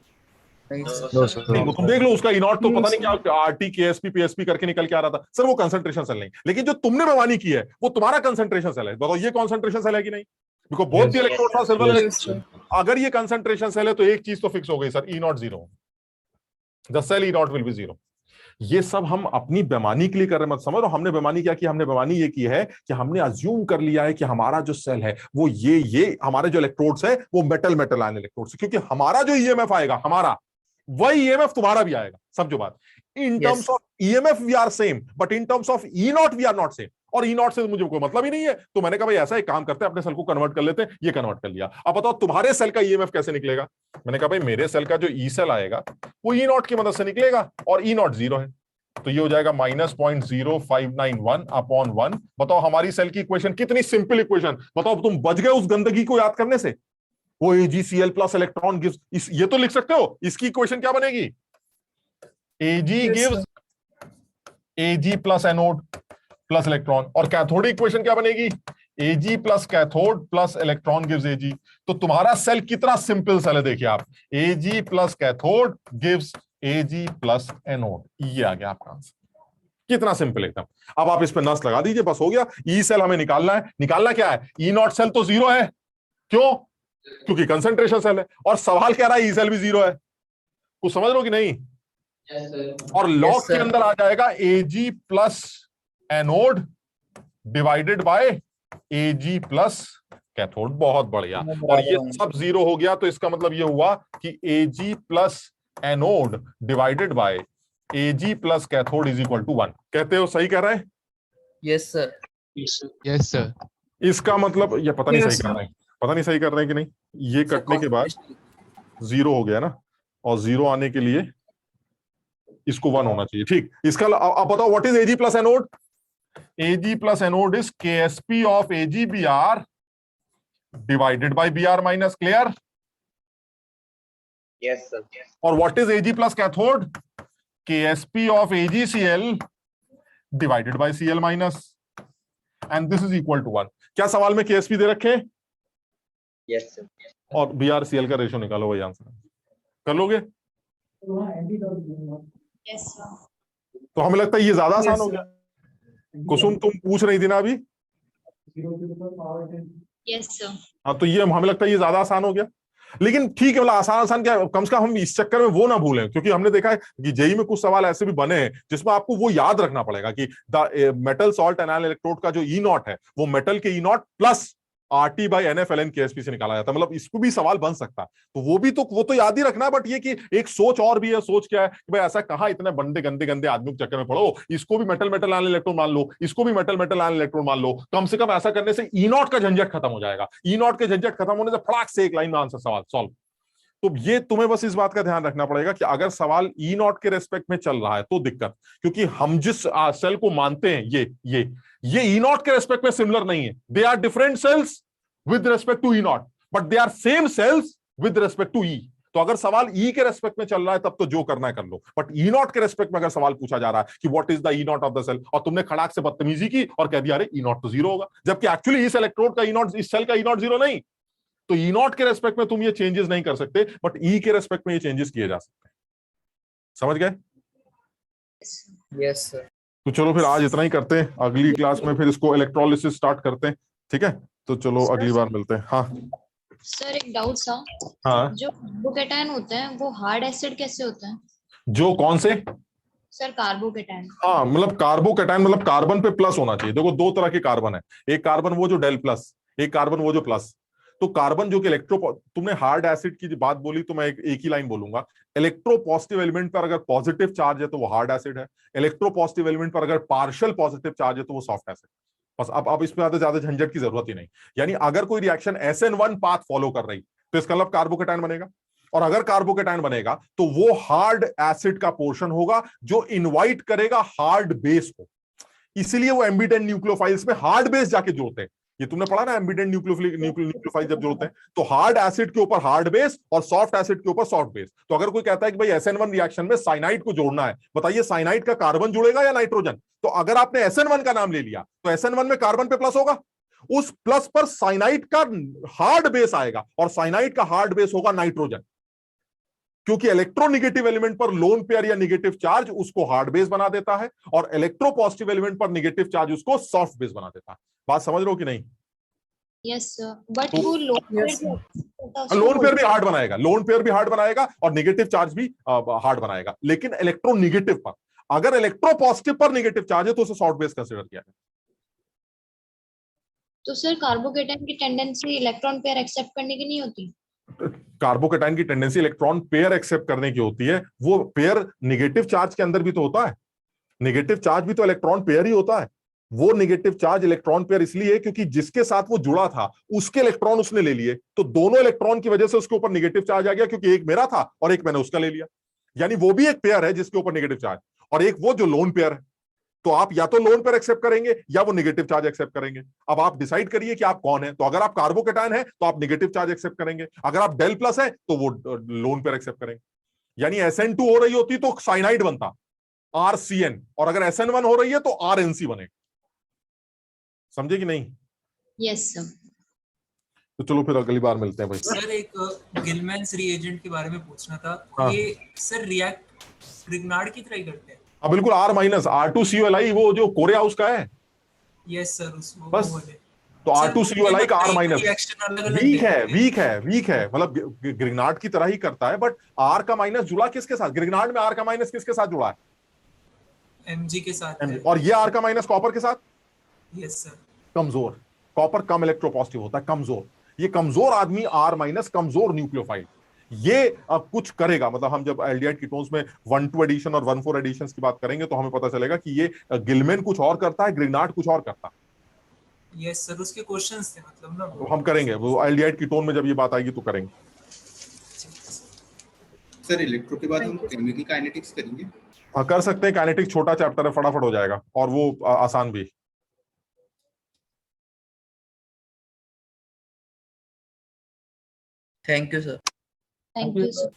नहीं, तो तुम देख लो उसका E0 तो पता नहीं क्या RT KSP PSP करके निकल के आ रहा था। सर वो कंसंट्रेशन सेल नहीं, लेकिन जो तुमने बेईमानी की है वो तुम्हारा कंसंट्रेशन सेल है। बताओ ये कंसंट्रेशन सेल है कि नहीं? Because both the electrodes are silver. अगर ये कंसंट्रेशन सेल है तो एक चीज तो फिक्स हो गई sir, E0 0, the cell E0 will be 0। ये सब हम अपनी बेईमानी के लिए कर रहे हैं, मत समझो। हमने बेईमानी क्या की? हमने बेईमानी ये की है कि हमने अज्यूम कर लिया है कि हमारा जो सेल है वो ये हमारे जो इलेक्ट्रोड्स है वो मेटल आयन इलेक्ट्रोड्स, क्योंकि हमारा जो EMF आएगा, हमारा वही EMF तुम्हारा भी आएगा। समझो बात, in terms of EMF we are same, but in terms of E0 we are not same. और E0 से मुझे कोई मतलब ही नहीं है। तो मैंने कहा भाई ऐसा एक काम करते हैं, अपने सेल को कन्वर्ट कर लेते हैं। ये कन्वर्ट कर लिया। अब बताओ तुम्हारे सेल का EMF कैसे निकलेगा? मैंने कहा भाई मेरे सेल का जो E सेल आएगा वो E0 की मदद से निकलेगा, और E0 0 है, तो ये हो जाएगा -0.0591/1। बताओ हमारी सेल की इक्वेशन कितनी सिंपल इक्वेशन। बताओ तुम बच गए उस गंदगी को याद करने से। वो AgCl प्लस इलेक्ट्रॉन गिव्स, ये तो लिख सकते हो। इसकी इक्वेशन क्या बनेगी? Ag gives Ag plus anode plus electron, और कैथोडिक इक्वेशन क्या बनेगी? Ag plus cathode plus electron gives Ag। तो तुम्हारा सेल कितना सिंपल सेल है, देखिए आप, Ag plus cathode gives Ag plus anode. ये आ गया आपका आंसर, कितना सिंपल एकदम। अब आप इस पे नस लगा दीजिए, बस हो गया। ई सेल हमें निकालना है। निकालना क्या है? E0 सेल तो 0 है, क्यों? क्योंकि कंसंट्रेशन सेल है, और सवाल कह रहा है ई सेल भी 0 है। कुछ समझ लो कि नहीं? और लॉग के अंदर आ जाएगा Ag plus anode divided by Ag plus cathode. बहुत बढ़िया। और ये सब 0 हो गया, तो इसका मतलब ये हुआ कि Ag plus anode divided by Ag plus cathode is equal to 1। कहते हो सही कह रहे हैं? Yes sir. Yes sir. इसका मतलब ये पता नहीं सही कर रहे हैं, पता नहीं सही कर रहे हैं कि नहीं। ये कटने के बाद 0 हो गया ना, और 0 आने के लिए इसको 1 होना चाहिए। ठीक, इसका अब बताओ what is Ag plus anode? Ag plus anode is KSP of AgBr divided by Br minus. Clear? Yes sir. और what is Ag plus cathode? KSP of AgCl divided by Cl minus, and this is equal to 1। क्या सवाल में KSP दे रखे? Yes sir. और Br/Cl का ratio निकालो, वही आंसर कर लोगे? Yes sir. तो हमें लगता है ये ज्यादा आसान हो गया। कुसुम तुम पूछ रही थी ना अभी? Yes sir. हाँ, तो ये हमें लगता है ये ज्यादा आसान हो गया। लेकिन ठीक है, मतलब आसान क्या, कम से कम हम इस चक्कर में वो ना भूलें, क्योंकि हमने देखा है कि जेई में कुछ सवाल ऐसे भी बने हैं जिसमें आपको वो याद रखना पड़ेगा कि the metal salt anion electrode का जो ई नॉट है वो मेटल के E naught plus RT by NF ln KSP से निकाला जाता है। मतलब इसको भी सवाल बन सकता है, तो वो तो याद ही रखना है। बट ये कि एक सोच और भी है, सोच क्या है कि भाई ऐसा कहाँ इतने बंदे गंदे आदमियों के चक्कर में पड़ो, इसको भी मेटल आयन इलेक्ट्रॉन मान लो, इसको भी मेटल आयन इलेक्ट्रॉन मान लो। कम से कम ऐसा करने से ई नॉट का झंझट खत्म हो जाएगा। ई नॉट के झंझट खत्म होने से फटाक से एक लाइन में आंसर सवाल सॉल्व। तो ये तुम्हें बस इस बात का ध्यान रखना पड़ेगा कि अगर सवाल ई नॉट के रेस्पेक्ट में चल रहा है तो दिक्कत, क्योंकि हम जिस सेल को मानते हैं ये ई नॉट के रेस्पेक्ट में सिमिलर नहीं है। They are different cells with respect to E naught, but they are same cells with respect to E. तो अगर सवाल ई के रेस्पेक्ट में चल रहा है तब तो जो करना है कर लो, बट ई नॉट के रेस्पेक्ट में अगर सवाल पूछा जा रहा है कि what is the E not of the cell, और तुमने खड़ाक से बदतमीजी की और कह दिया अरे ई नॉट तो 0 होगा, जबकि एक्चुअली इस इलेक्ट्रोड का ई नॉट, इस सेल का ई नॉट 0 नहीं। तो ई नॉट के रेस्पेक्ट में तुम ये चेंजेस नहीं कर सकते, बट ई के रेस्पेक्ट में ये चेंजेस किए जा सकते हैं। समझ गए? Yes sir. तो चलो फिर आज इतना ही करते हैं, अगली क्लास में फिर इसको इलेक्ट्रोलिसिस स्टार्ट करते हैं। ठीक है, तो चलो अगली बार मिलते हैं। हाँ सर एक डाउट था। हाँ, जो कार्बोकेटायन होते हैं वो हार्ड एसिड कैसे होते हैं? जो कौन से? Sir carbocation. हाँ, मतलब कार्बोकेटायन मतलब कार्बन पे प्लस होना चाहिए। देखो दो तरह के कार्बन है, एक कार्बन वो जो डेल प्लस, एक कार्बन वो जो प्लस। तो कार्बन जो कि तुमने हार्ड एसिड की बात बोली तो मैं एक ही लाइन बोलूंगा, इलेक्ट्रो पॉजिटिव एलिमेंट पर अगर पॉजिटिव चार्ज है तो वो हार्ड एसिड है, इलेक्ट्रो पॉजिटिव एलिमेंट पर अगर पार्शियल पॉजिटिव चार्ज है तो वो सॉफ्ट एसिड। बस अब इसमें ज्यादा झंझट की जरूरत ही नहीं। यानी अगर कोई रिएक्शन SN1 पाथ फॉलो कर रही तो इसका मतलब कार्बोकेटायन बनेगा, और अगर कार्बोकेटायन बनेगा तो वो हार्ड एसिड का पोर्शन होगा जो इनवाइट करेगा हार्ड बेस को। इसलिए वो एम्बिडेंट न्यूक्लियोफाइल्स में हार्ड बेस जाके जोड़ते हैं। ये तुमने पढ़ा ना, एम्बिडेंट न्यूक्लियोफाइल जब जोड़ते हैं तो हार्ड एसिड के ऊपर हार्ड बेस और सॉफ्ट एसिड के ऊपर सॉफ्ट बेस। तो अगर कोई कहता है कि भाई SN1 रिएक्शन में साइनाइड को जोड़ना है, बताइए साइनाइड का कार्बन जुड़ेगा या नाइट्रोजन? तो अगर आपने SN1 का नाम ले लिया तो SN1 में कार्बन पे प्लस होगा, उस प्लस पर साइनाइड का हार्ड बेस आएगा, और साइनाइड का हार्ड बेस होगा नाइट्रोजन, क्योंकि इलेक्ट्रोनेगेटिव एलिमेंट पर लोन पेयर या नेगेटिव चार्ज उसको हार्ड बेस बना देता है, और इलेक्ट्रो पॉजिटिव एलिमेंट पर नेगेटिव चार्ज उसको सॉफ्ट बेस बना देता है। बात समझ रहे हो कि नहीं? यस सर, बट वो लोन पेयर भी हार्ड बनाएगा, लोन पेयर भी हार्ड बनाएगा और नेगेटिव चार्ज भी हार्ड बनाएगा, लेकिन इलेक्ट्रोनेगेटिव पर, अगर इलेक्ट्रो पॉजिटिव पर नेगेटिव चार्ज है तो उसे सॉफ्ट बेस कंसीडर किया है। तो सर कार्बोकेटायन की टेंडेंसी इलेक्ट्रॉन पेयर एक्सेप्ट करने की नहीं होती? कार्बोकेटायन की टेंडेंसी इलेक्ट्रॉन पेयर एक्सेप्ट करने की होती है। वो पेयर नेगेटिव चार्ज के अंदर भी तो होता है, नेगेटिव चार्ज भी तो इलेक्ट्रॉन पेयर ही होता है। वो नेगेटिव चार्ज इलेक्ट्रॉन पेयर इसलिए क्योंकि जिसके साथ वो जुड़ा था उसके इलेक्ट्रॉन उसने ले लिए, तो दोनों इलेक्ट्रॉन की वजह से उसके ऊपर नेगेटिव चार्ज आ गया, क्योंकि एक मेरा था और एक मैंने उसका ले लिया। यानी वो भी एक पेयर है जिसके ऊपर नेगेटिव चार्ज, और एक वो जो लोन पेयर है। तो आप या तो लोन पेयर एक्सेप्ट करेंगे या वो नेगेटिव चार्ज एक्सेप्ट करेंगे। अब आप डिसाइड करिए कि आप कौन है। तो अगर आप कार्बोकेटायन है तो आप नेगेटिव चार्ज एक्सेप्ट करेंगे, अगर आप डेल प्लस है तो वो लोन पेयर एक्सेप्ट करेंगे। यानी SN2 हो रही होती तो साइनाइड बनता RCN, और अगर SN1 हो रही है तो RNC बनेगा। समझे कि नहीं? Yes sir. तो चलो फिर अगली बार मिलते हैं भाई। सर एक गिलमैन्स रिएजेंट के बारे में पूछना था। हाँ। ये सर रिएक्ट ग्रिग्नार्ड की तरह ही करते हैं? हाँ बिल्कुल, R- R2CuLi वो जो कोरे हाउस का है। यस सर, बस तो R2CuLi का R- वीक है मतलब ग्रिग्नार्ड की तरह ही करता है, बट R का माइनस जुड़ा किसके साथ? ग्रिग्नार्ड में R का माइनस किसके साथ जुड़ा है? Mg के साथ है। और ये R का माइनस कॉपर के साथ। Yes sir. कमजोर, कॉपर कम इलेक्ट्रोपॉजिटिव होता है, कमजोर। ये कमजोर आदमी R- कमजोर न्यूक्लियोफाइल, ये अब कुछ करेगा। मतलब हम जब एल्डिहाइड कीटोन्स में 1,2 एडिशन और 1,4 एडिशन की बात करेंगे तो हमें पता चलेगा कि ये गिलमैन कुछ और करता है, ग्रिग्नार्ड कुछ और करता है। यस सर, उसके क्वेश्चंस थे मतलब ना। तो हम करेंगे वो एल्डिहाइड कीटोन में जब ये बात आएगी तो करेंगे। सर इलेक्ट्रो के बाद हम केमिकल काइनेटिक्स करेंगे? हाँ कर सकते हैं, काइनेटिक्स छोटा चैप्टर है, फटाफट हो जाएगा और वो आसान भी। Thank you sir. Thank you sir.